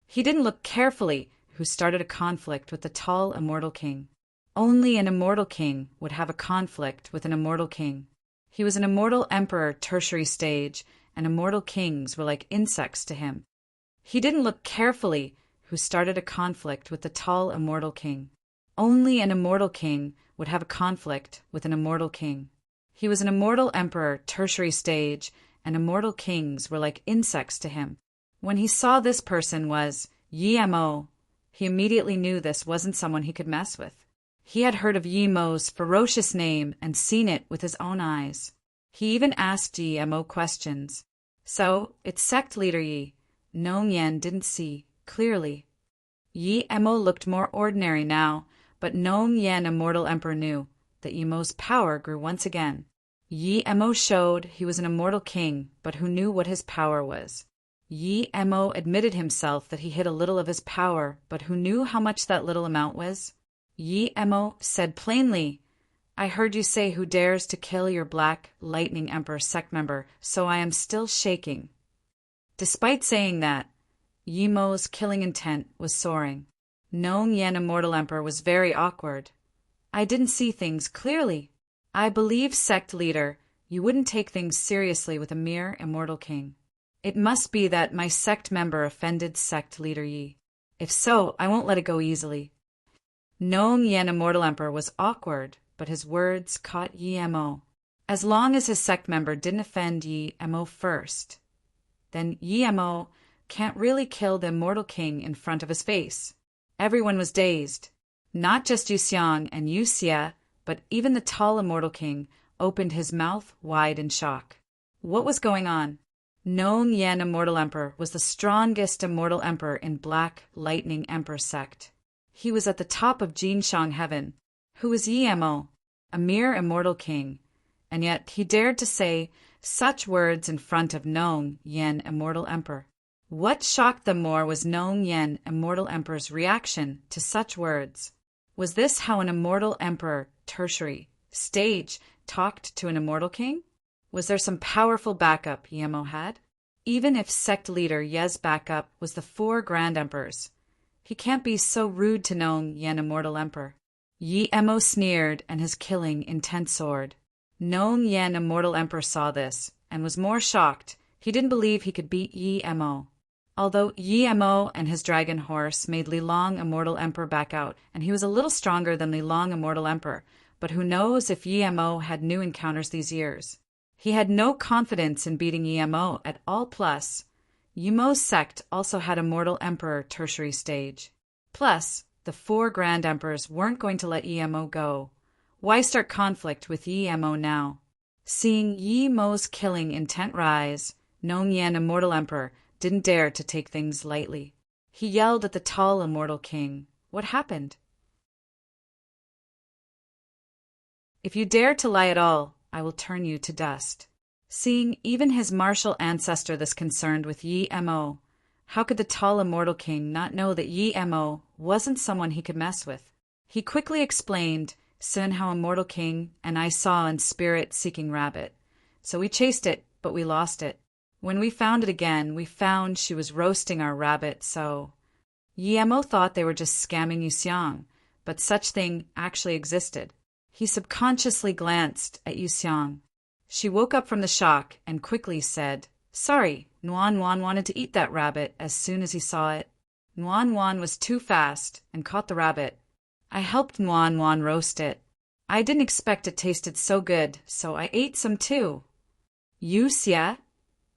He didn't look carefully who started a conflict with the tall immortal king. Only an immortal king would have a conflict with an immortal king. He was an immortal emperor tertiary stage, and immortal kings were like insects to him. He didn't look carefully who started a conflict with the tall immortal king. Only an immortal king would have a conflict with an immortal king. He was an immortal emperor tertiary stage, and immortal kings were like insects to him. When he saw this person was Yi-Mo, he immediately knew this wasn't someone he could mess with. He had heard of Yi-Mo's ferocious name and seen it with his own eyes. He even asked Yi-Mo questions. "So, it's sect leader Yi." Nong Yen didn't see clearly. Yi-Mo looked more ordinary now, but Nong Yen Immortal Emperor knew that Yi-Mo's power grew once again. Yi-Mo showed he was an immortal king, but who knew what his power was. Yi-Mo admitted himself that he hid a little of his power, but who knew how much that little amount was? Yi-Mo said plainly, "I heard you say who dares to kill your Black Lightning Emperor sect member, so I am still shaking." Despite saying that, Yi-Mo's killing intent was soaring. Nong Yen Immortal Emperor was very awkward. "I didn't see things clearly. I believe, sect leader, you wouldn't take things seriously with a mere immortal king. It must be that my sect member offended sect leader Yi. If so, I won't let it go easily." Nong Yen Immortal Emperor was awkward, but his words caught Yi-Mo. As long as his sect member didn't offend Yi-Mo first, then Yi-Mo can't really kill the immortal king in front of his face. Everyone was dazed. Not just Yu Xiang and Yu Xie, but even the tall immortal king opened his mouth wide in shock. What was going on? Nong Yen Immortal Emperor was the strongest immortal emperor in Black Lightning Emperor sect. He was at the top of Jinshang heaven. Who was Yi-Mo? A mere immortal king. And yet he dared to say such words in front of Nong Yen Immortal Emperor. What shocked them more was Nong Yen Immortal Emperor's reaction to such words. Was this how an immortal emperor, tertiary, stage, talked to an immortal king? Was there some powerful backup Yi-Mo had? Even if sect leader Ye's backup was the 4 Grand Emperors, he can't be so rude to Nong Yen Immortal Emperor. Yi-Mo sneered and his killing intent soared. Nong Yen Immortal Emperor saw this and was more shocked. He didn't believe he could beat Yi-Mo. Although Yi-Mo and his dragon horse made Lilong Immortal Emperor back out, and he was a little stronger than Lilong Immortal Emperor, but who knows if Yi-Mo had new encounters these years. He had no confidence in beating Yi-Mo at all. Plus, Yi-Mo's sect also had Immortal Emperor tertiary stage. Plus, the 4 Grand Emperors weren't going to let Yi-Mo go. Why start conflict with Yi-Mo now? Seeing Yi-Mo's killing intent rise, Nong Yen Immortal Emperor didn't dare to take things lightly. He yelled at the tall immortal king. What happened? "If you dare to lie at all, I will turn you to dust." Seeing even his martial ancestor this concerned with Yi-Mo, how could the tall immortal king not know that Yi-Mo wasn't someone he could mess with? He quickly explained, "Sin how immortal king and I saw in spirit seeking rabbit. So we chased it, but we lost it. When we found it again, we found she was roasting our rabbit, so..." Yi-Mo thought they were just scamming Yu Xiang, but such thing actually existed. He subconsciously glanced at Yu Xiang. She woke up from the shock and quickly said, Sorry, Nuan Wan wanted to eat that rabbit as soon as he saw it. Nuan Wan was too fast and caught the rabbit. I helped Nuan Wan roast it. I didn't expect it tasted so good, so I ate some too. Yu Xia,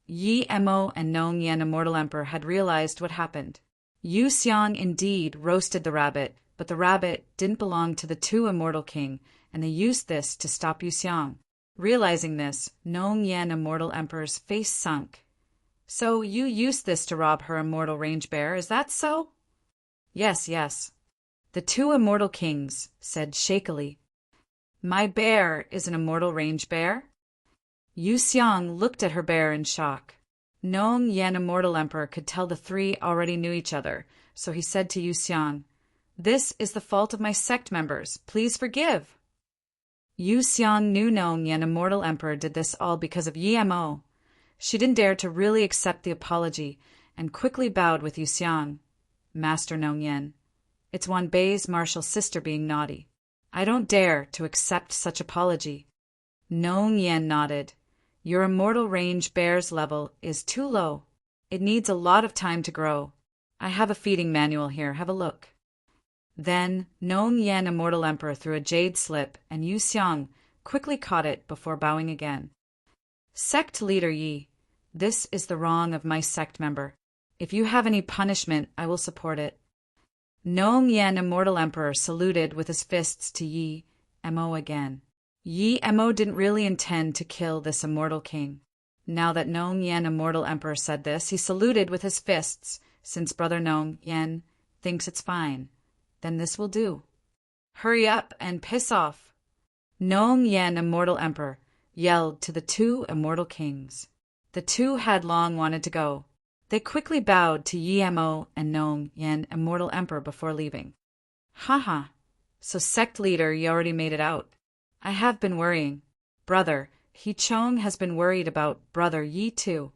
Yi Mo, and Nong Yen, Immortal Emperor, had realized what happened. Yu Xiang indeed roasted the rabbit, but the rabbit didn't belong to the two Immortal King, and they used this to stop Yu Xiang. Realizing this, Nong Yen, Immortal Emperor's face sunk. So you used this to rob her immortal range bear, is that so? Yes, yes. The two Immortal Kings said shakily. My bear is an immortal range bear? Yu Xiang looked at her bear in shock. Nong Yen, Immortal Emperor, could tell the three already knew each other, so he said to Yu Xiang, This is the fault of my sect members. Please forgive. Yu Xiang knew Nong Yen, Immortal Emperor, did this all because of Yi Mo. She didn't dare to really accept the apology and quickly bowed with Yu Xiang. Master Nong Yen, it's Wan Bei's martial sister being naughty. I don't dare to accept such apology. Nong Yen nodded. Your immortal range bear's level is too low. It needs a lot of time to grow. I have a feeding manual here. Have a look. Then Nong Yen, Immortal Emperor, threw a jade slip, and Yu Xiang quickly caught it before bowing again. Sect leader Yi, this is the wrong of my sect member. If you have any punishment, I will support it. Nong Yen, Immortal Emperor, saluted with his fists to Yi Mo again. Yi Mo didn't really intend to kill this Immortal King. Now that Nong Yen, Immortal Emperor, said this, he saluted with his fists, since Brother Nong Yen thinks it's fine. Then this will do. Hurry up and piss off. Nong Yen, Immortal Emperor, yelled to the two Immortal Kings. The two had long wanted to go. They quickly bowed to Yi Mo and Nong Yen, Immortal Emperor, before leaving. Ha. So sect leader, you already made it out. I have been worrying. Brother He Chong has been worried about Brother Yi too.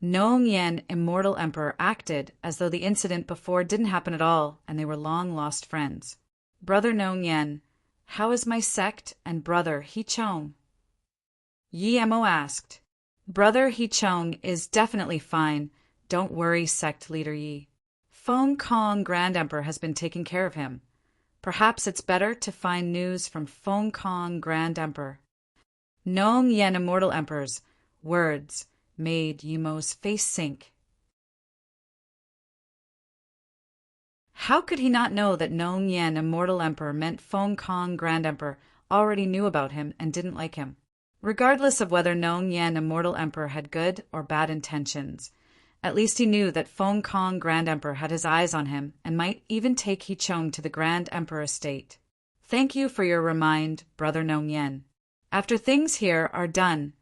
Nong Yen, Immortal Emperor, acted as though the incident before didn't happen at all and they were long-lost friends. Brother Nong Yen, how is my sect and Brother He Chong? Yi Mo asked. Brother He Chong is definitely fine. Don't worry, sect leader Yi. Feng Kong Grand Emperor has been taking care of him. Perhaps it's better to find news from Feng Kong Grand Emperor. Nong Yen, Immortal Emperor's words made Yi Mo's face sink. How could he not know that Nong Yen, Immortal Emperor, meant Feng Kong Grand Emperor already knew about him and didn't like him? Regardless of whether Nong Yen, Immortal Emperor, had good or bad intentions, at least he knew that Feng Kong Grand Emperor had his eyes on him and might even take He Chong to the Grand Emperor estate. Thank you for your remind, Brother Nong Yen. After things here are done,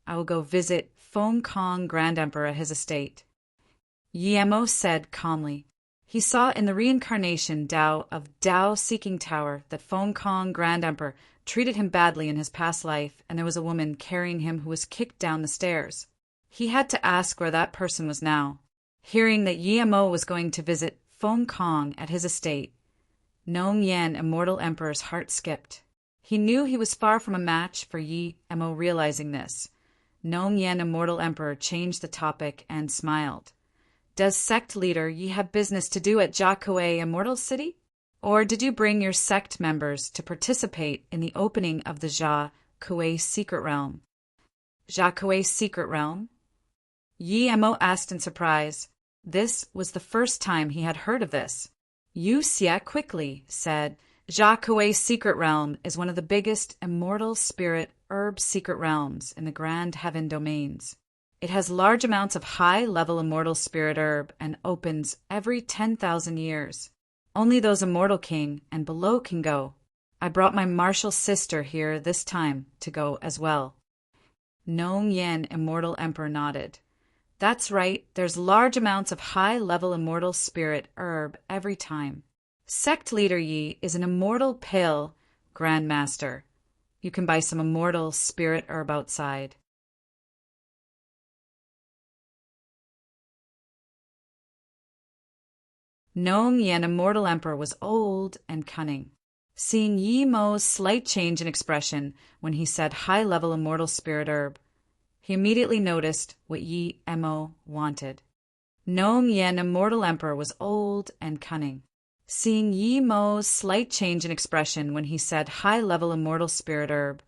I will go visit Feng Kong Grand Emperor at his estate. Yi Mo said calmly. He saw in the reincarnation Tao of Tao Seeking Tower that Feng Kong Grand Emperor treated him badly in his past life, and there was a woman carrying him who was kicked down the stairs. He had to ask where that person was now. Hearing that Yi Mo was going to visit Feng Kong at his estate, Nong Yen, Immortal Emperor's heart skipped. He knew he was far from a match for Yi Mo. Realizing this, Nong Yen, Immortal Emperor, changed the topic and smiled. Does sect leader Yi have business to do at Jia Kuei, Immortal City? Or did you bring your sect members to participate in the opening of the Jia Kuei Secret Realm? Jia Kuei Secret Realm? Yi Mo asked in surprise. This was the first time he had heard of this. Yu Xia quickly said, Jia Kuei Secret Realm is one of the biggest immortal spirit herb secret realms in the Grand Heaven domains. It has large amounts of high-level immortal spirit herb and opens every 10,000 years. Only those Immortal King and below can go. I brought my martial sister here this time to go as well. Nong Yen, Immortal Emperor, nodded. That's right, there's large amounts of high-level immortal spirit herb every time. Sect leader Yi is an immortal pale Grand Master. You can buy some immortal spirit herb outside. Nong Yen, Immortal Emperor, was old and cunning. Seeing Yi Mo's slight change in expression when he said high-level immortal spirit herb, He immediately noticed what Yi Mo wanted. Nong Yen, immortal emperor, was old and cunning. Seeing Yi Mo's slight change in expression when he said high-level immortal spirit herb,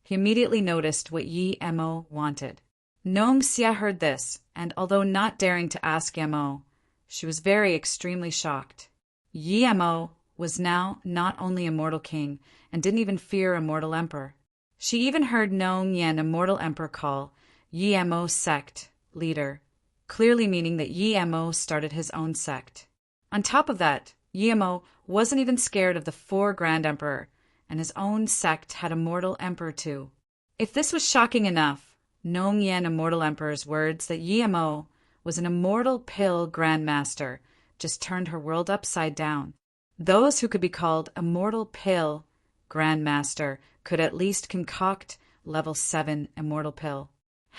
he immediately noticed what Yi Mo wanted. Nong Xia heard this, and although not daring to ask Mo, she was extremely shocked. Yi Mo was now not only immortal king, and didn't even fear immortal emperor. She even heard Nong Yen, immortal emperor, call Yi Mo sect leader, clearly meaning that Yi Mo started his own sect. On top of that, Yi Mo wasn't even scared of the 4 Grand Emperor, and his own sect had a mortal emperor too. If this was shocking enough, Nong Yen, immortal emperor's words that Yi Mo was an immortal pill Grand Master just turned her world upside down. Those who could be called immortal pill Grand Master could at least concoct level 7 immortal pill.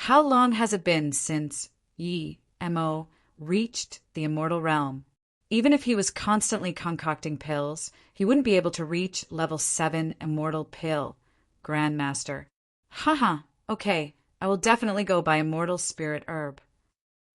How long has it been since Yi Mo reached the immortal realm? Even if he was constantly concocting pills, he wouldn't be able to reach level 7 immortal pill Grandmaster. Haha, okay, I will definitely go by immortal spirit herb.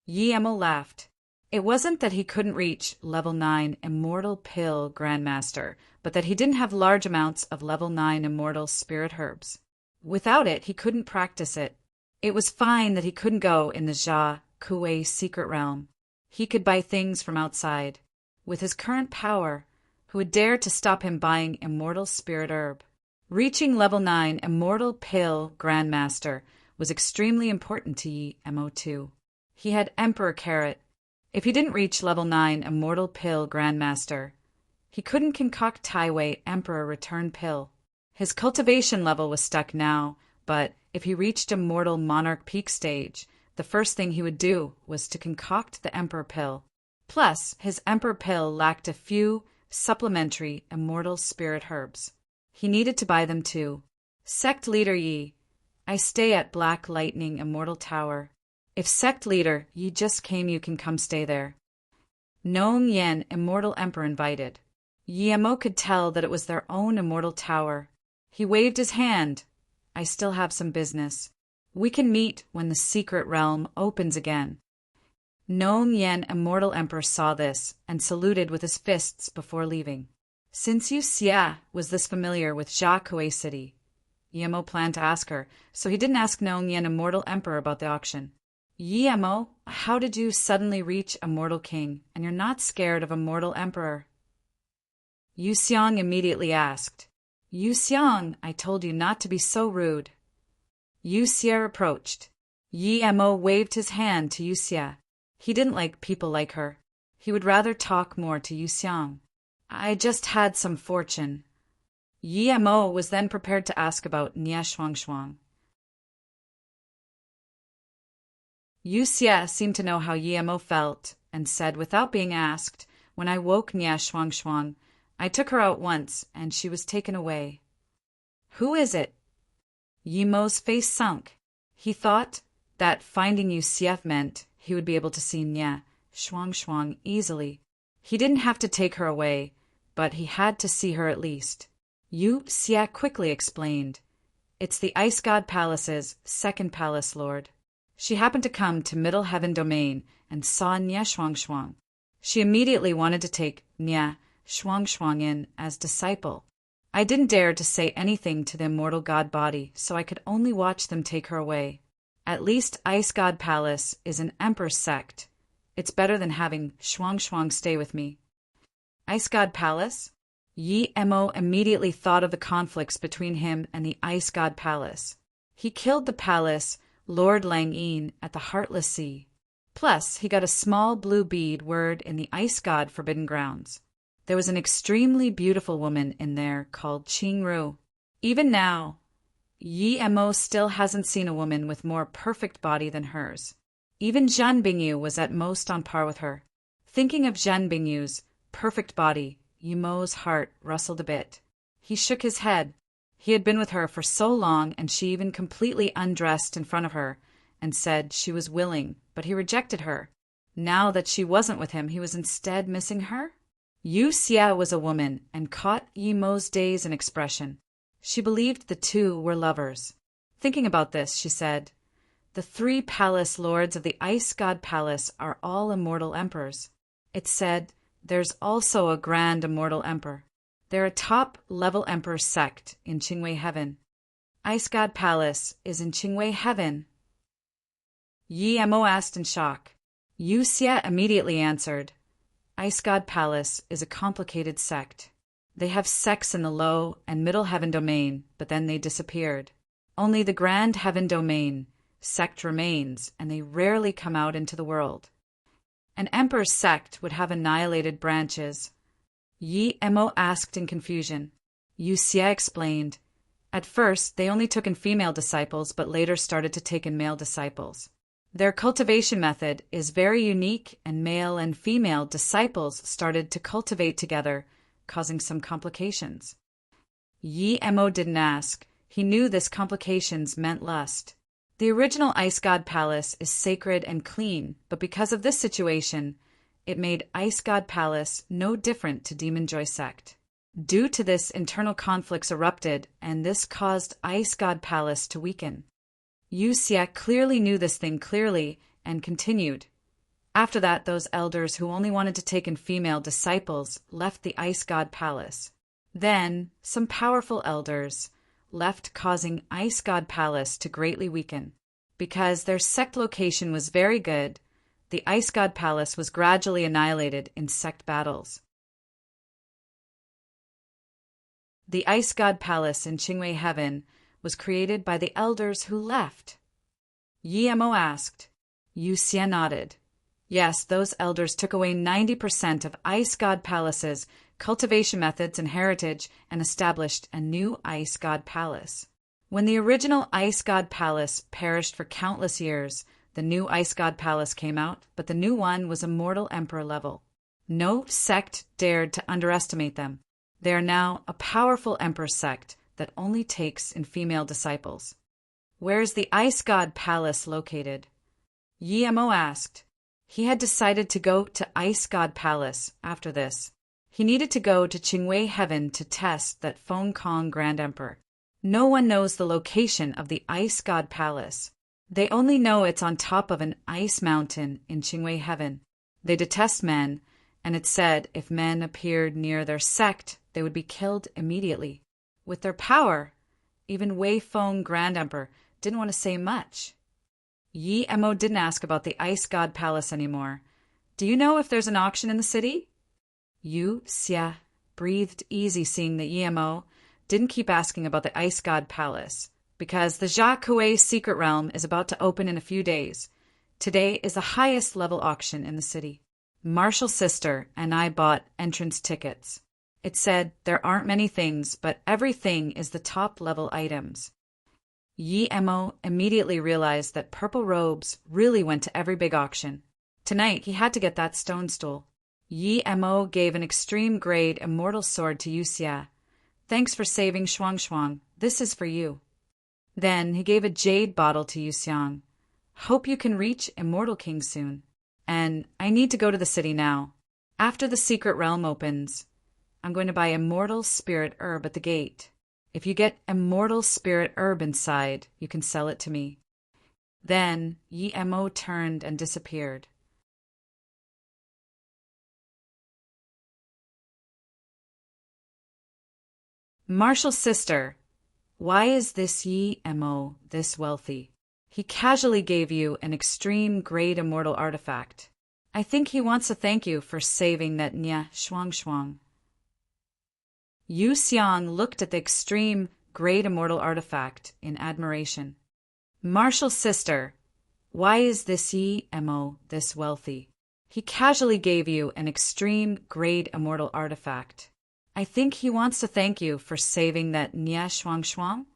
Yi Mo laughed. It wasn't that he couldn't reach level 9 immortal pill Grandmaster, but that he didn't have large amounts of level 9 immortal spirit herbs. Without it, he couldn't practice it. It was fine that he couldn't go in the Jia Kuei secret realm. He could buy things from outside. With his current power, who would dare to stop him buying immortal spirit herb? Reaching level 9 immortal pill Grandmaster was extremely important to Yi Mo too. He had Emperor Carrot. If he didn't reach level 9 immortal pill Grandmaster, he couldn't concoct Taiwei Emperor Return Pill. His cultivation level was stuck now, but if he reached immortal Monarch Peak stage, the first thing he would do was to concoct the Emperor Pill. Plus, his Emperor Pill lacked a few supplementary immortal spirit herbs. He needed to buy them too. Sect Leader Yi, I stay at Black Lightning Immortal Tower. If Sect Leader Yi just came, you can come stay there. Nong Yen, Immortal Emperor, invited. Yi Mo could tell that it was their own immortal tower. He waved his hand. I still have some business. We can meet when the secret realm opens again. Nong Yen, Immortal Emperor, saw this and saluted with his fists before leaving. Since Yu Xia was this familiar with Jia Kuei City, Yi Mo planned to ask her, so he didn't ask Nong Yen, Immortal Emperor, about the auction. Yi Mo, how did you suddenly reach Immortal King, and you're not scared of Immortal Emperor? Yu Xiang immediately asked. Yu Xiang, I told you not to be so rude. Yu Xia approached. Yi Mo waved his hand to Yu Xia. He didn't like people like her. He would rather talk more to Yu Xiang. I just had some fortune. Yi Mo was then prepared to ask about Nie Shuangshuang. Yu Xia seemed to know how Yi Mo felt and said without being asked, when I woke Nie Shuangshuang, I took her out once and she was taken away. Who is it? Yi Mo's face sunk. He thought that finding Yu Xia meant he would be able to see Nie Shuangshuang easily. He didn't have to take her away, but he had to see her at least. Yu Xia quickly explained. It's the Ice God Palace's second palace lord. She happened to come to Middle Heaven Domain and saw Nie Shuangshuang. She immediately wanted to take Nie Shuangshuang in as disciple. I didn't dare to say anything to the immortal god body, so I could only watch them take her away. At least Ice God Palace is an emperor's sect. It's better than having Shuangshuang stay with me. Ice God Palace? Yi Mo immediately thought of the conflicts between him and the Ice God Palace. He killed the palace Lord Lang Yin at the Heartless Sea. Plus, he got a small blue bead word in the Ice God Forbidden Grounds. There was an extremely beautiful woman in there called Qing Ru. Even now, Yi Mo still hasn't seen a woman with more perfect body than hers. Even Zhan Bingyu was at most on par with her. Thinking of Zhan Bingyu's perfect body, Yi Mo's heart rustled a bit. He shook his head. He had been with her for so long, and she even completely undressed in front of her and said she was willing, but he rejected her. Now that she wasn't with him, he was instead missing her? Yu Xia was a woman and caught Yi Mo's daze and expression. She believed the two were lovers. Thinking about this, she said, The 3 palace lords of the Ice God Palace are all immortal emperors. It said there's also a grand immortal emperor. They're a top-level emperor sect in Qingwei Heaven. Ice God Palace is in Qingwei Heaven. Yi Mo asked in shock. Yu Xie immediately answered, Ice God Palace is a complicated sect. They have sects in the low and middle heaven domain, but then they disappeared. Only the grand heaven domain sect remains, and they rarely come out into the world. An emperor's sect would have annihilated branches. Yi Mo asked in confusion. Yu Xie explained. At first, they only took in female disciples, but later started to take in male disciples. Their cultivation method is very unique, and male and female disciples started to cultivate together, causing some complications. Yi Mo didn't ask. He knew this complications meant lust. The original Ice God Palace is sacred and clean, but because of this situation, it made Ice God Palace no different to Demon Joy sect. Due to this, internal conflicts erupted, and this caused Ice God Palace to weaken. Yu Xie clearly knew this thing clearly and continued. After that, those elders who only wanted to take in female disciples left the Ice God Palace. Then, some powerful elders left, causing Ice God Palace to greatly weaken. Because their sect location was very good, the Ice God Palace was gradually annihilated in sect battles. The Ice God Palace in Qingwei Heaven was created by the elders who left. Yi Mo asked. Yu Xie nodded. Yes, those elders took away 90% of Ice God Palace's cultivation methods and heritage and established a new Ice God Palace. When the original Ice God Palace perished for countless years, the new Ice God Palace came out, but the new one was immortal emperor level. No sect dared to underestimate them. They are now a powerful emperor sect that only takes in female disciples. Where is the Ice God Palace located? Yi Mo asked. He had decided to go to Ice God Palace after this. He needed to go to Qingwei Heaven to test that Feng Kong Grand Emperor. No one knows the location of the Ice God Palace. They only know it's on top of an ice mountain in Qingwei Heaven. They detest men, and it said if men appeared near their sect, they would be killed immediately. With their power, even Wei Feng Grand Emperor didn't want to say much. Yi Mo didn't ask about the Ice God Palace anymore. Do you know if there's an auction in the city? Yu Xie breathed easy seeing that Yi Mo didn't keep asking about the Ice God Palace, because the Jacques Coué Secret Realm is about to open in a few days. Today is the highest level auction in the city. Marshall's sister and I bought entrance tickets. It said there aren't many things, but everything is the top-level items. Yi Mo immediately realized that purple robes really went to every big auction. Tonight, he had to get that stone stool. Yi Mo gave an extreme-grade immortal sword to Yu Xie. Thanks for saving Shuang Shuang. This is for you. Then he gave a jade bottle to Yu Xiang. Hope you can reach Immortal King soon. And I need to go to the city now. After the secret realm opens, I'm going to buy Immortal Spirit Herb at the gate. If you get Immortal Spirit Herb inside, you can sell it to me. Then Yi Mo turned and disappeared. Marshall's sister. Why is this Yi Mo this wealthy? He casually gave you an extreme grade immortal artifact. I think he wants to thank you for saving that Nya Shuang Shuang. Yu Xiang looked at the extreme grade immortal artifact in admiration. Marshall's sister. Why is this Yi Mo this wealthy? He casually gave you an extreme grade immortal artifact. I think he wants to thank you for saving that Nya Shuang Shuang.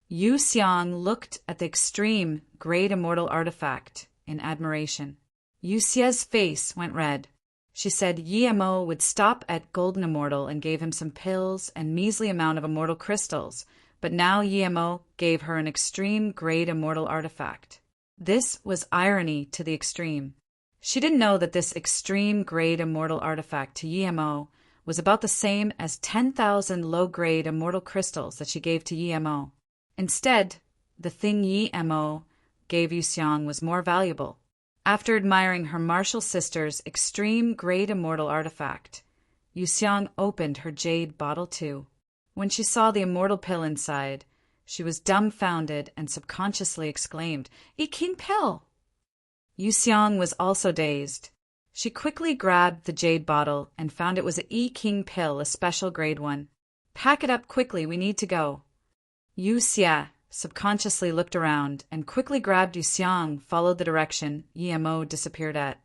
Yu Xiang looked at the extreme grade immortal artifact in admiration. Yu Xie's face went red. She said Yi Mo would stop at Golden Immortal and gave him some pills and measly amount of immortal crystals, but now Yi Mo gave her an extreme grade immortal artifact. This was irony to the extreme. She didn't know that this extreme grade immortal artifact to Yi Mo was about the same as 10,000 low-grade immortal crystals that she gave to Yi Mo. Instead, the thing Yi Mo gave Yuxiang was more valuable. After admiring her martial sister's extreme great immortal artifact, Yuxiang opened her jade bottle too. When she saw the immortal pill inside, she was dumbfounded and subconsciously exclaimed, "I King pill!" Yuxiang was also dazed. She quickly grabbed the jade bottle and found it was a I King pill, a special grade one. "Pack it up quickly, we need to go." Yu Xia subconsciously looked around and quickly grabbed Yuxiang, followed the direction Yi-Mo disappeared at.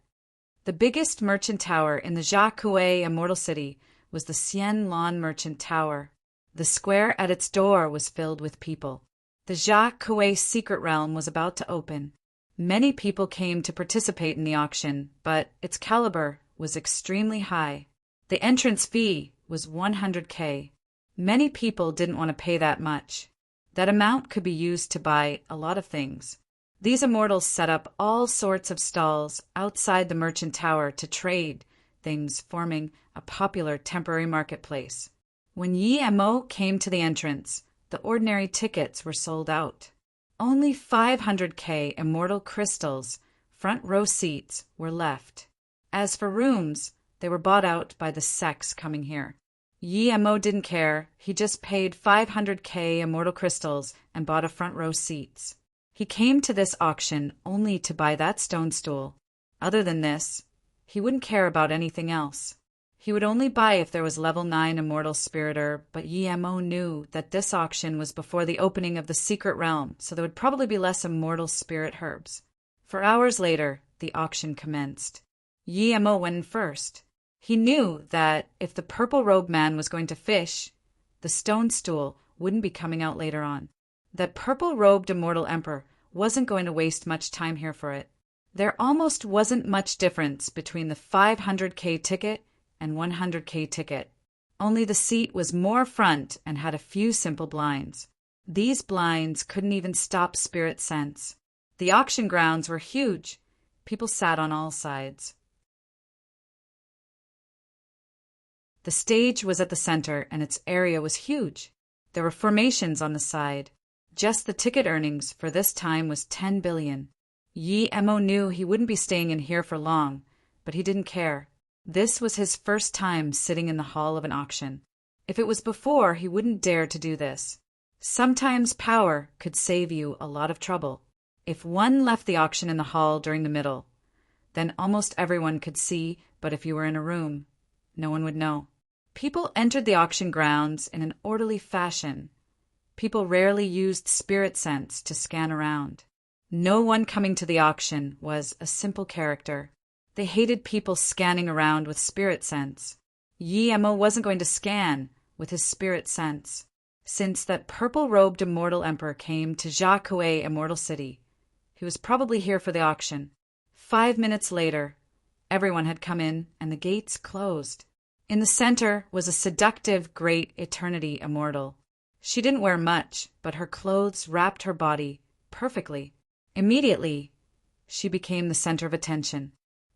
The biggest merchant tower in the Jia Kuei Immortal City was the Xian Lan Merchant Tower. The square at its door was filled with people. The Jia Kuei secret realm was about to open. Many people came to participate in the auction, but its caliber was extremely high. The entrance fee was 100K. Many people didn't want to pay that much. That amount could be used to buy a lot of things. These immortals set up all sorts of stalls outside the merchant tower to trade things, forming a popular temporary marketplace. When Yi-Mo came to the entrance, the ordinary tickets were sold out. Only 500K immortal crystals, front row seats, were left. As for rooms, they were bought out by the sects coming here. Yi-Mo didn't care. He just paid 500K immortal crystals and bought a front row seats. He came to this auction only to buy that stone stool. Other than this, he wouldn't care about anything else. He would only buy if there was level 9 immortal spiriter, but Yi-Mo knew that this auction was before the opening of the secret realm, so there would probably be less immortal spirit herbs. For hours later, the auction commenced. Yi-Mo went in first. He knew that if the purple-robed man was going to fish, the stone stool wouldn't be coming out later on. That purple-robed immortal emperor wasn't going to waste much time here for it. There almost wasn't much difference between the 500K ticket and 100K ticket. Only the seat was more front and had a few simple blinds. These blinds couldn't even stop spirit sense. The auction grounds were huge. People sat on all sides. The stage was at the center, and its area was huge. There were formations on the side. Just the ticket earnings for this time was 10 billion. Yi-Mo knew he wouldn't be staying in here for long, but he didn't care. This was his first time sitting in the hall of an auction. If it was before, he wouldn't dare to do this. Sometimes power could save you a lot of trouble. If one left the auction in the hall during the middle, then almost everyone could see, but if you were in a room, no one would know. People entered the auction grounds in an orderly fashion. People rarely used spirit sense to scan around. No one coming to the auction was a simple character. They hated people scanning around with spirit sense. Yi-Mo wasn't going to scan with his spirit sense. Since that purple-robed immortal emperor came to Jia Kuei Immortal City, he was probably here for the auction. 5 minutes later, everyone had come in and the gates closed. In the center was a seductive great eternity immortal. She didn't wear much, but her clothes wrapped her body perfectly. Immediately, she became the center of attention.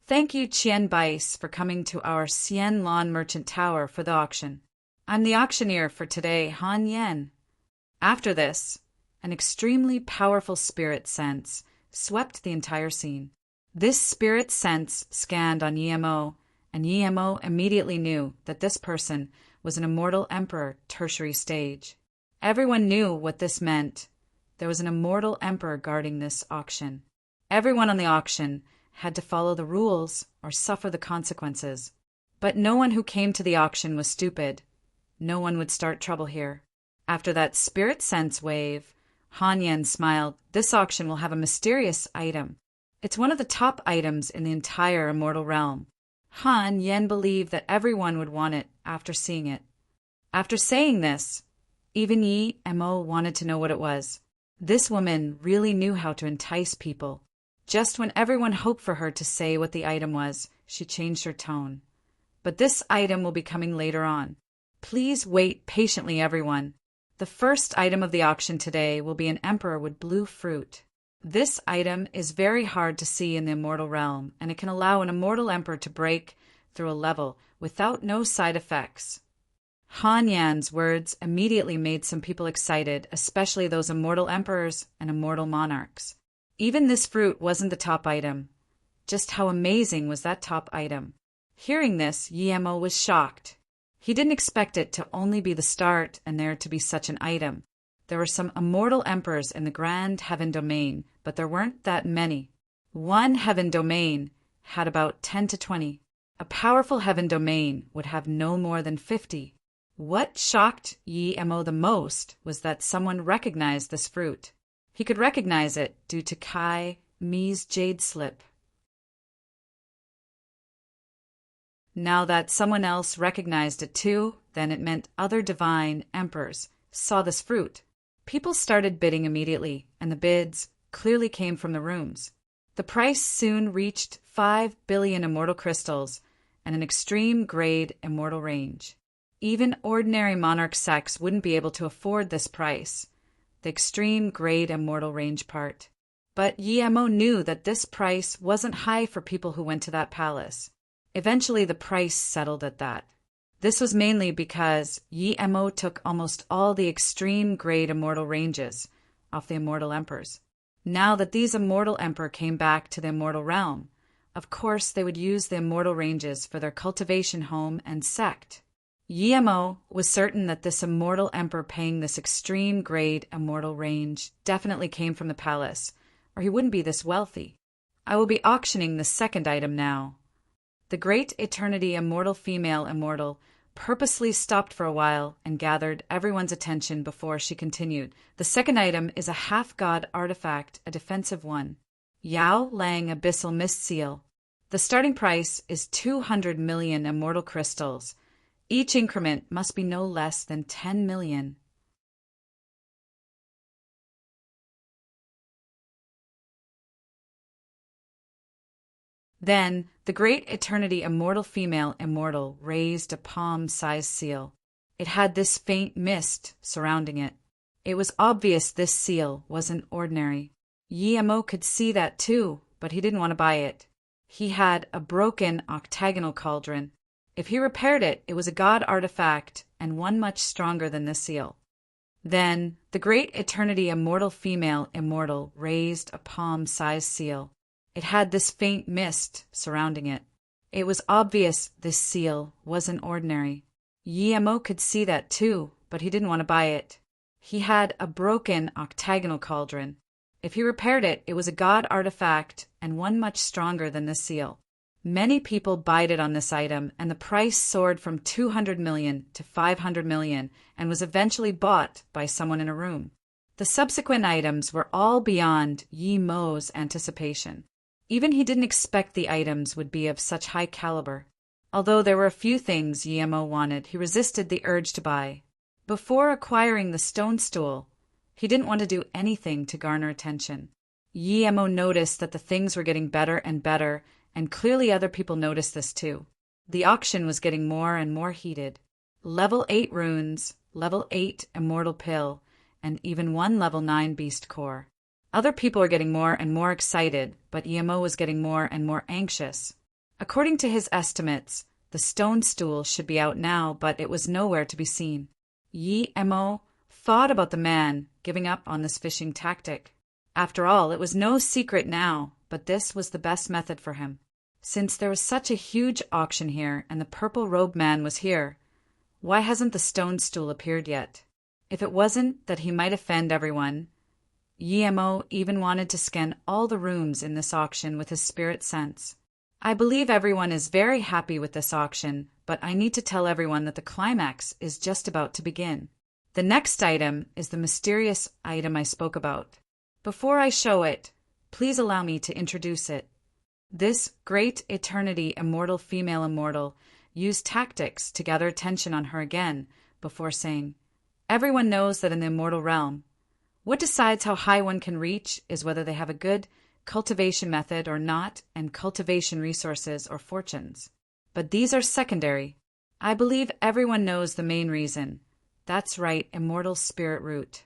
"Thank you, Qian Bais, for coming to our Xian Lan Merchant Tower for the auction. I'm the auctioneer for today, Han Yan." After this, an extremely powerful spirit sense swept the entire scene. This spirit sense scanned on Yi-Mo, and Yi-Mo immediately knew that this person was an immortal emperor tertiary stage. Everyone knew what this meant. There was an immortal emperor guarding this auction. Everyone on the auction had to follow the rules or suffer the consequences. But no one who came to the auction was stupid. No one would start trouble here. After that spirit sense wave, Han Yan smiled. This auction will have a mysterious item. It's one of the top items in the entire immortal realm. Han Yan believed that everyone would want it after seeing it. After saying this, even Yi-Mo wanted to know what it was. This woman really knew how to entice people. Just when everyone hoped for her to say what the item was, she changed her tone. But this item will be coming later on. Please wait patiently, everyone. The first item of the auction today will be an emperor with blue fruit. This item is very hard to see in the immortal realm, and it can allow an immortal emperor to break through a level without no side effects. Han Yan's words immediately made some people excited, especially those immortal emperors and immortal monarchs. Even this fruit wasn't the top item. Just how amazing was that top item? Hearing this, Yemo was shocked. He didn't expect it to only be the start and there to be such an item. There were some immortal emperors in the Grand Heaven Domain, but there weren't that many. One Heaven Domain had about 10 to 20. A powerful Heaven Domain would have no more than 50. What shocked Yemo the most was that someone recognized this fruit. He could recognize it due to Kai Mi's jade slip. Now that someone else recognized it too, then it meant other divine emperors saw this fruit. People started bidding immediately, and the bids clearly came from the rooms. The price soon reached 5 billion immortal crystals and an extreme grade immortal range. Even ordinary monarch sects wouldn't be able to afford this price, the extreme grade immortal range part. But Yemo knew that this price wasn't high for people who went to that palace. Eventually the price settled at that. This was mainly because Yemo took almost all the extreme grade immortal ranges off the immortal emperors. Now that these immortal emperor came back to the immortal realm, of course they would use the immortal ranges for their cultivation home and sect. Yemo was certain that this immortal emperor paying this extreme grade immortal range definitely came from the palace, or he wouldn't be this wealthy. I will be auctioning the second item now. The great eternity immortal female immortal purposely stopped for a while and gathered everyone's attention before she continued. The second item is a half-god artifact, a defensive one. Yao Lang Abyssal Mist Seal. The starting price is 200 million immortal crystals. Each increment must be no less than 10 million. Then, the great eternity immortal female immortal raised a palm-sized seal. It had this faint mist surrounding it. It was obvious this seal wasn't ordinary. Yemo could see that too, but he didn't want to buy it. He had a broken octagonal cauldron. If he repaired it, it was a god artifact and one much stronger than this seal. Then, the great eternity immortal female immortal raised a palm-sized seal. It had this faint mist surrounding it. It was obvious this seal wasn't ordinary. Yemo could see that too, but he didn't want to buy it. He had a broken octagonal cauldron. If he repaired it, it was a god artifact and one much stronger than this seal. Many people bidded on this item, and the price soared from 200 million to 500 million and was eventually bought by someone in a room. The subsequent items were all beyond Yemo's anticipation. Even he didn't expect the items would be of such high caliber. Although there were a few things Yemo wanted, he resisted the urge to buy. Before acquiring the stone stool, he didn't want to do anything to garner attention. Yemo noticed that the things were getting better and better, and clearly other people noticed this too. The auction was getting more and more heated. Level 8 runes, level 8 immortal pill, and even one level 9 beast core. Other people were getting more and more excited, but Yemo was getting more and more anxious. According to his estimates, the stone stool should be out now, but it was nowhere to be seen. Yemo thought about the man giving up on this fishing tactic. After all, it was no secret now, but this was the best method for him. Since there was such a huge auction here and the purple-robed man was here, why hasn't the stone stool appeared yet? If it wasn't that he might offend everyone, Yemo even wanted to scan all the rooms in this auction with his spirit sense. I believe everyone is very happy with this auction, but I need to tell everyone that the climax is just about to begin. The next item is the mysterious item I spoke about. Before I show it, please allow me to introduce it. This great eternity immortal female immortal used tactics to gather attention on her again before saying, "Everyone knows that in the immortal realm, what decides how high one can reach is whether they have a good cultivation method or not, and cultivation resources or fortunes. But these are secondary. I believe everyone knows the main reason. That's right, immortal spirit root.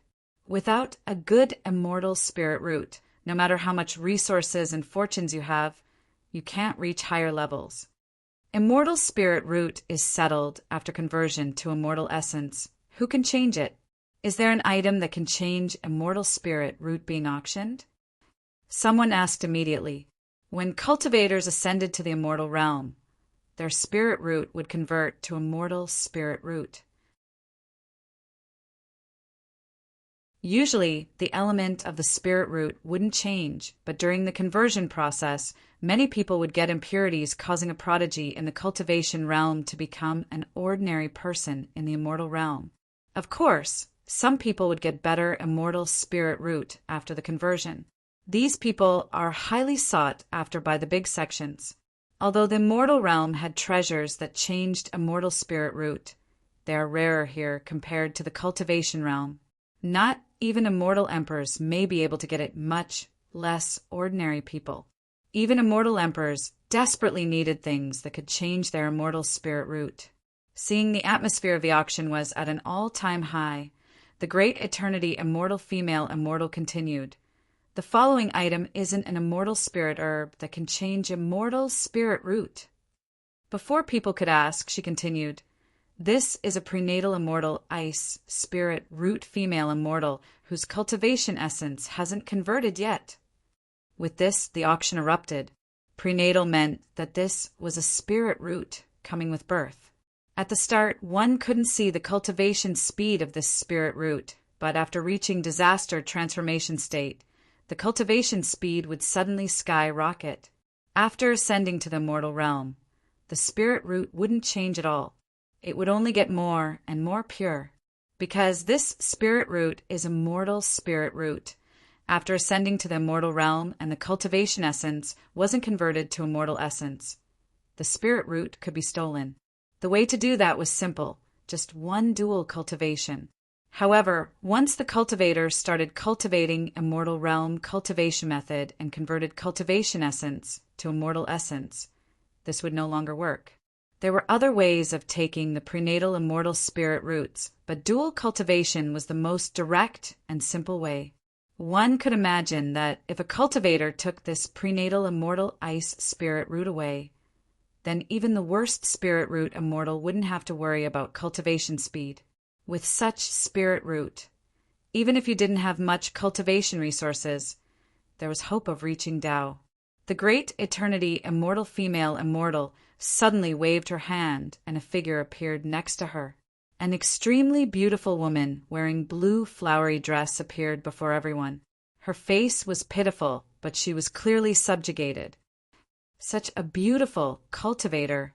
Without a good immortal spirit root, no matter how much resources and fortunes you have, you can't reach higher levels. Immortal spirit root is settled after conversion to immortal essence. Who can change it? Is there an item that can change immortal spirit root being auctioned? Someone asked immediately, when cultivators ascended to the immortal realm, their spirit root would convert to immortal spirit root. Usually, the element of the spirit root wouldn't change, but during the conversion process, many people would get impurities, causing a prodigy in the cultivation realm to become an ordinary person in the immortal realm. Of course, some people would get better immortal spirit root after the conversion. These people are highly sought after by the big sections. Although the immortal realm had treasures that changed immortal spirit root, they are rarer here compared to the cultivation realm. Not even immortal emperors may be able to get it, much less ordinary people. Even immortal emperors desperately needed things that could change their immortal spirit root. Seeing the atmosphere of the auction was at an all-time high, the great eternity immortal female immortal continued. The following item isn't an immortal spirit herb that can change immortal spirit root. Before people could ask, she continued, this is a prenatal immortal ice spirit root female immortal whose cultivation essence hasn't converted yet. With this, the auction erupted. Prenatal meant that this was a spirit root coming with birth. At the start, one couldn't see the cultivation speed of this spirit root, but after reaching disaster transformation state, the cultivation speed would suddenly skyrocket. After ascending to the immortal realm, the spirit root wouldn't change at all. It would only get more and more pure, because this spirit root is immortal spirit root. After ascending to the immortal realm and the cultivation essence wasn't converted to immortal essence, the spirit root could be stolen. The way to do that was simple, just one dual cultivation. However, once the cultivators started cultivating immortal realm cultivation method and converted cultivation essence to immortal essence, this would no longer work. There were other ways of taking the prenatal immortal spirit roots, but dual cultivation was the most direct and simple way. One could imagine that if a cultivator took this prenatal immortal ice spirit root away, then even the worst spirit root immortal wouldn't have to worry about cultivation speed. With such spirit root, even if you didn't have much cultivation resources, there was hope of reaching Tao. The great eternity immortal female immortal suddenly waved her hand and a figure appeared next to her. An extremely beautiful woman wearing blue flowery dress appeared before everyone. Her face was pitiful, but she was clearly subjugated. Such a beautiful cultivator!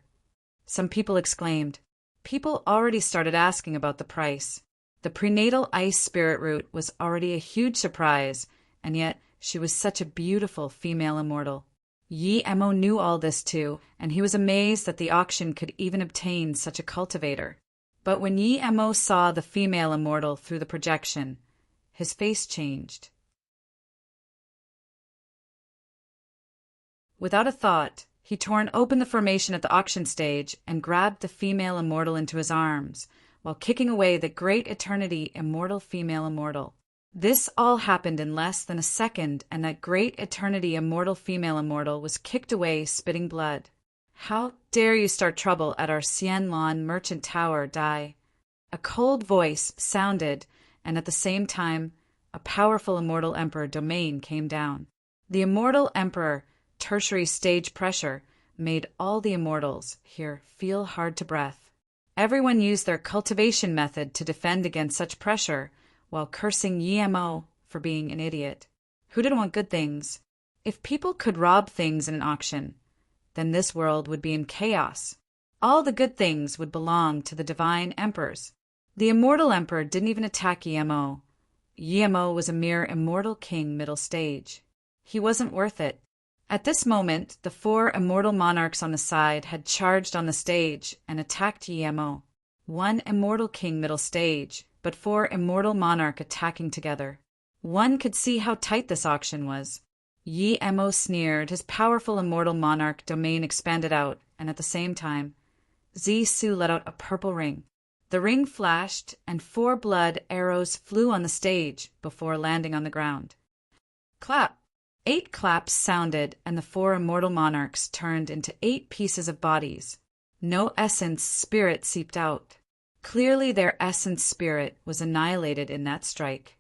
Some people exclaimed. People already started asking about the price. The prenatal ice spirit root was already a huge surprise, and yet she was such a beautiful female immortal. Yi Mo knew all this too, and he was amazed that the auction could even obtain such a cultivator. But when Yi Mo saw the female immortal through the projection, his face changed. Without a thought, he torn open the formation at the auction stage and grabbed the female immortal into his arms, while kicking away the great eternity immortal female immortal. This all happened in less than a second, and that great eternity immortal female immortal was kicked away, spitting blood. How dare you start trouble at our Xianlan merchant tower, Dai? A cold voice sounded, and at the same time, a powerful immortal emperor domain came down. The immortal emperor, tertiary stage pressure, made all the immortals here feel hard to breath. Everyone used their cultivation method to defend against such pressure, while cursing Yi Mo for being an idiot. Who didn't want good things? If people could rob things in an auction, then this world would be in chaos. All the good things would belong to the divine emperors. The immortal emperor didn't even attack Yi Mo. Yi Mo was a mere immortal king middle stage. He wasn't worth it. At this moment, the 4 immortal monarchs on the side had charged on the stage and attacked Yi Mo. 1 immortal king middle stage, but 4 immortal monarch attacking together. One could see how tight this auction was. Yi Mo sneered, his powerful immortal monarch domain expanded out, and at the same time, Zisu let out a purple ring. The ring flashed, and 4 blood arrows flew on the stage before landing on the ground. Clap! 8 claps sounded, and the 4 immortal monarchs turned into 8 pieces of bodies. No essence spirit seeped out. Clearly their essence spirit was annihilated in that strike.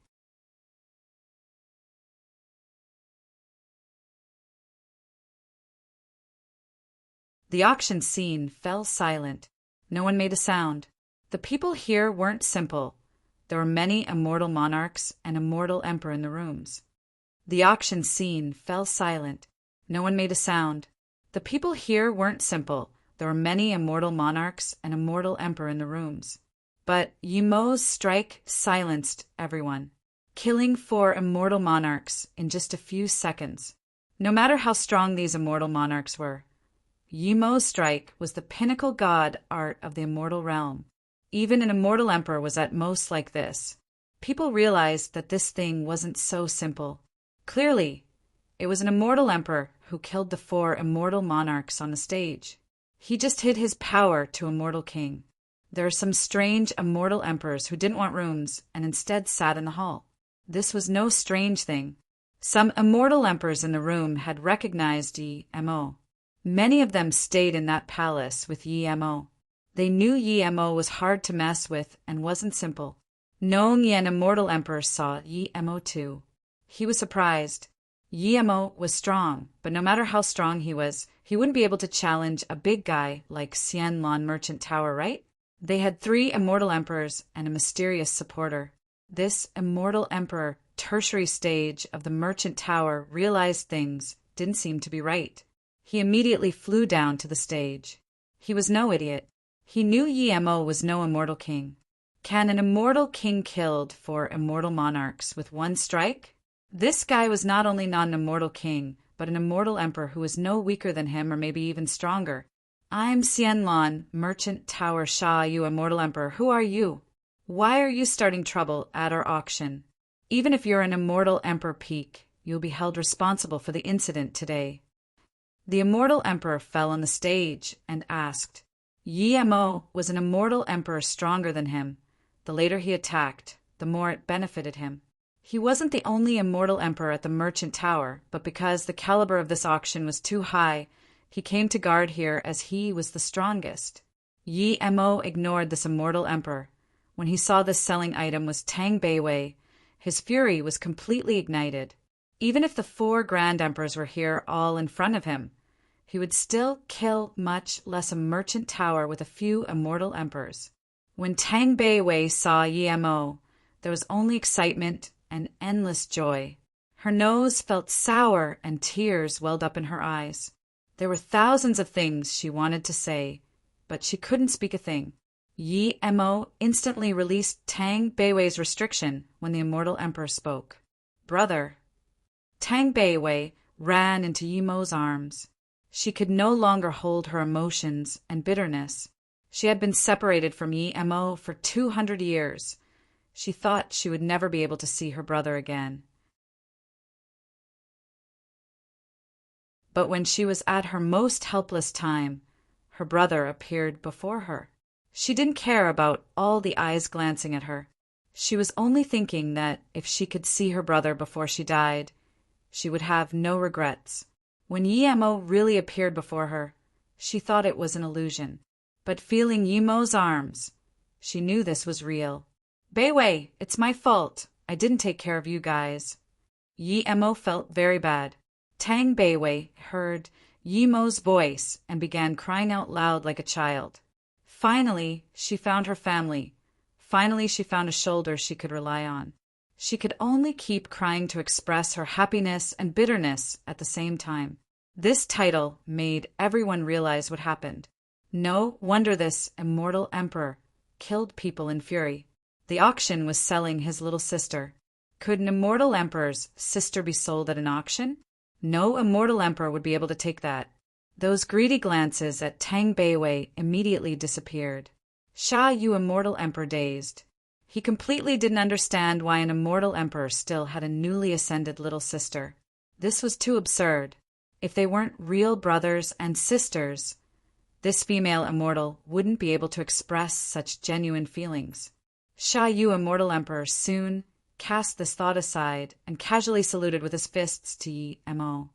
The auction scene fell silent. No one made a sound. The people here weren't simple. There were many immortal monarchs and immortal emperor in the rooms. The auction scene fell silent. No one made a sound. The people here weren't simple. There were many immortal monarchs and immortal emperor in the rooms. But Yimo's strike silenced everyone, killing 4 immortal monarchs in just a few seconds. No matter how strong these immortal monarchs were, Yimo's strike was the pinnacle god art of the immortal realm. Even an immortal emperor was at most like this. People realized that this thing wasn't so simple. Clearly, it was an immortal emperor who killed the 4 immortal monarchs on the stage. He just hid his power to a mortal king. There are some strange immortal emperors who didn't want rooms and instead sat in the hall. This was no strange thing. Some immortal emperors in the room had recognized Yi-Mo. Many of them stayed in that palace with Yi-Mo. They knew Yi-Mo was hard to mess with and wasn't simple. Nong Yen immortal emperor saw Yi-Mo too. He was surprised. Yi-Mo was strong, but no matter how strong he was, he wouldn't be able to challenge a big guy like Xianlan Merchant Tower, right? They had 3 immortal emperors and a mysterious supporter. This immortal emperor, tertiary stage of the Merchant Tower, realized things didn't seem to be right. He immediately flew down to the stage. He was no idiot. He knew Yi-Mo was no immortal king. Can an immortal king killed 4 immortal monarchs with one strike? This guy was not only not an immortal king, but an immortal emperor who was no weaker than him or maybe even stronger. I'm Xianlan, Merchant Tower Sha, you immortal emperor. Who are you? Why are you starting trouble at our auction? Even if you're an immortal emperor peak, you'll be held responsible for the incident today. The immortal emperor fell on the stage and asked. Yi-Mo was an immortal emperor stronger than him. The later he attacked, the more it benefited him. He wasn't the only immortal emperor at the Merchant Tower, but because the caliber of this auction was too high, he came to guard here as he was the strongest. Yi-Mo ignored this immortal emperor. When he saw this selling item was Tang Beiwei, his fury was completely ignited. Even if the 4 grand emperors were here all in front of him, he would still kill much less a Merchant Tower with a few immortal emperors. When Tang Beiwei saw Yi-Mo, there was only excitement and endless joy. Her nose felt sour and tears welled up in her eyes. There were thousands of things she wanted to say, but she couldn't speak a thing. Yi-Mo instantly released Tang Beiwei's restriction when the immortal emperor spoke. Brother. Tang Beiwei ran into Yi-Mo's arms. She could no longer hold her emotions and bitterness. She had been separated from Yi-Mo for 200 years. She thought she would never be able to see her brother again. But when she was at her most helpless time, her brother appeared before her. She didn't care about all the eyes glancing at her. She was only thinking that if she could see her brother before she died, she would have no regrets. When Yi-Mo really appeared before her, she thought it was an illusion. But feeling Yi-Mo's arms, she knew this was real. Beiwei, it's my fault. I didn't take care of you guys. Yi-Mo felt very bad. Tang Beiwei heard Yi-Mo's voice and began crying out loud like a child. Finally, she found her family. Finally, she found a shoulder she could rely on. She could only keep crying to express her happiness and bitterness at the same time. This title made everyone realize what happened. No wonder this immortal emperor killed people in fury. The auction was selling his little sister. Could an immortal emperor's sister be sold at an auction? No immortal emperor would be able to take that. Those greedy glances at Tang Beiwei immediately disappeared. Sha Yu immortal emperor dazed. He completely didn't understand why an immortal emperor still had a newly ascended little sister. This was too absurd. If they weren't real brothers and sisters, this female immortal wouldn't be able to express such genuine feelings. Sha Yu immortal emperor soon cast this thought aside and casually saluted with his fists to Yi-Mo.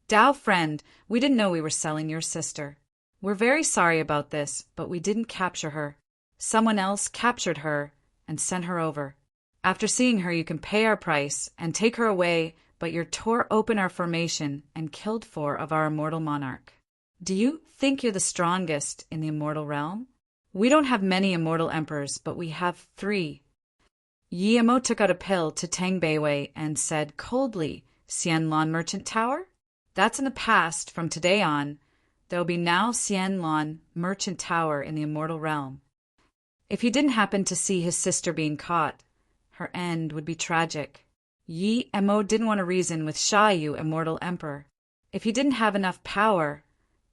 Dao friend, we didn't know we were selling your sister. We're very sorry about this, but we didn't capture her. Someone else captured her and sent her over. After seeing her, you can pay our price and take her away, but you tore open our formation and killed 4 of our immortal monarch. Do you think you're the strongest in the immortal realm? We don't have many immortal emperors, but we have 3. Yemo took out a pill to Tang Beiwei and said coldly, Xianlon Merchant Tower? That's in the past. From today on, there will be now Xianlon Merchant Tower in the immortal realm. If he didn't happen to see his sister being caught, her end would be tragic. Yi Emo didn't want to reason with Sha Yu, Immortal Emperor. If he didn't have enough power,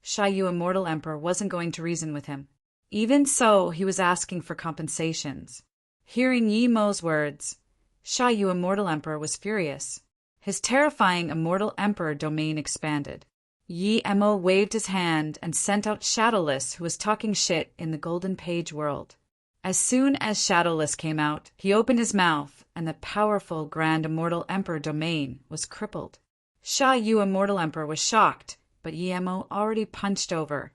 Sha Yu, Immortal Emperor, wasn't going to reason with him. Even so, he was asking for compensations. Hearing Yi Mo's words, Sha Yu, Immortal Emperor, was furious. His terrifying Immortal Emperor domain expanded. Yi Emo waved his hand and sent out Shadowless, who was talking shit in the Golden Page world. As soon as Shadowless came out, he opened his mouth, and the powerful Grand Immortal Emperor domain was crippled. Sha Yu, Immortal Emperor, was shocked, but Yi Emo already punched over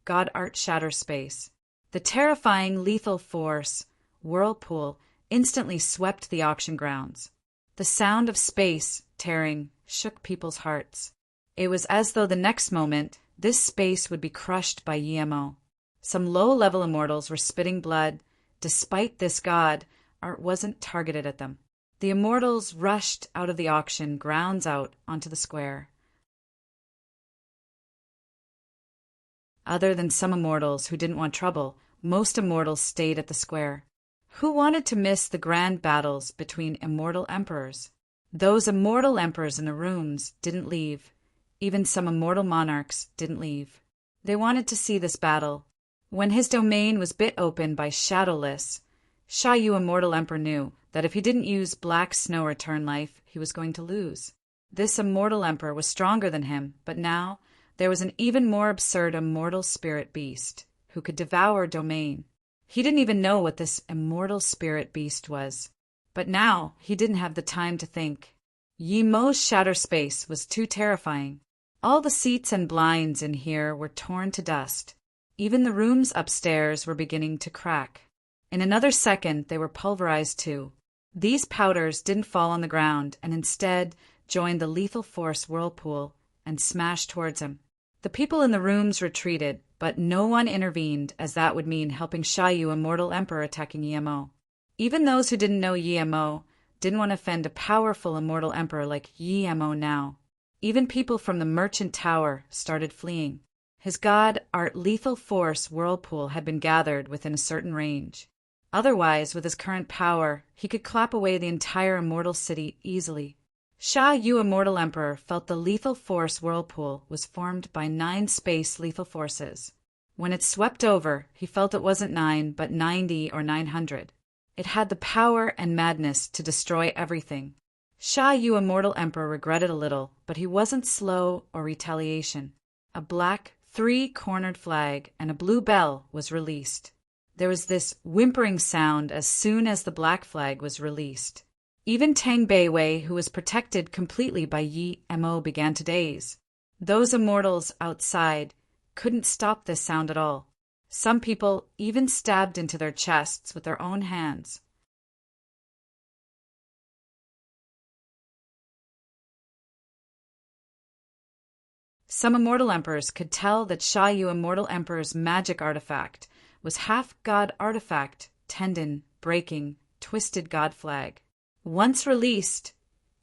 God Art Shatter Space. The terrifying lethal force, Whirlpool, instantly swept the auction grounds. The sound of space tearing shook people's hearts. It was as though the next moment, this space would be crushed by Yi Emo. Some low-level immortals were spitting blood. Despite this, God Art wasn't targeted at them. The immortals rushed out of the auction grounds out onto the square. Other than some immortals who didn't want trouble, most immortals stayed at the square. Who wanted to miss the grand battles between immortal emperors? Those immortal emperors in the rooms didn't leave. Even some immortal monarchs didn't leave. They wanted to see this battle. When his domain was bit open by Shadowless, Sha Yu, Immortal Emperor, knew that if he didn't use Black Snow Return Life, he was going to lose. This Immortal Emperor was stronger than him, but now there was an even more absurd immortal spirit beast who could devour domain. He didn't even know what this immortal spirit beast was. But now he didn't have the time to think. Yi Mo's shatter space was too terrifying. All the seats and blinds in here were torn to dust. Even the rooms upstairs were beginning to crack. In another second, they were pulverized too. These powders didn't fall on the ground and instead joined the lethal force Whirlpool and smashed towards him. The people in the rooms retreated, but no one intervened, as that would mean helping Sha Yu, Immortal Emperor, attacking Yi Emo. Even those who didn't know Yi Emo didn't want to offend a powerful Immortal Emperor like Yi Emo now. Even people from the Merchant Tower started fleeing. His God Art lethal force Whirlpool had been gathered within a certain range. Otherwise, with his current power, he could clap away the entire immortal city easily. Sha Yu, Immortal Emperor, felt the lethal force Whirlpool was formed by 9 space lethal forces. When it swept over, he felt it wasn't 9, but 90 or 900. It had the power and madness to destroy everything. Sha Yu, Immortal Emperor, regretted a little, but he wasn't slow or retaliation. A black 3-cornered flag and a blue bell was released. There was this whimpering sound as soon as the black flag was released. Even Tang Beiwei, who was protected completely by Yi Emo, began to daze. Those immortals outside couldn't stop this sound at all. Some people even stabbed into their chests with their own hands. Some immortal emperors could tell that Sha Yu, Immortal Emperor's magic artifact was half-god artifact, tendon, breaking, twisted god flag. Once released,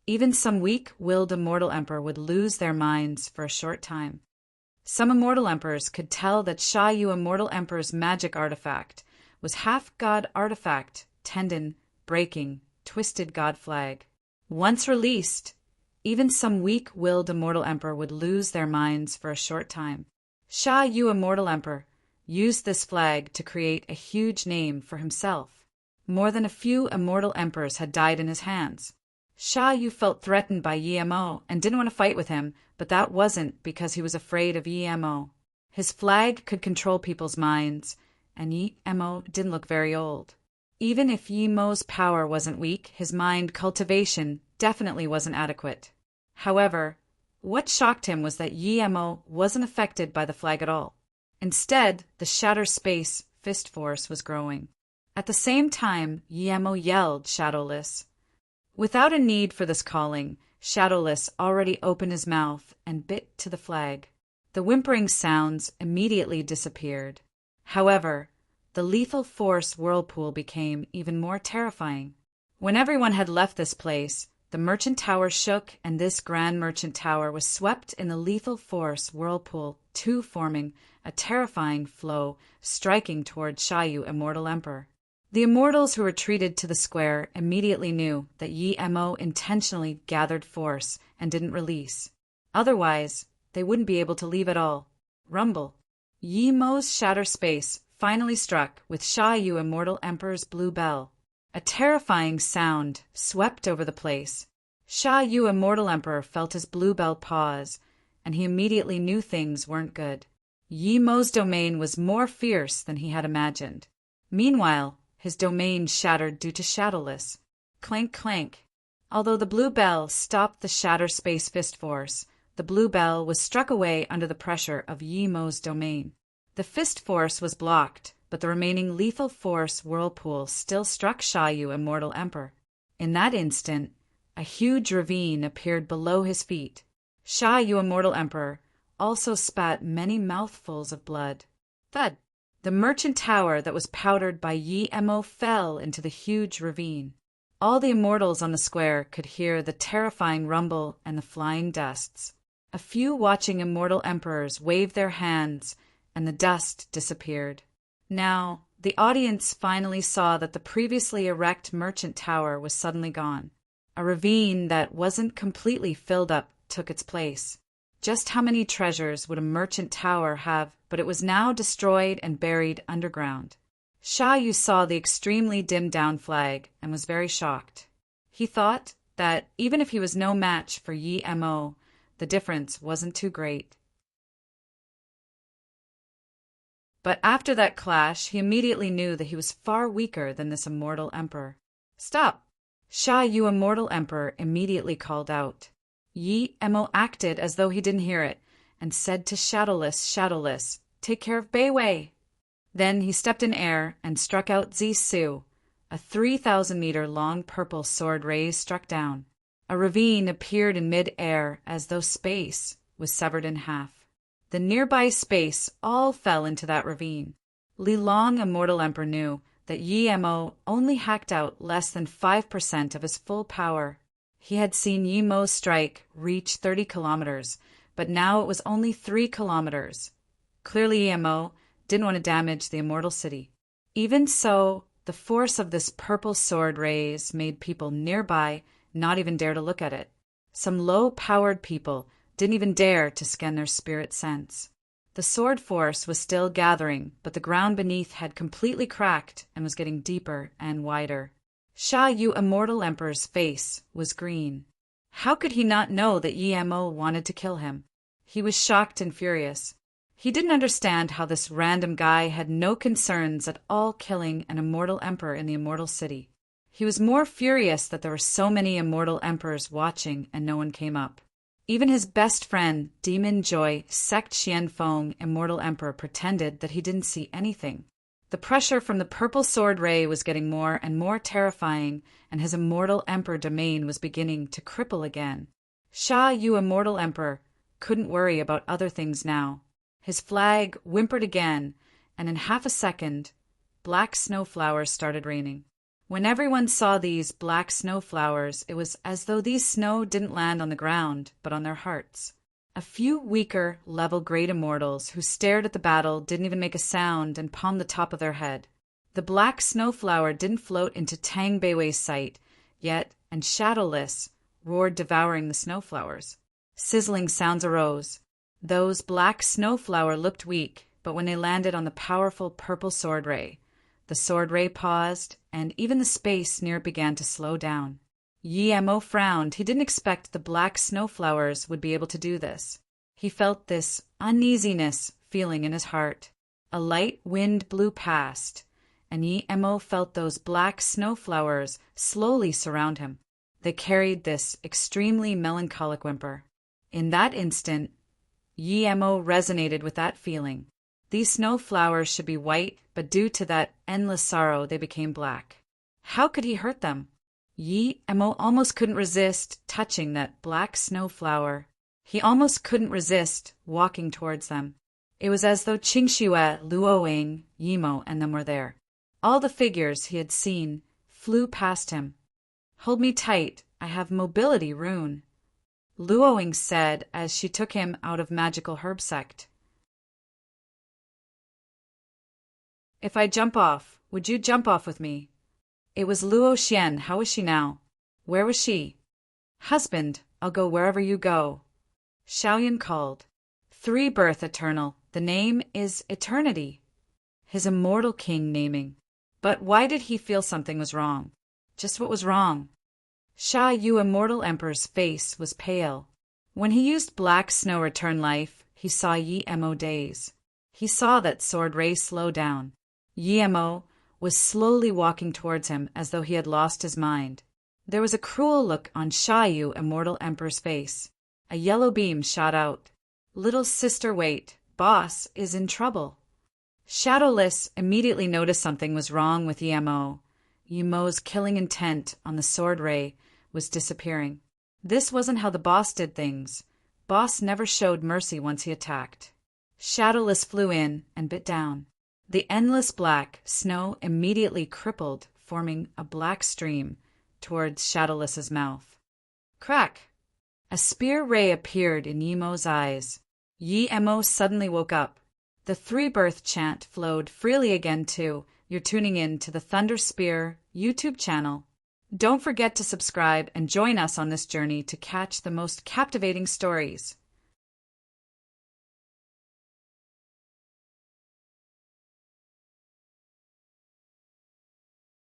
even some weak-willed immortal emperor would lose their minds for a short time. Some immortal emperors could tell that Sha Yu, Immortal Emperor's magic artifact was half-god artifact, tendon, breaking, twisted god flag. Once released, even some weak-willed immortal emperor would lose their minds for a short time. Sha Yu, Immortal Emperor, used this flag to create a huge name for himself. More than a few immortal emperors had died in his hands. Sha Yu felt threatened by Yi Emo and didn't want to fight with him, but that wasn't because he was afraid of Yi Emo. His flag could control people's minds, and Yi Emo didn't look very old. Even if Yi Mo's power wasn't weak, his mind cultivation definitely wasn't adequate. However, what shocked him was that Yi Emo wasn't affected by the flag at all. Instead, the shatter space fist force was growing. At the same time, Yi Emo yelled Shadowless. Without a need for this calling, Shadowless already opened his mouth and bit to the flag. The whimpering sounds immediately disappeared. However, the lethal force whirlpool became even more terrifying. When everyone had left this place, the merchant tower shook, and this grand merchant tower was swept in the lethal force whirlpool, too, forming a terrifying flow, striking toward Shayu, Immortal Emperor. The immortals who retreated to the square immediately knew that Yi Mo intentionally gathered force and didn't release. Otherwise, they wouldn't be able to leave at all. Rumble. Yi Mo's shatter space finally struck with Shayu, Immortal Emperor's blue bell. A terrifying sound swept over the place. Shayu, Immortal Emperor, felt his blue bell pause, and he immediately knew things weren't good. Yi Mo's domain was more fierce than he had imagined. Meanwhile, his domain shattered due to Shadowless. Clank, clank. Although the blue bell stopped the shatter space fist force, the blue bell was struck away under the pressure of Yi Mo's domain. The fist force was blocked, but the remaining lethal force whirlpool still struck Shayu, Immortal Emperor. In that instant, a huge ravine appeared below his feet. Shayu, Immortal Emperor, also spat many mouthfuls of blood. Thud! The merchant tower that was powdered by Yi Mo fell into the huge ravine. All the immortals on the square could hear the terrifying rumble and the flying dusts. A few watching immortal emperors waved their hands, and the dust disappeared. Now, the audience finally saw that the previously erect merchant tower was suddenly gone. A ravine that wasn't completely filled up took its place. Just how many treasures would a merchant tower have, but it was now destroyed and buried underground. Shayu saw the extremely dimmed-down flag and was very shocked. He thought that even if he was no match for Yi Mo, the difference wasn't too great. But after that clash, he immediately knew that he was far weaker than this immortal emperor. Stop! Shayu, Immortal Emperor, immediately called out. Yi Mo acted as though he didn't hear it, and said to Shadowless, Shadowless, take care of Beiwei. Then he stepped in air and struck out Zisu. A 3,000-meter-long purple sword rays struck down. A ravine appeared in mid-air as though space was severed in half. The nearby space all fell into that ravine. Li Long, Immortal Emperor, knew that Yi Mo only hacked out less than 5% of his full power. He had seen Yi Mo's strike reach 30 kilometers, but now it was only 3 kilometers. Clearly Yi Mo didn't want to damage the immortal city. Even so, the force of this purple sword rays made people nearby not even dare to look at it. Some low-powered people didn't even dare to scan their spirit sense. The sword force was still gathering, but the ground beneath had completely cracked and was getting deeper and wider. Shayu, Immortal Emperor's face was green. How could he not know that Yi Mo wanted to kill him? He was shocked and furious. He didn't understand how this random guy had no concerns at all killing an immortal emperor in the immortal city. He was more furious that there were so many immortal emperors watching and no one came up. Even his best friend, Demon Joy Sect Xianfeng, Immortal Emperor, pretended that he didn't see anything. The pressure from the purple sword ray was getting more and more terrifying, and his Immortal Emperor domain was beginning to cripple again. Shayu, Immortal Emperor, couldn't worry about other things now. His flag whimpered again, and in half a second, black snowflowers started raining. When everyone saw these black snowflowers, it was as though these snow didn't land on the ground, but on their hearts. A few weaker, level great immortals who stared at the battle didn't even make a sound and palmed the top of their head. The black snowflower didn't float into Tang Beiwei's sight, yet, and Shadowless roared, devouring the snowflowers. Sizzling sounds arose. Those black snowflower looked weak, but when they landed on the powerful purple sword ray, the sword ray paused, and even the space near it began to slow down. Yi Mo frowned. He didn't expect the black snowflowers would be able to do this. He felt this uneasiness feeling in his heart. A light wind blew past, and Yi Mo felt those black snowflowers slowly surround him. They carried this extremely melancholic whimper. In that instant, Yi Mo resonated with that feeling. These snowflowers should be white, but due to that endless sorrow, they became black. How could he hurt them? Yi Mo almost couldn't resist touching that black snowflower. He almost couldn't resist walking towards them. It was as though Qingxue, Luoying, Yimo, and them were there. All the figures he had seen flew past him. "Hold me tight, I have mobility rune," Luoying said as she took him out of magical herb sect. "If I jump off, would you jump off with me?" It was Luo Xian. How was she now? Where was she? "Husband, I'll go wherever you go," Xiaoyan called. "Three birth eternal. The name is eternity." His immortal king naming. But why did he feel something was wrong? Just what was wrong? Sha Yu immortal emperor's face was pale. When he used black snow return life, he saw Yi Mo daze. He saw that sword ray slow down. Yi Mo was slowly walking towards him as though he had lost his mind. There was a cruel look on Sha Yu immortal emperor's face. A yellow beam shot out. "Little sister, wait. Boss is in trouble." Shadowless immediately noticed something was wrong with Yimo. Yimo's killing intent on the sword ray was disappearing. This wasn't how the boss did things. Boss never showed mercy once he attacked. Shadowless flew in and bit down. The endless black snow immediately crippled, forming a black stream towards Shadowless's mouth. Crack! A spear ray appeared in Yimo's eyes. Yimo suddenly woke up. The three-birth chant flowed freely again too. You're tuning in to the Thunder Spear YouTube channel. Don't forget to subscribe and join us on this journey to catch the most captivating stories.